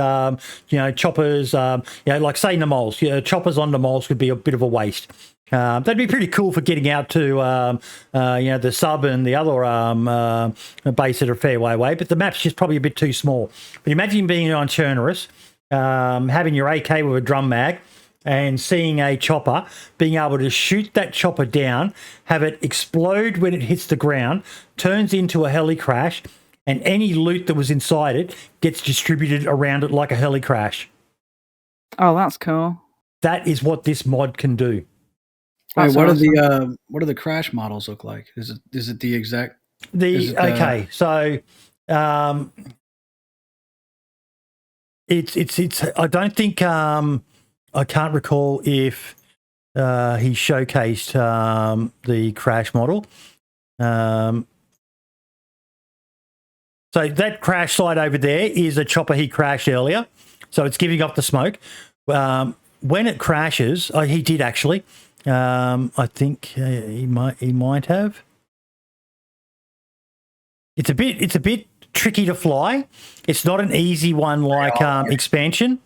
choppers, like say Namols, choppers on Namols could be a bit of a waste. That'd be pretty cool for getting out to the sub and the other base that are a fair way away, but the map's just probably a bit too small. But imagine being on Chernerus, having your AK with a drum mag, and seeing a chopper, being able to shoot that chopper down, have it explode when it hits the ground, turns into a heli crash, and any loot that was inside it gets distributed around it like a heli crash. Oh, that's cool. That is what this mod can do. Wait, That's what awesome. are the crash models look like? Is it the exact? Okay, so it's. I don't think I can't recall if he showcased the crash model. So that crash site over there is a chopper he crashed earlier. So it's giving off the smoke. When it crashes, he did actually. I think he might have. It's a bit tricky to fly. It's not an easy one like expansion.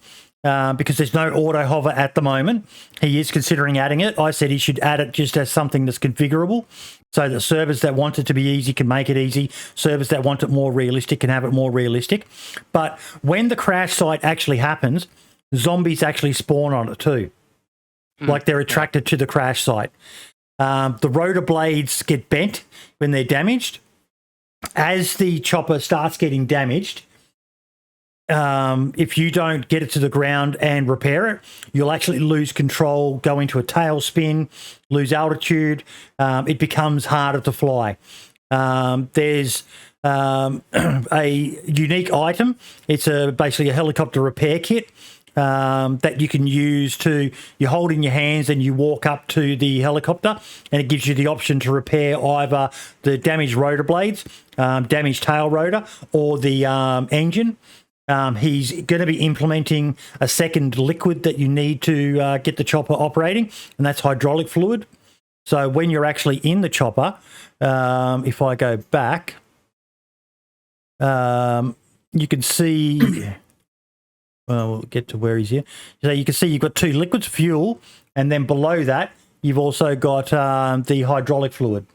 Because there's no auto hover at the moment. He is considering adding it. I said he should add it just as something that's configurable, so that servers that want it to be easy can make it easy. Servers that want it more realistic can have it more realistic. But when the crash site actually happens, zombies actually spawn on it too. Like they're attracted to the crash site. The rotor blades get bent when they're damaged. As the chopper starts getting damaged, if you don't get it to the ground and repair it, you'll actually lose control, go into a tailspin, lose altitude. It becomes harder to fly. There's a unique item. It's basically a helicopter repair kit that you can use you hold in your hands and you walk up to the helicopter, and it gives you the option to repair either the damaged rotor blades, damaged tail rotor, or the engine. He's going to be implementing a second liquid that you need to get the chopper operating, and that's hydraulic fluid. So when you're actually in the chopper, if I go back, you can see... Well, we'll get to where he's here. So you can see you've got two liquids, fuel, and then below that, you've also got the hydraulic fluid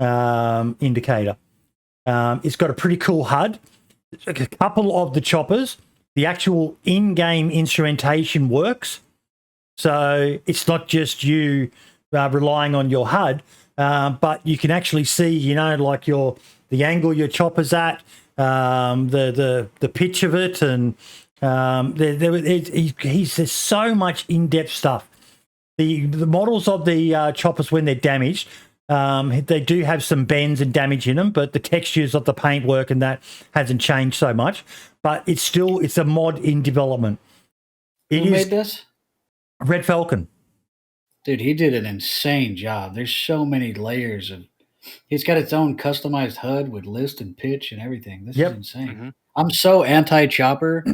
indicator. It's got a pretty cool HUD. A couple of the choppers, the actual in-game instrumentation works. So it's not just you relying on your HUD, but you can actually see, like the angle your chopper's at, the pitch of it, and there's so much in-depth stuff. The models of the choppers, when they're damaged, they do have some bends and damage in them, but the textures of the paintwork and that hasn't changed so much. But it's a mod in development. Who made this? Red Falcon. Dude, he did an insane job. There's so many layers of. He's got its own customized HUD with list and pitch and everything. This is insane. Mm-hmm. I'm so anti-chopper,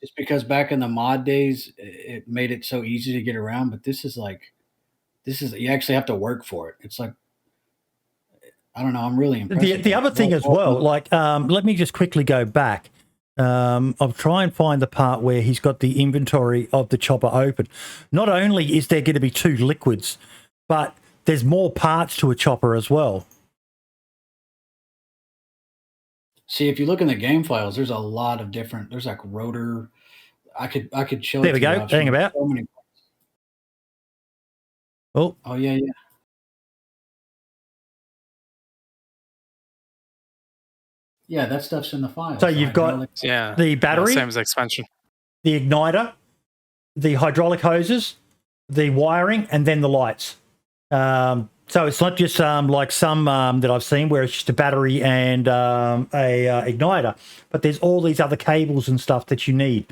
just because back in the mod days, it made it so easy to get around. But this is you actually have to work for it. It's like, I don't know. I'm really impressed. The other thing as well, let me just quickly go back. I'll try and find the part where he's got the inventory of the chopper open. Not only is there going to be two liquids, but there's more parts to a chopper as well. See, if you look in the game files, there's a lot of different. There's like rotor. I could show. There we go. Hang about. So many. Oh yeah. Yeah, that stuff's in the file. So you've got the battery, same as expansion, the igniter, the hydraulic hoses, the wiring, and then the lights. So it's not just like some that I've seen where it's just a battery and a igniter, but there's all these other cables and stuff that you need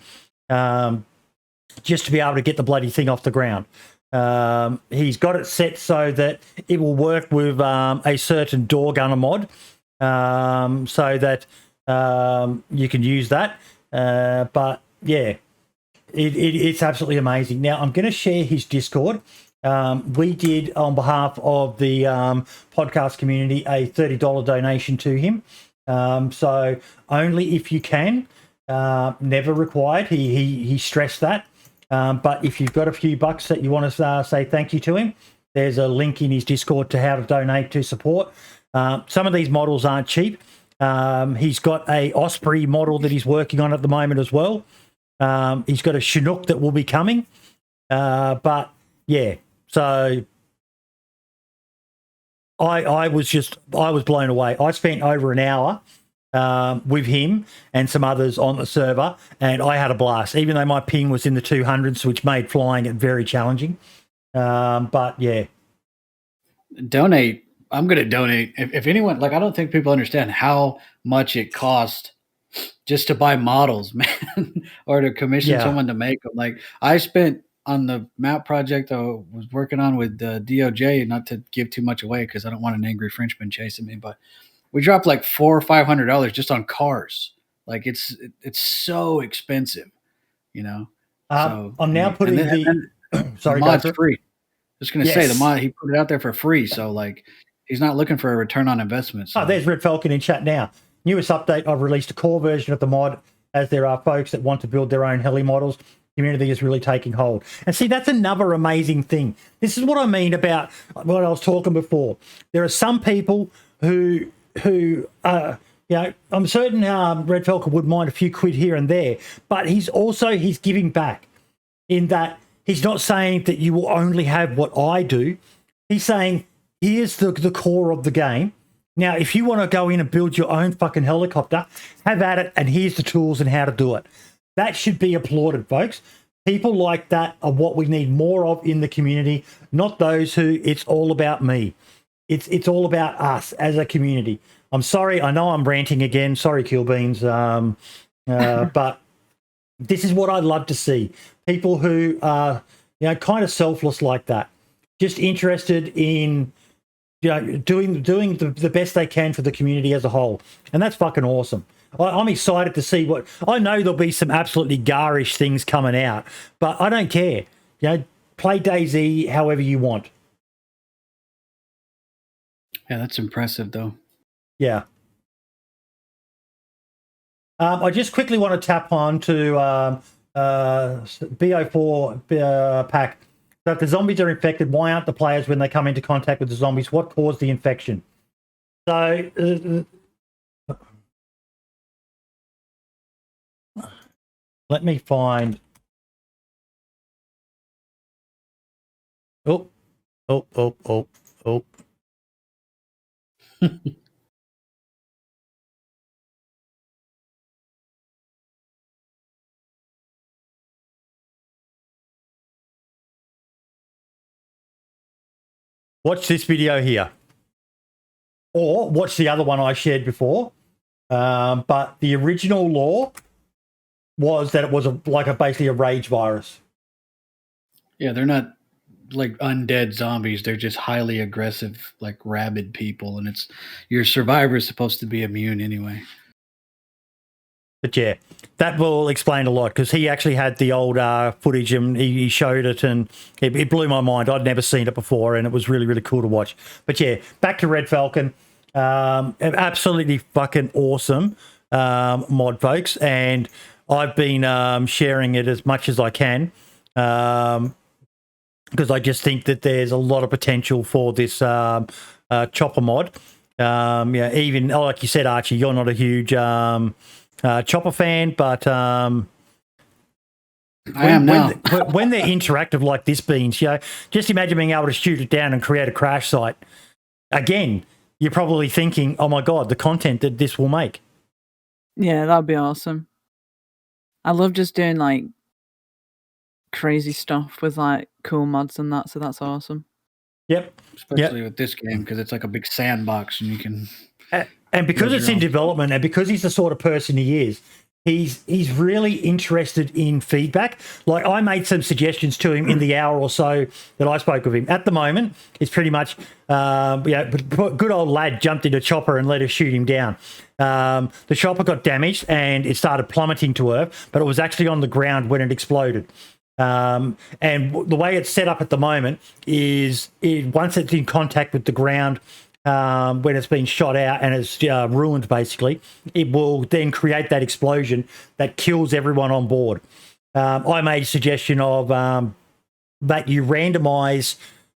just to be able to get the bloody thing off the ground. He's got it set so that it will work with a certain door gunner mod, so that you can use that. But yeah, it's absolutely amazing. Now I'm going to share his Discord. We did, on behalf of the podcast community, a $30 donation to him. So only if you can, never required. He stressed that. But if you've got a few bucks that you want to say thank you to him, there's a link in his Discord to how to donate to support. Some of these models aren't cheap. He's got a Osprey model that he's working on at the moment as well. He's got a Chinook that will be coming. But yeah, so I was blown away. I spent over an hour with him and some others on the server, and I had a blast, even though my ping was in the 200s, which made flying it very challenging. But yeah. Donate. I'm going to donate. If anyone, like, I don't think people understand how much it cost just to buy models, man, or to commission someone to make them. Like, I spent on the map project I was working on with DOJ, not to give too much away because I don't want an angry Frenchman chasing me, but we dropped like $400 or $500 just on cars. Like, it's so expensive, you know. So I'm now putting sorry, the mod's free. Just going to say the mod, he put it out there for free, so like he's not looking for a return on investment. So. Oh, there's Red Falcon in chat now. Newest update, I've released a core version of the mod, as there are folks that want to build their own heli models. Community is really taking hold. And see, that's another amazing thing. This is what I mean about what I was talking before. There are some people who you know, I'm certain Red Falcon would mind a few quid here and there, but he's giving back in that he's not saying that you will only have what I do. He's saying, here's the core of the game. Now, if you want to go in and build your own fucking helicopter, have at it, and here's the tools and how to do it. That should be applauded, folks. People like that are what we need more of in the community, not those who it's all about me. It's all about us as a community. I'm sorry, I know I'm ranting again. Sorry, KillBeanZ. But this is what I'd love to see. People who are, you know, kind of selfless like that, just interested in, you know, doing the best they can for the community as a whole. And that's fucking awesome. I'm excited to see what, I know there'll be some absolutely garish things coming out, but I don't care. You know, play DayZ however you want. Yeah, that's impressive though. Yeah. I just quickly want to tap on to BO4 pack. So if the zombies are infected, why aren't the players when they come into contact with the zombies? What caused the infection? So let me find. Oh. Watch this video here. Or watch the other one I shared before. But the original lore was that it was basically a rage virus. Yeah, they're not like undead zombies. They're just highly aggressive, like rabid people. And it's your survivor is supposed to be immune anyway. But yeah, that will explain a lot because he actually had the old footage and he showed it and it blew my mind. I'd never seen it before and it was really, really cool to watch. But yeah, back to Red Falcon. Absolutely fucking awesome mod, folks. And I've been sharing it as much as I can because I just think that there's a lot of potential for this chopper mod. Yeah, even like you said, Archie, you're not a huge chopper fan, but I am now. When they're interactive like this, Beans, you know, just imagine being able to shoot it down and create a crash site. Again, you're probably thinking, oh my God, the content that this will make. Yeah, that'd be awesome. I love just doing like crazy stuff with like cool mods and that, so that's awesome. Yep. Especially with this game because it's like a big sandbox and you can. And because it's in development and because he's the sort of person he is, he's really interested in feedback. Like I made some suggestions to him in the hour or so that I spoke with him. At the moment, it's pretty much, good old lad jumped into chopper and let us shoot him down. The chopper got damaged and it started plummeting to earth, but it was actually on the ground when it exploded. And the way it's set up at the moment is once it's in contact with the ground, when it's been shot out and it's ruined, basically, it will then create that explosion that kills everyone on board. I made a suggestion of that you randomize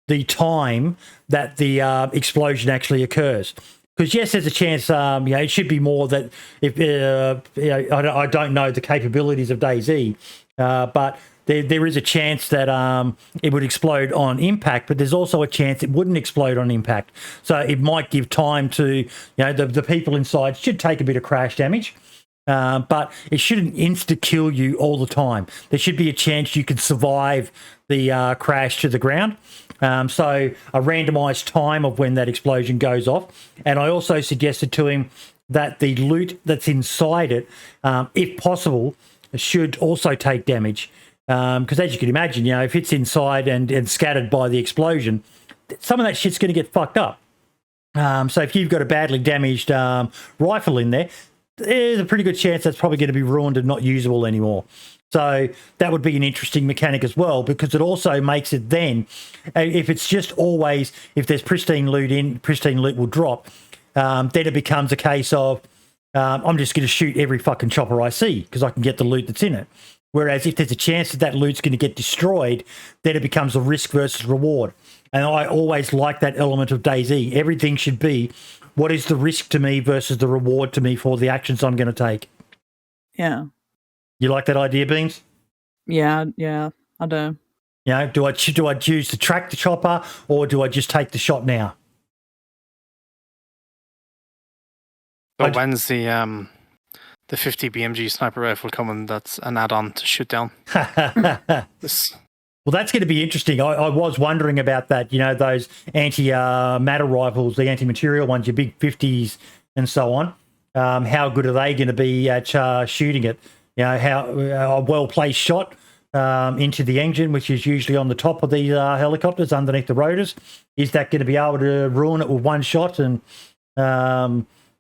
the time that the explosion actually occurs. Because yes, there's a chance. It should be more that if I don't know the capabilities of DayZ, but there is a chance that it would explode on impact, but there's also a chance it wouldn't explode on impact. So it might give time to, the people inside should take a bit of crash damage, but it shouldn't insta-kill you all the time. There should be a chance you could survive the crash to the ground. So a randomised time of when that explosion goes off. And I also suggested to him that the loot that's inside it, if possible, should also take damage. Because as you can imagine, if it's inside and scattered by the explosion, some of that shit's going to get fucked up. So if you've got a badly damaged rifle in there, there's a pretty good chance that's probably going to be ruined and not usable anymore. So that would be an interesting mechanic as well, because it also makes it then, if it's just always, if there's pristine loot will drop, then it becomes a case of, I'm just going to shoot every fucking chopper I see because I can get the loot that's in it. Whereas if there's a chance that that loot's going to get destroyed, then it becomes a risk versus reward. And I always like that element of DayZ. Everything should be, what is the risk to me versus the reward to me for the actions I'm going to take? Yeah. You like that idea, Beans? Yeah, I do. Do I choose to track the chopper, or do I just take the shot now? But when's the 50 BMG sniper rifle coming? That's an add-on to shoot down. Well, that's going to be interesting. I was wondering about that. Those anti-matter rifles, the anti-material ones, your big 50s and so on. How good are they going to be at shooting it? How a well-placed shot into the engine, which is usually on the top of these helicopters underneath the rotors. Is that going to be able to ruin it with one shot? And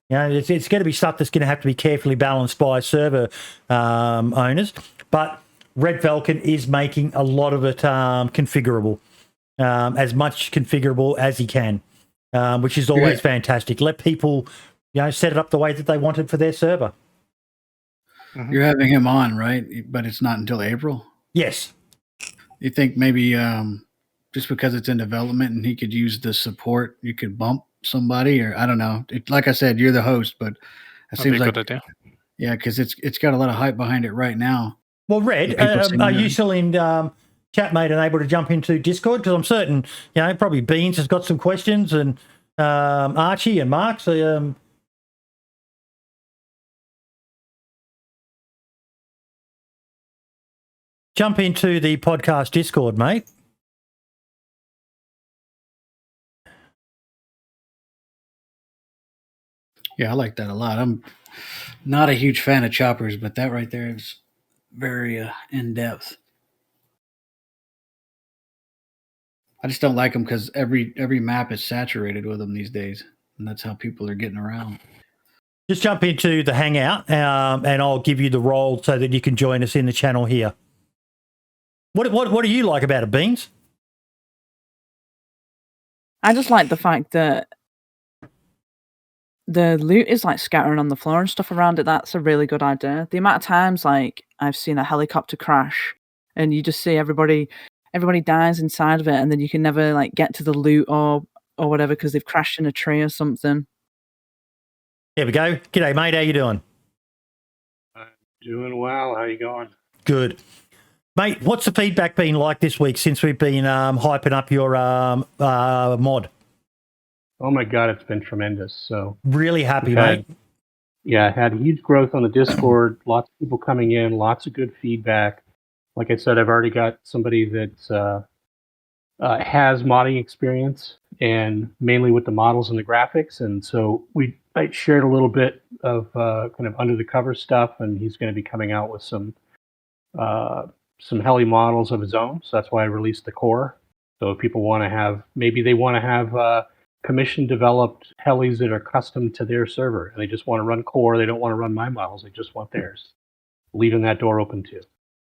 it's going to be stuff that's going to have to be carefully balanced by server owners. But Red Falcon is making a lot of it configurable, as much configurable as he can, which is always fantastic. Let people, set it up the way that they want it for their server. Mm-hmm. You're having him on, right? But it's not until April? Yes. You think maybe just because it's in development and he could use the support, you could bump somebody, or I don't know. Like I said, you're the host, but it seems like a good idea. Yeah, because it's got a lot of hype behind it right now. Well, Red, are you still in chat, mate, and able to jump into Discord? Because I'm certain, probably Beans has got some questions, and Archie and Mark. So, jump into the podcast Discord, mate. Yeah, I like that a lot. I'm not a huge fan of choppers, but that right there is very in-depth. I just don't like them because every map is saturated with them these days, and that's how people are getting around. Just jump into the Hangout, and I'll give you the role so that you can join us in the channel here. What do you like about it, Beans? I just like the fact that the loot is like scattering on the floor and stuff around it. That's a really good idea. The amount of times like I've seen a helicopter crash and you just see everybody dies inside of it, and then you can never like get to the loot or whatever because they've crashed in a tree or something. There we go. G'day, mate. How you doing? I'm doing well. How you going? Good. Mate, what's the feedback been like this week since we've been hyping up your mod? Oh my God, it's been tremendous. So really happy, mate. Yeah, had huge growth on the Discord. Lots of people coming in. Lots of good feedback. Like I said, I've already got somebody that has modding experience, and mainly with the models and the graphics. And so I shared a little bit of kind of under the cover stuff, and he's going to be coming out with some heli models of his own. So that's why I released the core. So if people want to have, maybe they want to have commission developed helis that are custom to their server, and they just want to run core. They don't want to run my models. They just want theirs. Leaving that door open too.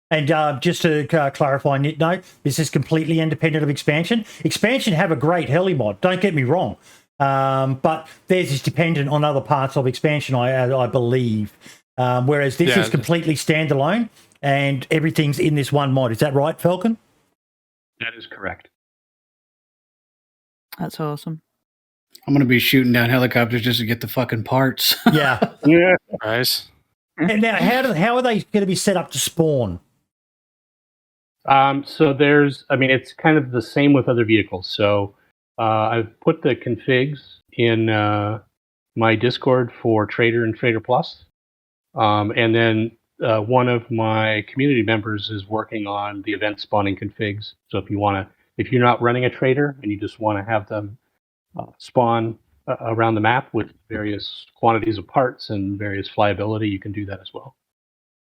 And just to clarify, no, this is completely independent of expansion. Expansion have a great heli mod. Don't get me wrong. But theirs is dependent on other parts of expansion, I believe. Whereas this is completely standalone, and everything's in this one mod. Is that right, Falcon? That is correct. That's awesome. I'm going to be shooting down helicopters just to get the fucking parts. Yeah. Yeah. Nice. And now, how are they going to be set up to spawn? So it's kind of the same with other vehicles. So I've put the configs in my Discord for Trader and Trader Plus. And then one of my community members is working on the event spawning configs. So if you're not running a trader and you just want to have them spawn around the map with various quantities of parts and various flyability, you can do that as well.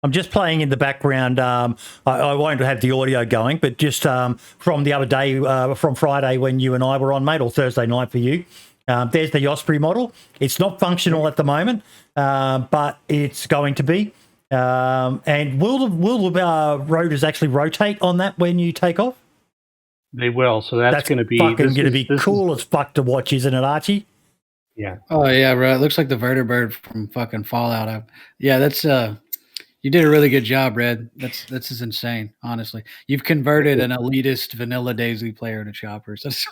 I'm just playing in the background. I won't have the audio going, but just from the other day, from Friday when you and I were on, mate, or Thursday night for you. There's the Osprey model. It's not functional at the moment, but it's going to be. And will the rotors actually rotate on that when you take off? They will. So that's going to be fucking going to be cool as fuck to watch, isn't it, Archie? Yeah. Oh yeah, bro. It looks like the vertibird from fucking Fallout. Yeah, that's you did a really good job, Red. That's just insane, honestly. You've converted an elitist vanilla DayZ player to choppers. That's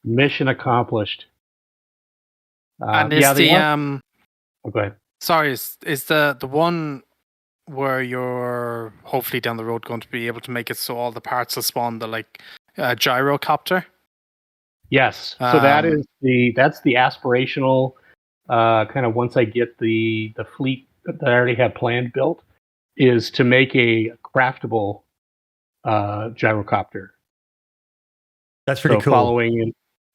mission accomplished. And is go ahead. Sorry, is the one where you're hopefully down the road going to be able to make it so all the parts will spawn the gyrocopter? Yes. So that's the aspirational kind of, once I get the fleet that I already have planned built, is to make a craftable gyrocopter. That's pretty cool.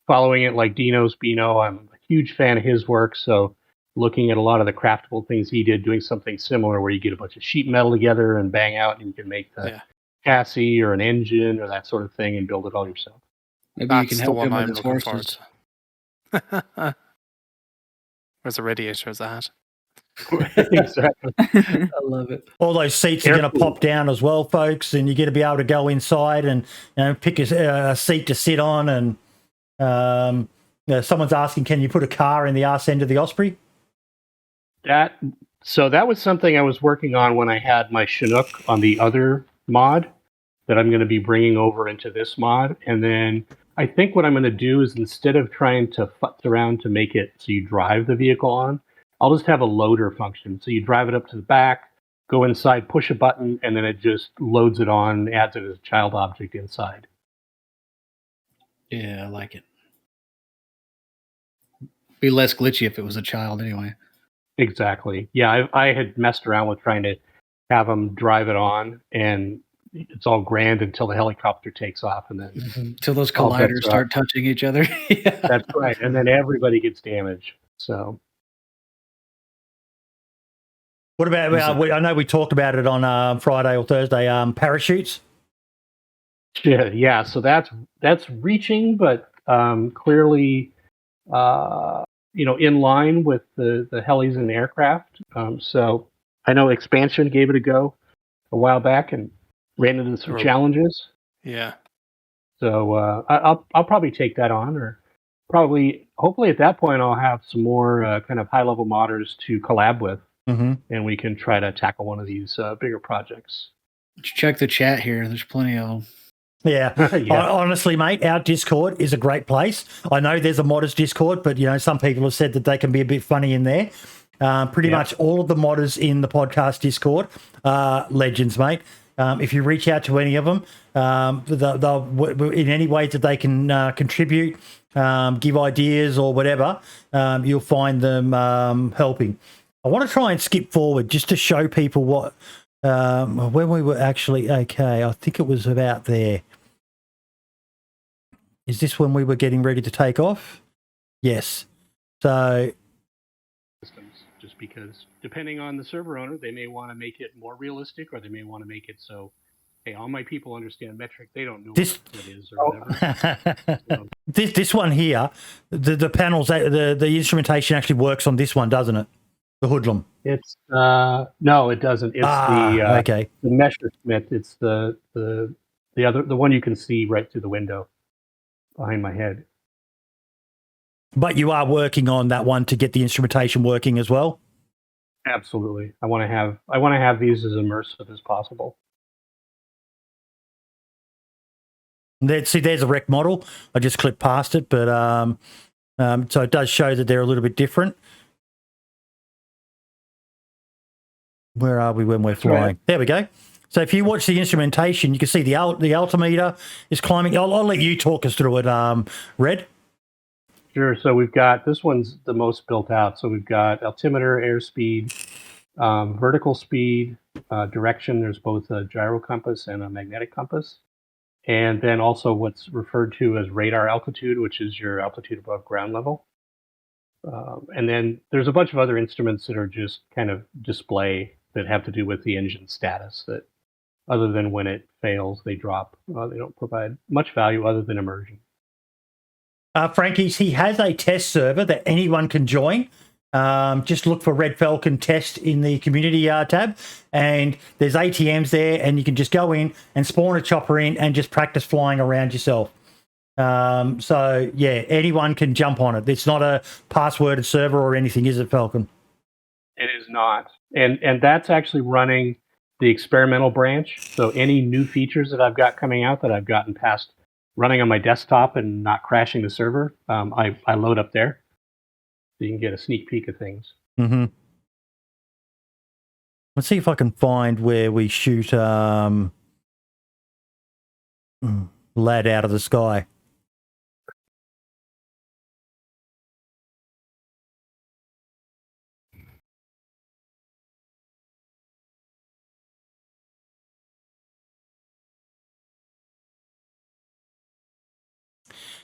Following it like Dino's Beano, I'm a huge fan of his work. So looking at a lot of the craftable things he did, doing something similar where you get a bunch of sheet metal together and bang out, and you can make the chassis or an engine or that sort of thing and build it all yourself. Maybe That's you can help him with his horses. Where's the radiator? Is that? Exactly. I love it. All those seats are going to pop down as well, folks, and you're going to be able to go inside and pick a seat to sit on. And someone's asking, can you put a car in the arse end of the Osprey? That was something I was working on when I had my Chinook on the other mod that I'm going to be bringing over into this mod. And then I think what I'm going to do is, instead of trying to futz around to make it so you drive the vehicle on, I'll just have a loader function. So you drive it up to the back, go inside, push a button, and then it just loads it on, adds it as a child object inside. Yeah, I like it. Be less glitchy if it was a child anyway. Exactly. Yeah, I had messed around with trying to have them drive it on, and it's all grand until the helicopter takes off, and then until those colliders start touching each other. Yeah. That's right, and then everybody gets damaged. So, what about? I know we talked about it on Friday or Thursday. Parachutes. Yeah. So that's reaching, but clearly, in line with the helis and the aircraft. So I know Expansion gave it a go a while back and ran into some challenges. Yeah. So I'll probably take that on, or hopefully at that point I'll have some more kind of high level modders to collab with, and we can try to tackle one of these bigger projects. Check the chat here. There's plenty of them. Yeah. Honestly, mate, our Discord is a great place. I know there's a modders Discord, but some people have said that they can be a bit funny in there. Pretty much all of the modders in the podcast Discord are legends, mate. If you reach out to any of them, they'll in any way that they can contribute, give ideas or whatever, you'll find them helping. I want to try and skip forward just to show people what when we were actually okay. I think it was about there. Is this when we were getting ready to take off? Yes. So, just because depending on the server owner, they may want to make it more realistic, or they may want to make it so, hey, all my people understand metric. They don't know what it is or whatever. So. This one here, the panels, the instrumentation actually works on this one, doesn't it? The hoodlum. It's no, it doesn't. It's the Messerschmitt. It's the one you can see right through the window behind my head. But you are working on that one to get the instrumentation working as well. Absolutely. I want to have these as immersive as possible. See, there's a rec model. I just clicked past it, but so it does show that they're a little bit different. Where are we when we're flying? Right. There we go. So if you watch the instrumentation, you can see the altimeter is climbing. I'll let you talk us through it, Red. Sure. So we've got, this one's the most built out. So we've got altimeter, airspeed, vertical speed, direction. There's both a gyro compass and a magnetic compass. And then also what's referred to as radar altitude, which is your altitude above ground level. And then there's a bunch of other instruments that are just kind of display that have to do with the engine status, that other than when it fails, they drop. They don't provide much value other than immersion. Frankie's, he has a test server that anyone can join. Just look for Red Falcon Test in the community tab, and there's ATMs there, and you can just go in and spawn a chopper in and just practice flying around yourself. So yeah, anyone can jump on it. It's not a passworded server or anything, is it, Falcon? It is not. And that's actually running the experimental branch. So any new features that I've got coming out that I've gotten past running on my desktop and not crashing the server, I load up there. So you can get a sneak peek of things. Mm-hmm. Let's see if I can find where we shoot Lad out of the sky.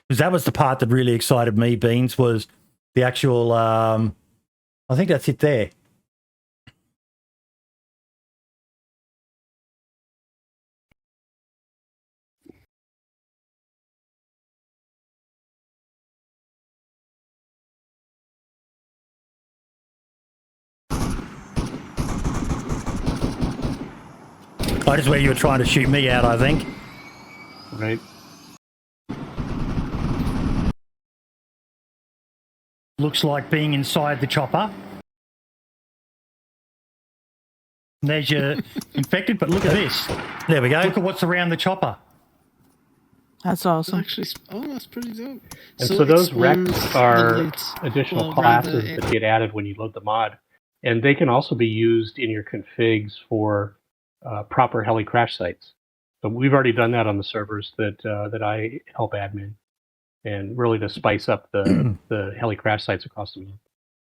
Because that was the part that really excited me, Beans, was the actual, I think that's it there. That is where you were trying to shoot me out, I think. Right. Looks like being inside the chopper. There's your infected, but look at this. There we go. Look at what's around the chopper. That's awesome. Actually, that's pretty dope. And so those recs are additional classes that get added when you load the mod. And they can also be used in your configs for proper heli crash sites. So we've already done that on the servers that I help admin, and really to spice up the heli crash sites across the world.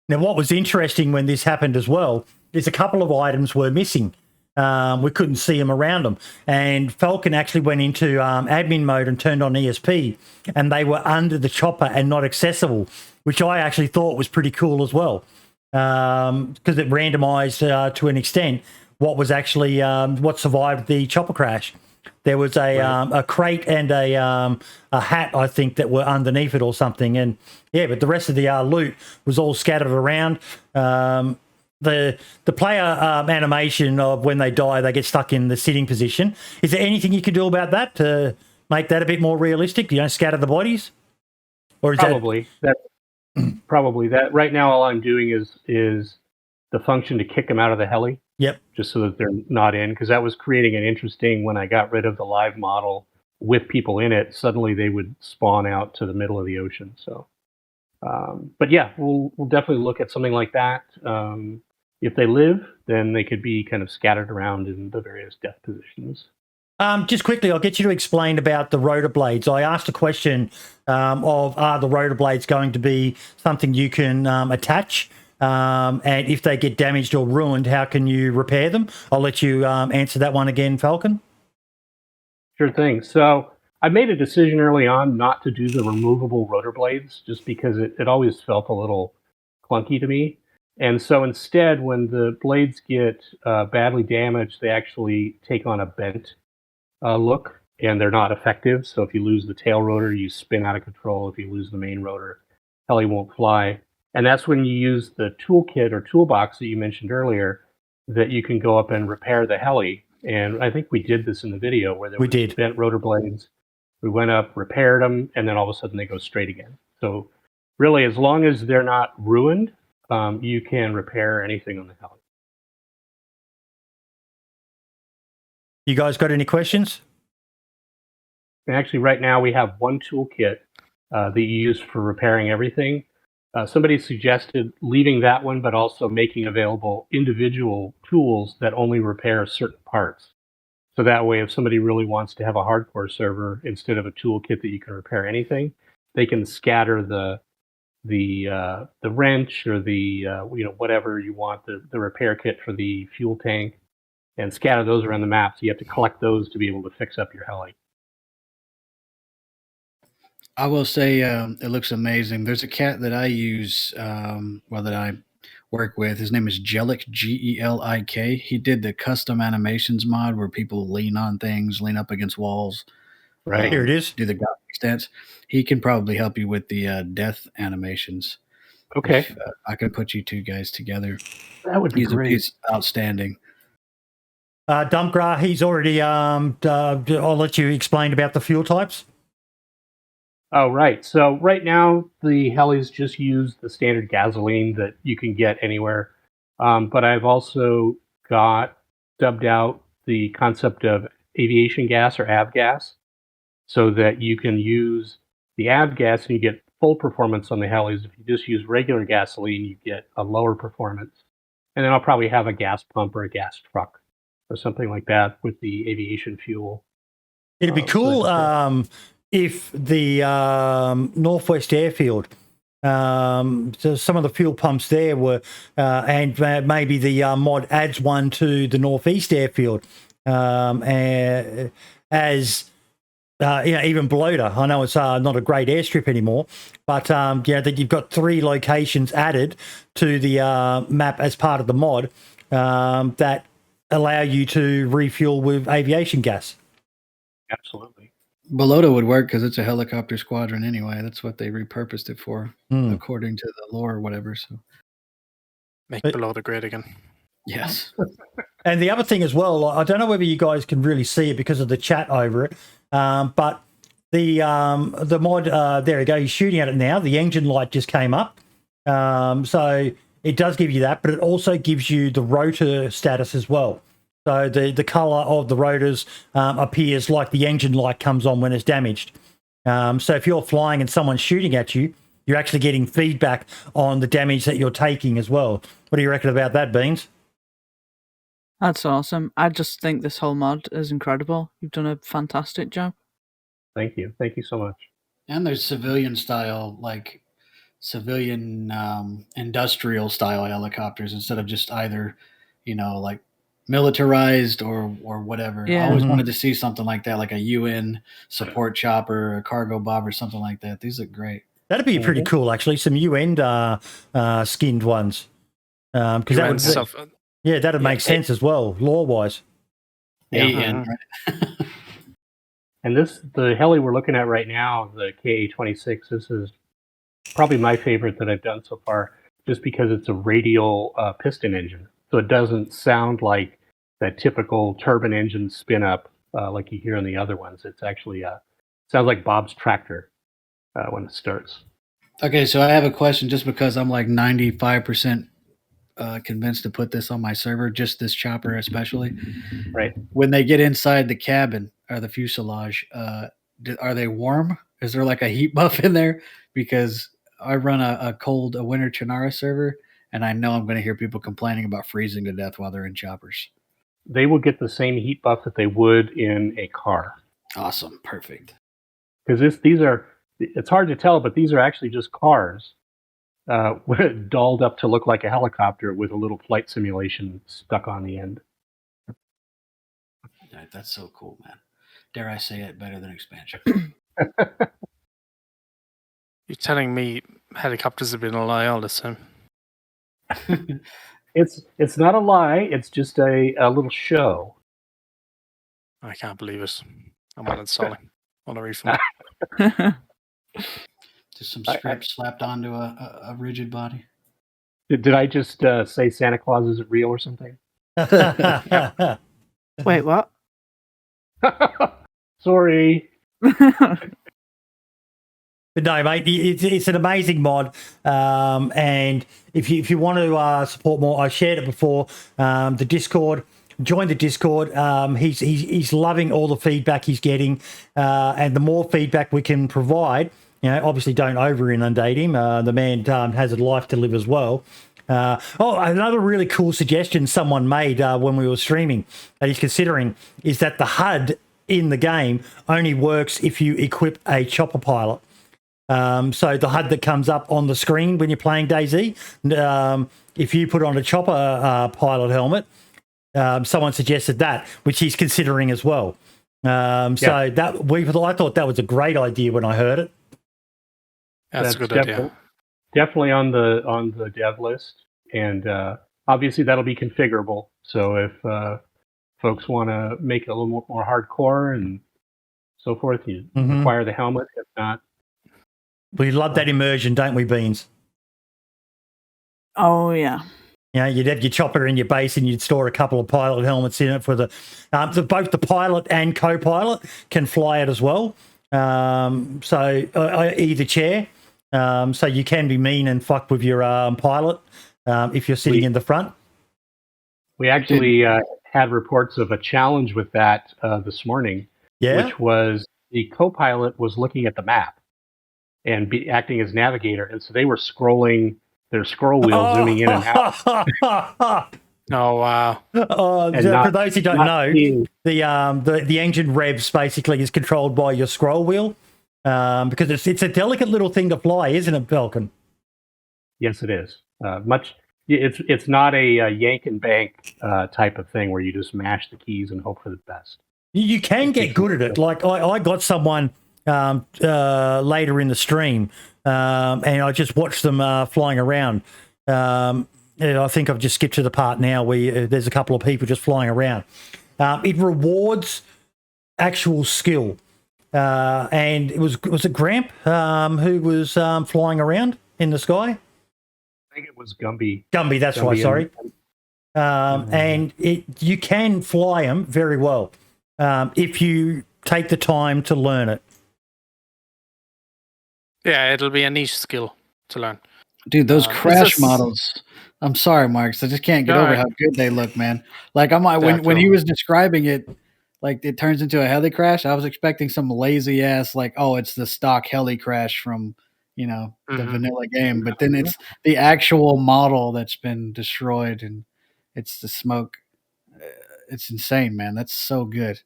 Now, what was interesting when this happened as well is a couple of items were missing. We couldn't see them around them. And Falcon actually went into admin mode and turned on ESP, and they were under the chopper and not accessible, which I actually thought was pretty cool as well, because it randomized to an extent what was actually what survived the chopper crash. There was a crate and a hat, I think, that were underneath it or something. And yeah, but the rest of the loot was all scattered around. The player animation of when they die, they get stuck in the sitting position. Is there anything you can do about that to make that a bit more realistic? You don't scatter the bodies, or is probably probably that. Right now, all I'm doing is the function to kick them out of the heli. Yep. Just so that they're not in, because that was creating an interesting, when I got rid of the live model with people in it, suddenly they would spawn out to the middle of the ocean. So, but yeah, we'll definitely look at something like that. If they live, then they could be kind of scattered around in the various death positions. Just quickly, I'll get you to explain about the rotor blades. I asked a question of, are the rotor blades going to be something you can attach? And if they get damaged or ruined, how can you repair them? I'll let you answer that one again, Falcon. Sure thing. So I made a decision early on not to do the removable rotor blades, just because it always felt a little clunky to me. And so instead, when the blades get badly damaged, they actually take on a bent look, and they're not effective. So if you lose the tail rotor, you spin out of control. If you lose the main rotor, heli won't fly. And that's when you use the toolkit or toolbox that you mentioned earlier, that you can go up and repair the heli. And I think we did this in the video where there was bent rotor blades. We went up, repaired them, and then all of a sudden they go straight again. So really, as long as they're not ruined, you can repair anything on the heli. You guys got any questions? And actually, right now we have one toolkit that you use for repairing everything. Somebody suggested leaving that one, but also making available individual tools that only repair certain parts. So that way, if somebody really wants to have a hardcore server, instead of a toolkit that you can repair anything, they can scatter the wrench or the whatever you want, the repair kit for the fuel tank, and scatter those around the map. So you have to collect those to be able to fix up your heli. I will say it looks amazing. There's a cat that I use, that I work with. His name is Gelik, Gelik. He did the custom animations mod where people lean on things, lean up against walls. Right. Here it is. Do the God stance. He can probably help you with the death animations. Okay. If, I can put you two guys together. That would be great. He's outstanding. Dumpgra, he's already, I'll let you explain about the fuel types. Oh, right. So right now, the helis just use the standard gasoline that you can get anywhere. But I've also got dubbed out the concept of aviation gas or avgas, so that you can use the avgas and you get full performance on the helis. If you just use regular gasoline, you get a lower performance. And then I'll probably have a gas pump or a gas truck or something like that with the aviation fuel. It'd be cool if the Northwest Airfield, so some of the fuel pumps there were, and maybe the mod adds one to the Northeast Airfield as even Bloater. I know it's not a great airstrip anymore, but that you've got 3 locations added to the map as part of the mod that allow you to refuel with aviation gas. Absolutely. Balota would work because it's a helicopter squadron anyway. That's what they repurposed it for, according to the lore or whatever. So make Balota great again. Yes. And the other thing as well, I don't know whether you guys can really see it because of the chat over it, but the mod, there you go, you're shooting at it now. The engine light just came up. So it does give you that, but it also gives you the rotor status as well. So the colour of the rotors appears like the engine light comes on when it's damaged. So if you're flying and someone's shooting at you, you're actually getting feedback on the damage that you're taking as well. What do you reckon about that, Beans? That's awesome. I just think this whole mod is incredible. You've done a fantastic job. Thank you. Thank you so much. And there's civilian style, like civilian industrial style helicopters instead of just either, like militarized or whatever. Yeah. I always wanted to see something like that, like a UN support chopper, a cargo bob or something like that. These look great. That'd be pretty cool, actually. Some UN skinned ones. Because that would stuff. Yeah, that'd make sense as well, lore-wise. Yeah. And the heli we're looking at right now, the KA-26, this is probably my favorite that I've done so far, just because it's a radial piston engine. So it doesn't sound like that typical turbine engine spin-up like you hear on the other ones. It's actually sounds like Bob's tractor when it starts. Okay, so I have a question just because I'm like 95% convinced to put this on my server, just this chopper especially. Right. When they get inside the cabin or the fuselage, are they warm? Is there like a heat buff in there? Because I run a winter Chinara server, and I know I'm going to hear people complaining about freezing to death while they're in choppers. They will get the same heat buff that they would in a car. Awesome. Perfect. Because it's hard to tell, but these are actually just cars dolled up to look like a helicopter with a little flight simulation stuck on the end. That's so cool, man. Dare I say it, better than expansion. You're telling me helicopters have been a lie all this time? It's not a lie. It's just a little show. I can't believe it. I'm uninstalling. On a refund. Just some script slapped onto a rigid body. Did I just say Santa Claus isn't real or something? Wait, what? Sorry. But no, mate, it's an amazing mod, and if you want to support more, I shared it before. The Discord, join the Discord. He's loving all the feedback he's getting, and the more feedback we can provide, obviously don't over inundate him. The man has a life to live as well. Another really cool suggestion someone made when we were streaming that he's considering is that the HUD in the game only works if you equip a chopper pilot. So the HUD that comes up on the screen when you're playing DayZ, if you put on a chopper pilot helmet, someone suggested that, which he's considering as well. So I thought that was a great idea when I heard it. That's a good idea. Definitely on the dev list, and obviously that'll be configurable. So if folks want to make it a little more hardcore and so forth, you require the helmet. If not, we love that immersion, don't we, Beans? Oh yeah. You know, you'd have your chopper in your base, and you'd store a couple of pilot helmets in it for both the pilot and co-pilot can fly it as well. So either chair. So you can be mean and fuck with your pilot if you're sitting in the front. We actually had reports of a challenge with that this morning, which was the co-pilot was looking at the map and acting as navigator, and so they were scrolling their scroll wheel, zooming in and out. Oh wow! For those who don't know, the engine revs basically is controlled by your scroll wheel. Because it's a delicate little thing to fly, isn't it, Falcon? Yes, it is. It's not a yank and bank type of thing where you just mash the keys and hope for the best. You can get good at it. Like I got someone later in the stream, and I just watched them flying around. I think I've just skipped to the part now where there's a couple of people just flying around. It rewards actual skill. And it was it Gramp who was flying around in the sky? I think it was Gumby. Gumby, that's right, sorry. And you can fly them very well if you take the time to learn it. Yeah, it'll be a niche skill to learn. Dude, those crash models. I'm sorry, Marks. I just can't get over how good they look, man. Like when he was describing it, like it turns into a heli crash. I was expecting some lazy ass, like, oh, it's the stock heli crash from, the vanilla game. But then it's the actual model that's been destroyed, and it's the smoke. It's insane, man. That's so good.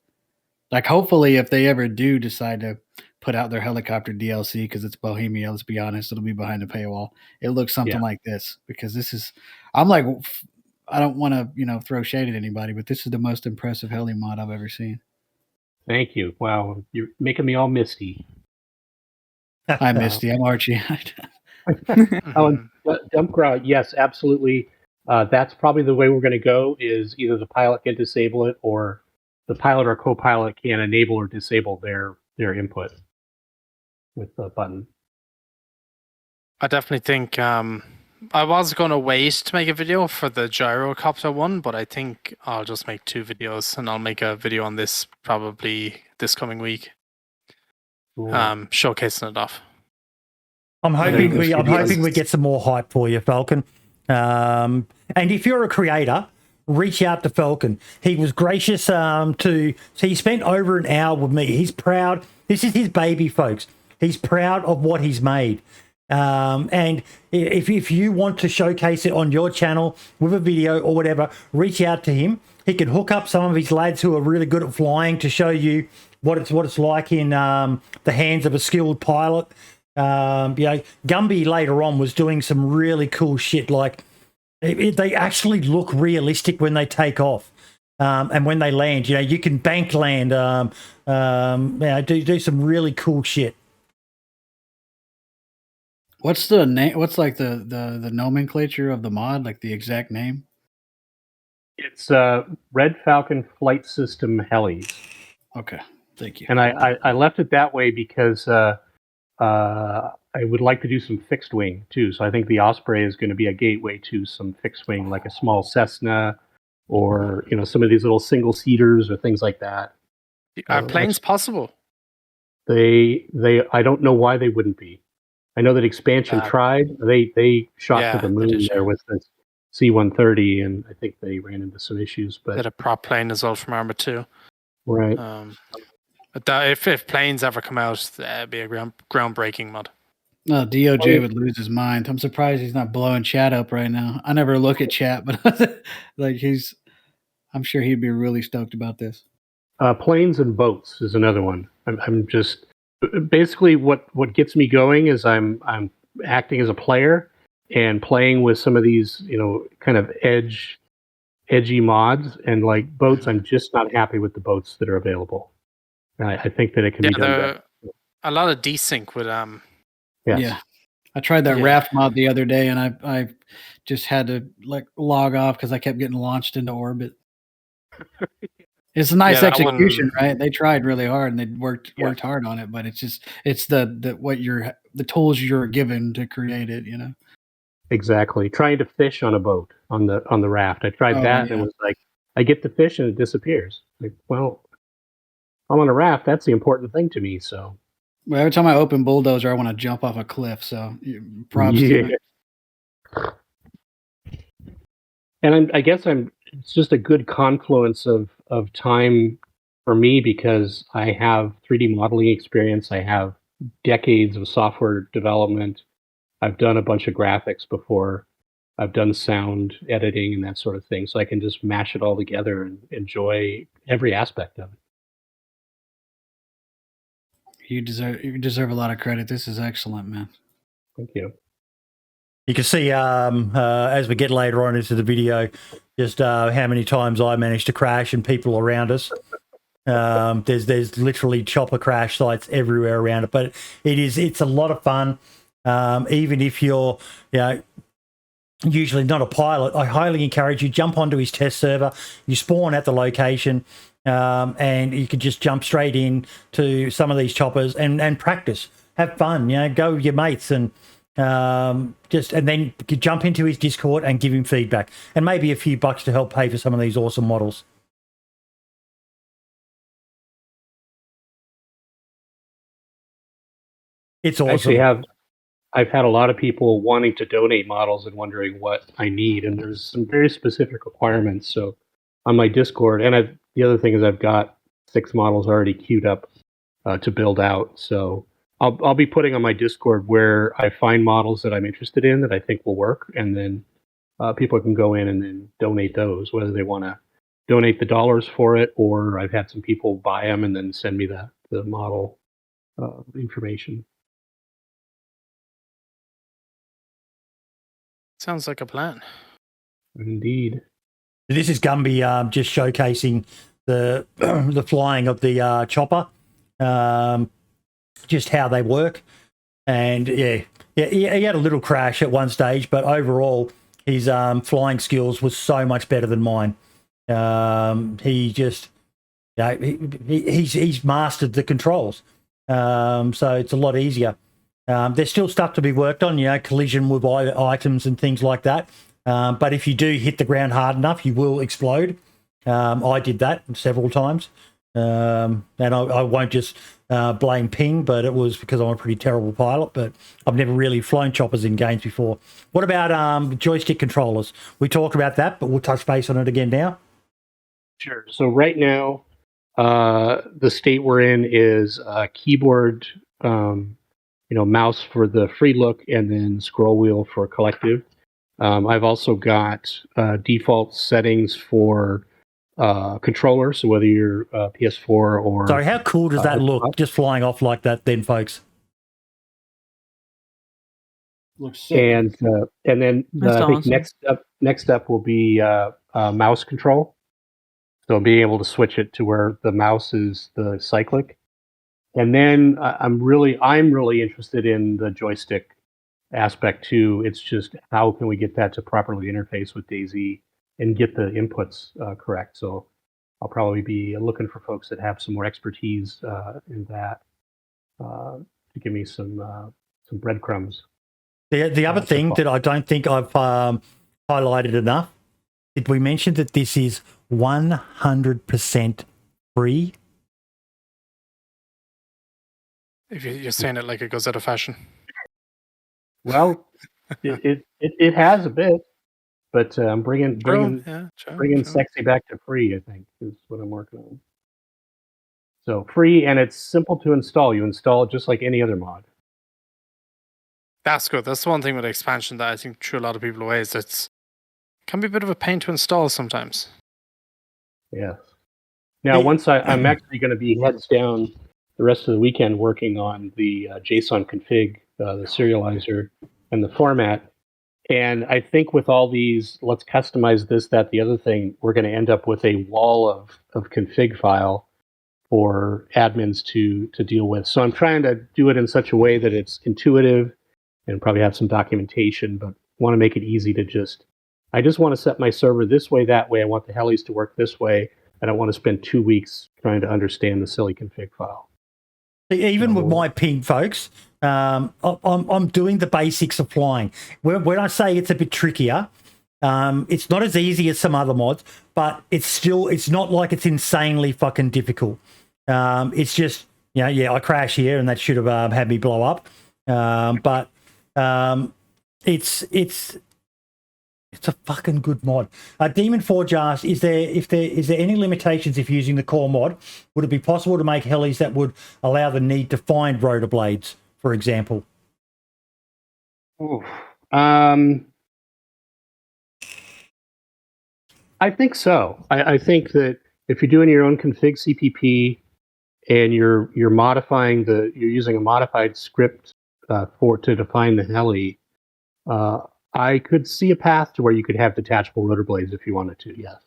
Like, hopefully, if they ever do decide to put out their helicopter DLC, because it's Bohemia, let's be honest, it'll be behind the paywall. It looks something like this, because this is, I'm like, I don't want to, throw shade at anybody, but this is the most impressive heli mod I've ever seen. Thank you. Wow, you're making me all misty. I'm Misty. I'm Archie. Dump crowd. Yes, absolutely. That's probably the way we're going to go. Is either the pilot can disable it, or the pilot or co-pilot can enable or disable their input with the button. I definitely think I was going to wait to make a video for the gyrocopter one, but I think I'll just make 2 videos, and I'll make a video on this probably this coming week. Cool. Showcasing it off. I'm hoping we get some more hype for you, Falcon. And if you're a creator, reach out to Falcon. He was gracious he spent over an hour with me. He's proud. This is his baby, folks. He's proud of what he's made. And if you want to showcase it on your channel with a video or whatever, reach out to him. He can hook up some of his lads who are really good at flying to show you what it's like in the hands of a skilled pilot. Gumby later on was doing some really cool shit. Like they actually look realistic when they take off, and when they land. You can bank land. Do some really cool shit. What's the name? What's like the nomenclature of the mod? Like the exact name? It's Red Falcon Flight System Helis. Okay, thank you. And I left it that way because I would like to do some fixed wing too. So I think the Osprey is going to be a gateway to some fixed wing, like a small Cessna, or some of these little single seaters or things like that. Are planes possible? They I don't know why they wouldn't be. I know that Expansion tried. They shot to the moon there with the C-130, and I think they ran into some issues. But had a prop plane as well from Arma 2. Right. But if planes ever come out, that'd be a groundbreaking mod. No, DOJ would lose his mind. I'm surprised he's not blowing chat up right now. I never look at chat, but like I'm sure he'd be really stoked about this. Planes and boats is another one. I'm just basically what gets me going is I'm acting as a player and playing with some of these, kind of edgy mods, and like boats. I'm just not happy with the boats that are available. I think that it can be done better. A lot of desync with Yes. Yeah. I tried that raft mod the other day, and I just had to log off because I kept getting launched into orbit. It's a nice execution, right? They tried really hard and they worked hard on it, but it's the tools you're given to create it, Exactly. Trying to fish on a boat on the raft. I tried that and it was like I get to fish and it disappears. Like, well, I'm on a raft. That's the important thing to me. So. Well, every time I open Bulldozer, I want to jump off a cliff. So props to you. And I guess it's just a good confluence of time for me because I have 3D modeling experience. I have decades of software development. I've done a bunch of graphics before. I've done sound editing and that sort of thing. So I can just mash it all together and enjoy every aspect of it. You deserve a lot of credit. This is excellent, man. Thank you. You can see as we get later on into the video, just how many times I managed to crash and people around us. There's literally chopper crash sites everywhere around it, but it's a lot of fun. Even if you're usually not a pilot, I highly encourage you jump onto his test server. You spawn at the location. And you could just jump straight in to some of these choppers and practice, have fun, go with your mates and then you jump into his Discord and give him feedback and maybe a few bucks to help pay for some of these awesome models. It's awesome. Actually, I've had a lot of people wanting to donate models and wondering what I need, and there's some very specific requirements. So on my Discord, and the other thing is I've got 6 models already queued up to build out. So I'll be putting on my Discord where I find models that I'm interested in that I think will work, and then people can go in and then donate those, whether they want to donate the dollars for it, or I've had some people buy them and then send me the model information. Sounds like a plan. Indeed. This is Gumby just showcasing the the flying of the chopper, just how they work, and he had a little crash at one stage, but overall his flying skills was so much better than mine. He's mastered the controls, so it's a lot easier. There's still stuff to be worked on, collision with items and things like that. But if you do hit the ground hard enough, you will explode. I did that several times. And I won't just blame ping, but it was because I'm a pretty terrible pilot. But I've never really flown choppers in games before. What about joystick controllers? We talked about that, but we'll touch base on it again now. Sure. So right now, the state we're in is keyboard, mouse for the free look, and then scroll wheel for collective. I've also got default settings for controllers, so whether you're PS4 or... Sorry, how cool does that look, just flying off like that then, folks? Looks sick. And then I think next up will be mouse control. So being able to switch it to where the mouse is the cyclic. And then I'm really interested in the joystick aspect too. It's just how can we get that to properly interface with DayZ and get the inputs correct. So I'll probably be looking for folks that have some more expertise in that to give me some breadcrumbs. The other thing that I don't think I've highlighted enough, did we mention that this is 100% free? If you're saying it like it goes out of fashion. Well, it has a bit, but I'm bringing sexy back to free, I think, is what I'm working on. So free, and it's simple to install. You install it just like any other mod. That's good. That's the one thing with expansion that I think threw a lot of people away is it can be a bit of a pain to install sometimes. Yes. Now, once I'm actually going to be heads down the rest of the weekend working on the JSON config, the serializer, and the format. And I think with all these, let's customize this, that, the other thing, we're going to end up with a wall of config file for admins to deal with. So I'm trying to do it in such a way that it's intuitive and probably have some documentation, but want to make it easy to I just want to set my server this way, that way. I want the helis to work this way. I don't want to spend 2 weeks trying to understand the silly config file. Even with my ping, folks, I'm doing the basics of flying. When I say it's a bit trickier, it's not as easy as some other mods, but it's not like it's insanely fucking difficult. It's just, I crash here and that should have had me blow up. But it's a fucking good mod. Demon Forge asks, is there any limitations if using the core mod? Would it be possible to make helis that would allow the need to find rotor blades, for example? I think so. I think that if you're doing your own config CPP and you're modifying you're using a modified script to define the heli, I could see a path to where you could have detachable rotor blades if you wanted to, yes.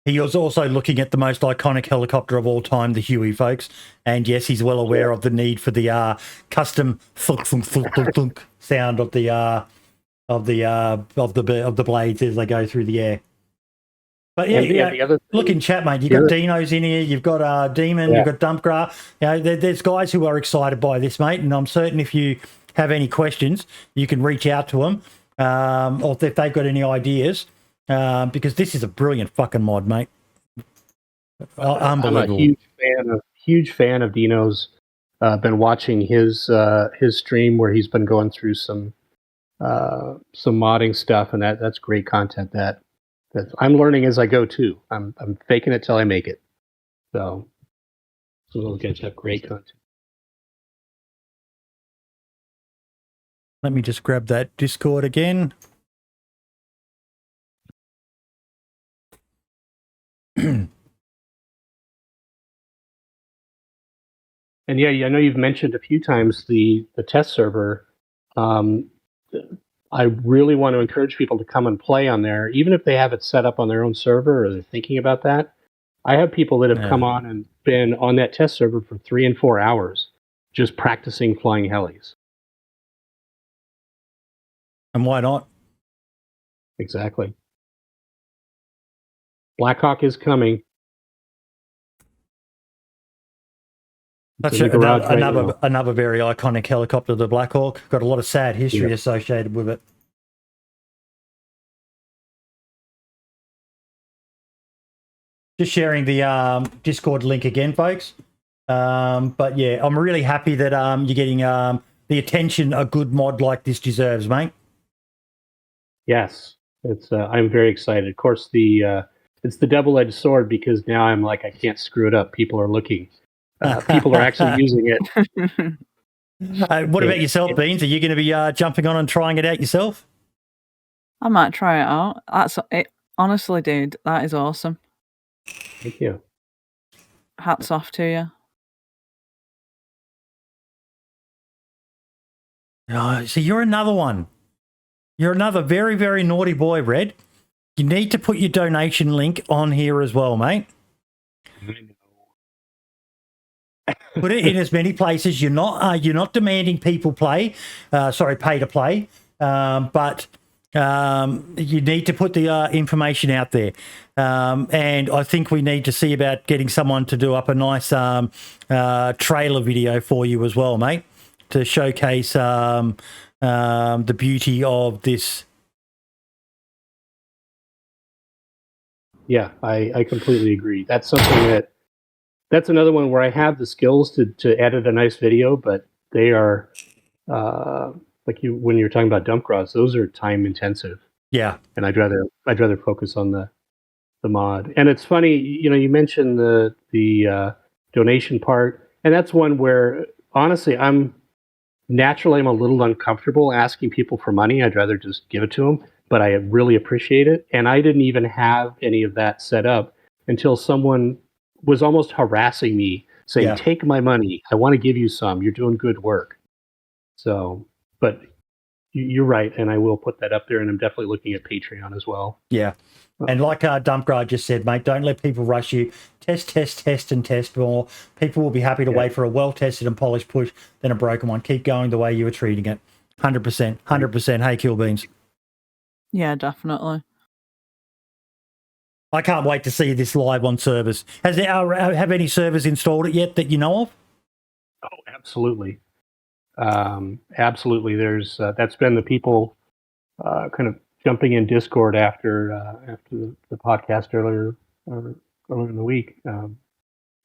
He was also looking at the most iconic helicopter of all time, the Huey, folks. And yes, he's well aware of the need for the custom thunk thunk thunk thunk thunk sound of the blades as they go through the air. But look in chat, mate. You've got Dinos in here. You've got Demon. You've got Dumpgra. There's guys who are excited by this, mate. And I'm certain if you have any questions, you can reach out to them, or if they've got any ideas, because this is a brilliant fucking mod, mate. Unbelievable. I'm a huge fan of Dino's. Been watching his stream where he's been going through some modding stuff, and that's great content. That I'm learning as I go too. I'm faking it till I make it. So those guys have great content. Let me just grab that Discord again. And yeah, I know you've mentioned a few times the test server. I really want to encourage people to come and play on there, even if they have it set up on their own server or they're thinking about that. I have people that have come on and been on that test server for 3 and 4 hours just practicing flying helis. And why not? Exactly. Blackhawk is coming. That's another very iconic helicopter, the Blackhawk. Got a lot of sad history associated with it. Just sharing the Discord link again, folks. But yeah, I'm really happy that you're getting the attention a good mod like this deserves, mate. Yes, it's. I'm very excited. Of course, it's the double-edged sword because now I'm like I can't screw it up. People are looking. People are actually using it. What about yourself, Beans? Are you going to be jumping on and trying it out yourself? I might try it out. That's it. Honestly, dude, that is awesome. Thank you. Hats off to you. Oh, so you're another one. You're another very, very naughty boy, Red. You need to put your donation link on here as well, mate. Put it in as many places. You're not demanding people pay to play, but you need to put the information out there. And I think we need to see about getting someone to do up a nice trailer video for you as well, mate, to showcase the beauty of this. Yeah, I completely agree. That's something that's another one where I have the skills to edit a nice video, but they are like when you're talking about dump gras, those are time intensive. Yeah, and I'd rather focus on the mod. And it's funny, you mentioned the donation part, and that's one where honestly I'm naturally I'm a little uncomfortable asking people for money. I'd rather just give it to them, but I really appreciate it. And I didn't even have any of that set up until someone was almost harassing me saying, take my money. I want to give you some. You're doing good work. So, but you're right. And I will put that up there. And I'm definitely looking at Patreon as well. Yeah. And like Dumpgrad just said, mate, don't let people rush you. Test, and test more. People will be happy to wait for a well-tested and polished push than a broken one. Keep going the way you were treating it. 100%. 100%. Hey, KillBeanZ. Yeah, definitely. I can't wait to see this live on servers. Have any servers installed it yet that you know of? Oh, absolutely. Absolutely. There's that's been the people kind of jumping in Discord after the podcast earlier in the week.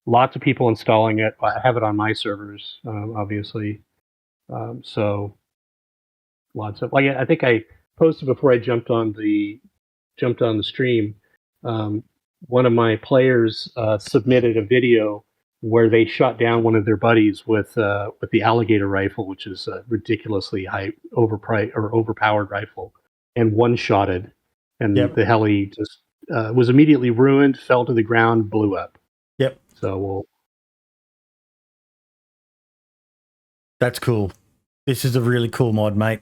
Lots of people installing it. I have it on my servers, obviously. So lots of, like, I think I posted before I jumped on the stream. One of my players submitted a video where they shot down one of their buddies with the alligator rifle, which is a ridiculously high overpowered rifle, and one-shotted, and the heli just was immediately ruined, fell to the ground, blew up. Yep. So that's cool. This is a really cool mod, mate.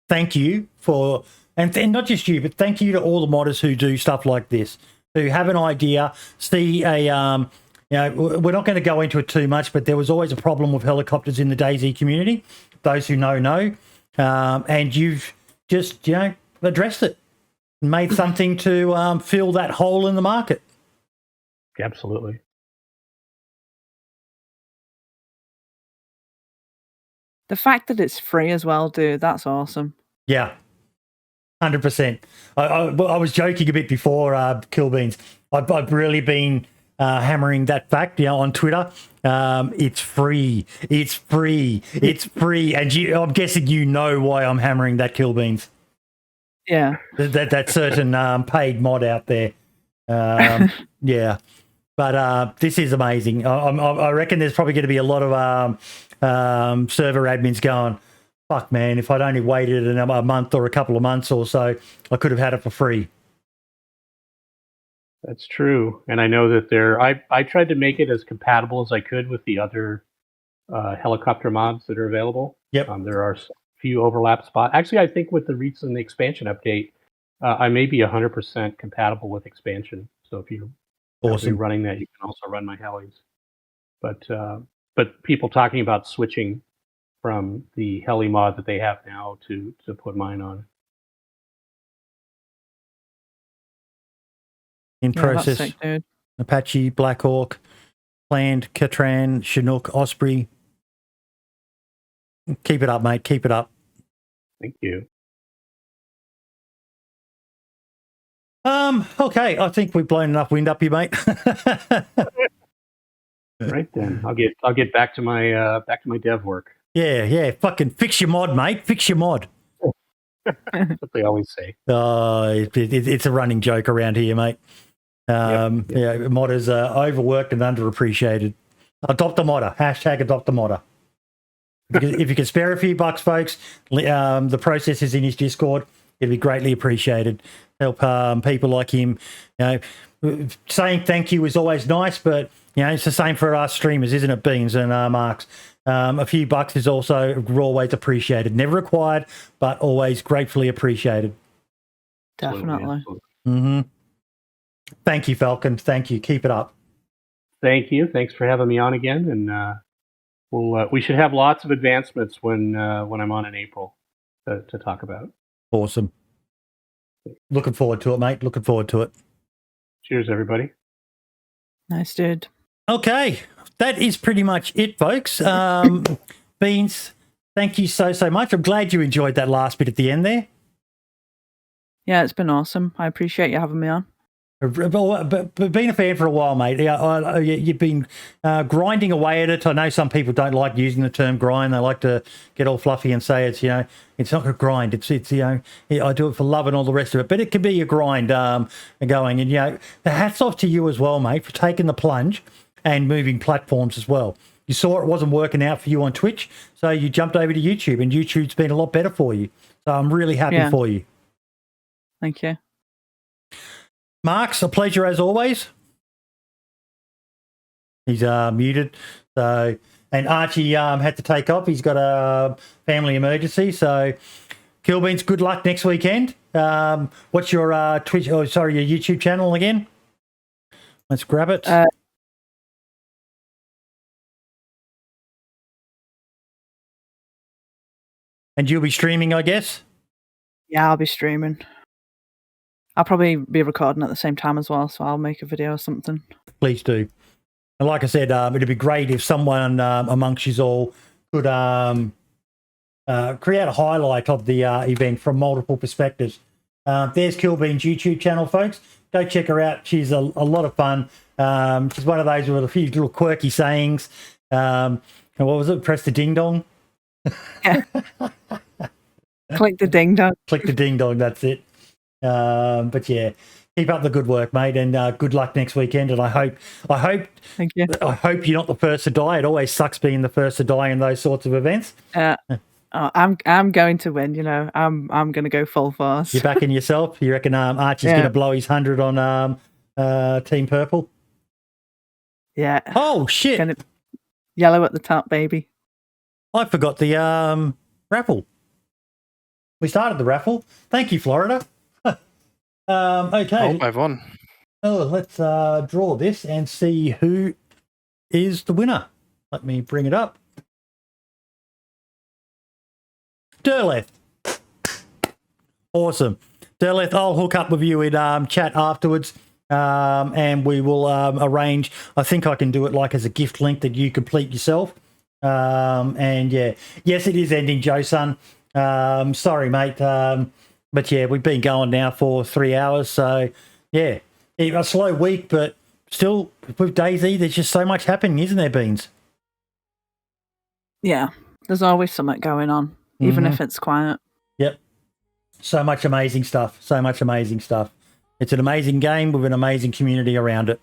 Thank you for, and not just you, but thank you to all the modders who do stuff like this, who have an idea, see a, you know, we're not going to go into it too much, but there was always a problem with helicopters in the DayZ community. Those who know. And you've just, you know, addressed it, made something to fill that hole in the market. absolutely. The fact that it's free as well, dude, that's awesome. Yeah, 100%. I was joking a bit before, KillBeanZ. I've really been hammering that fact, you know, on Twitter. It's free. It's free. It's free. And I'm guessing you know why I'm hammering that, KillBeanZ. Yeah. That certain paid mod out there. Yeah. But this is amazing. I reckon there's probably going to be a lot of server admins going, fuck, man, if I'd only waited a month or a couple of months or so, I could have had it for free. That's true. And I know that I tried to make it as compatible as I could with the other helicopter mods that are available. Yep. There are a few overlap spots. Actually, I think with the recent expansion update, I may be 100% compatible with expansion. So if you're running that, you can also run my helis. But people talking about switching from the heli mod that they have now to put mine on. In process, sick, dude. Apache, Blackhawk, Planned, Catran, Chinook, Osprey. Keep it up, mate. Keep it up. Thank you. Okay, I think we've blown enough wind up you, mate. Right then, I'll get back to my dev work. Yeah. Fucking fix your mod, mate. Fix your mod. That's what they always say. It's a running joke around here, mate. Yeah, modders are overworked and underappreciated. Adopt a modder. Hashtag adopt a modder. If you can spare a few bucks, folks, the process is in his Discord. It'd be greatly appreciated. Help people like him. You know, saying thank you is always nice, but you know it's the same for us streamers, isn't it, Beans and Marks? A few bucks is also always appreciated. Never required, but always gratefully appreciated. Definitely. Mm-hmm. Thank you, Falcon. Thank you. Keep it up. Thank you. Thanks for having me on again, and we should have lots of advancements when I'm on in April to talk about. Awesome. Looking forward to it, mate. Looking forward to it. Cheers, everybody. Nice, dude. Okay, that is pretty much it, folks. Beans, thank you so much. I'm glad you enjoyed that last bit at the end there. Yeah, it's been awesome. I appreciate you having me on. But being a fan for a while, mate, you've been grinding away at it. I know some people don't like using the term grind. They like to get all fluffy and say it's, you know, it's not a grind. It's you know, I do it for love and all the rest of it. But it can be a grind going. And, you know, the hats off to you as well, mate, for taking the plunge and moving platforms as well. You saw it wasn't working out for you on Twitch, so you jumped over to YouTube, and YouTube's been a lot better for you. So I'm really happy for you. Thank you. Mark's a pleasure as always. He's muted. So, and Archie had to take off. He's got a family emergency. So, KillBeanz, good luck next weekend. What's your Twitch? Oh, sorry, your YouTube channel again? Let's grab it. And you'll be streaming, I guess? Yeah, I'll be streaming. I'll probably be recording at the same time as well, so I'll make a video or something. Please do. And like I said, it'd be great if someone amongst you all could create a highlight of the event from multiple perspectives. There's KillBeanz YouTube channel, folks. Go check her out. She's a lot of fun. She's one of those with a few little quirky sayings. And what was it? Press the ding dong. Yeah. Click the ding dong. Click the ding dong. That's it. But yeah, keep up the good work, mate, and good luck next weekend. And I hope. Thank you. I hope you're not the first to die. It always sucks being the first to die in those sorts of events. I'm going to win. You know, I'm going to go full force. You're backing yourself. You reckon Archie's going to blow his 100 on Team Purple? Yeah. Oh shit! Yellow at the top, baby. I forgot the raffle. We started the raffle. Thank you, Florida. Okay. Oh, I've won. Oh, let's draw this and see who is the winner. Let me bring it up. Derleth. Awesome. Derleth, I'll hook up with you in chat afterwards. And we will arrange. I think I can do it like as a gift link that you complete yourself. And yeah, yes, it is ending, Joe son. Sorry, mate. But yeah, we've been going now for 3 hours. So yeah, a slow week, but still with DayZ, there's just so much happening, isn't there, Beans? Yeah, there's always something going on, even if it's quiet. Yep. So much amazing stuff. So much amazing stuff. It's an amazing game with an amazing community around it.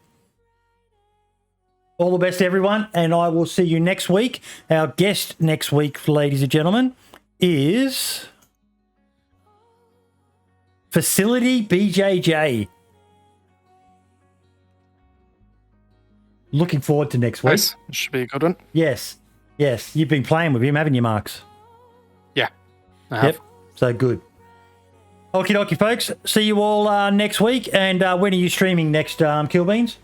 All the best, everyone, and I will see you next week. Our guest next week, ladies and gentlemen, is Facility BJJ. Looking forward to next week. Nice. Should be a good one. Yes. Yes. You've been playing with him, haven't you, Marks? Yeah. I have. Yep. So good. Okie dokie, folks. See you all next week. And when are you streaming next, KillBeanz?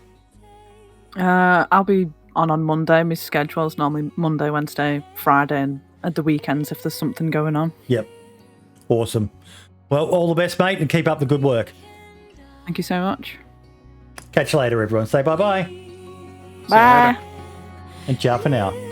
I'll be on Monday. My schedule is normally Monday, Wednesday, Friday, and at the weekends if there's something going on. Yep. Awesome. Well, all the best, mate, and keep up the good work. Thank you so much. Catch you later, everyone. Say bye-bye. Bye. And ciao for now.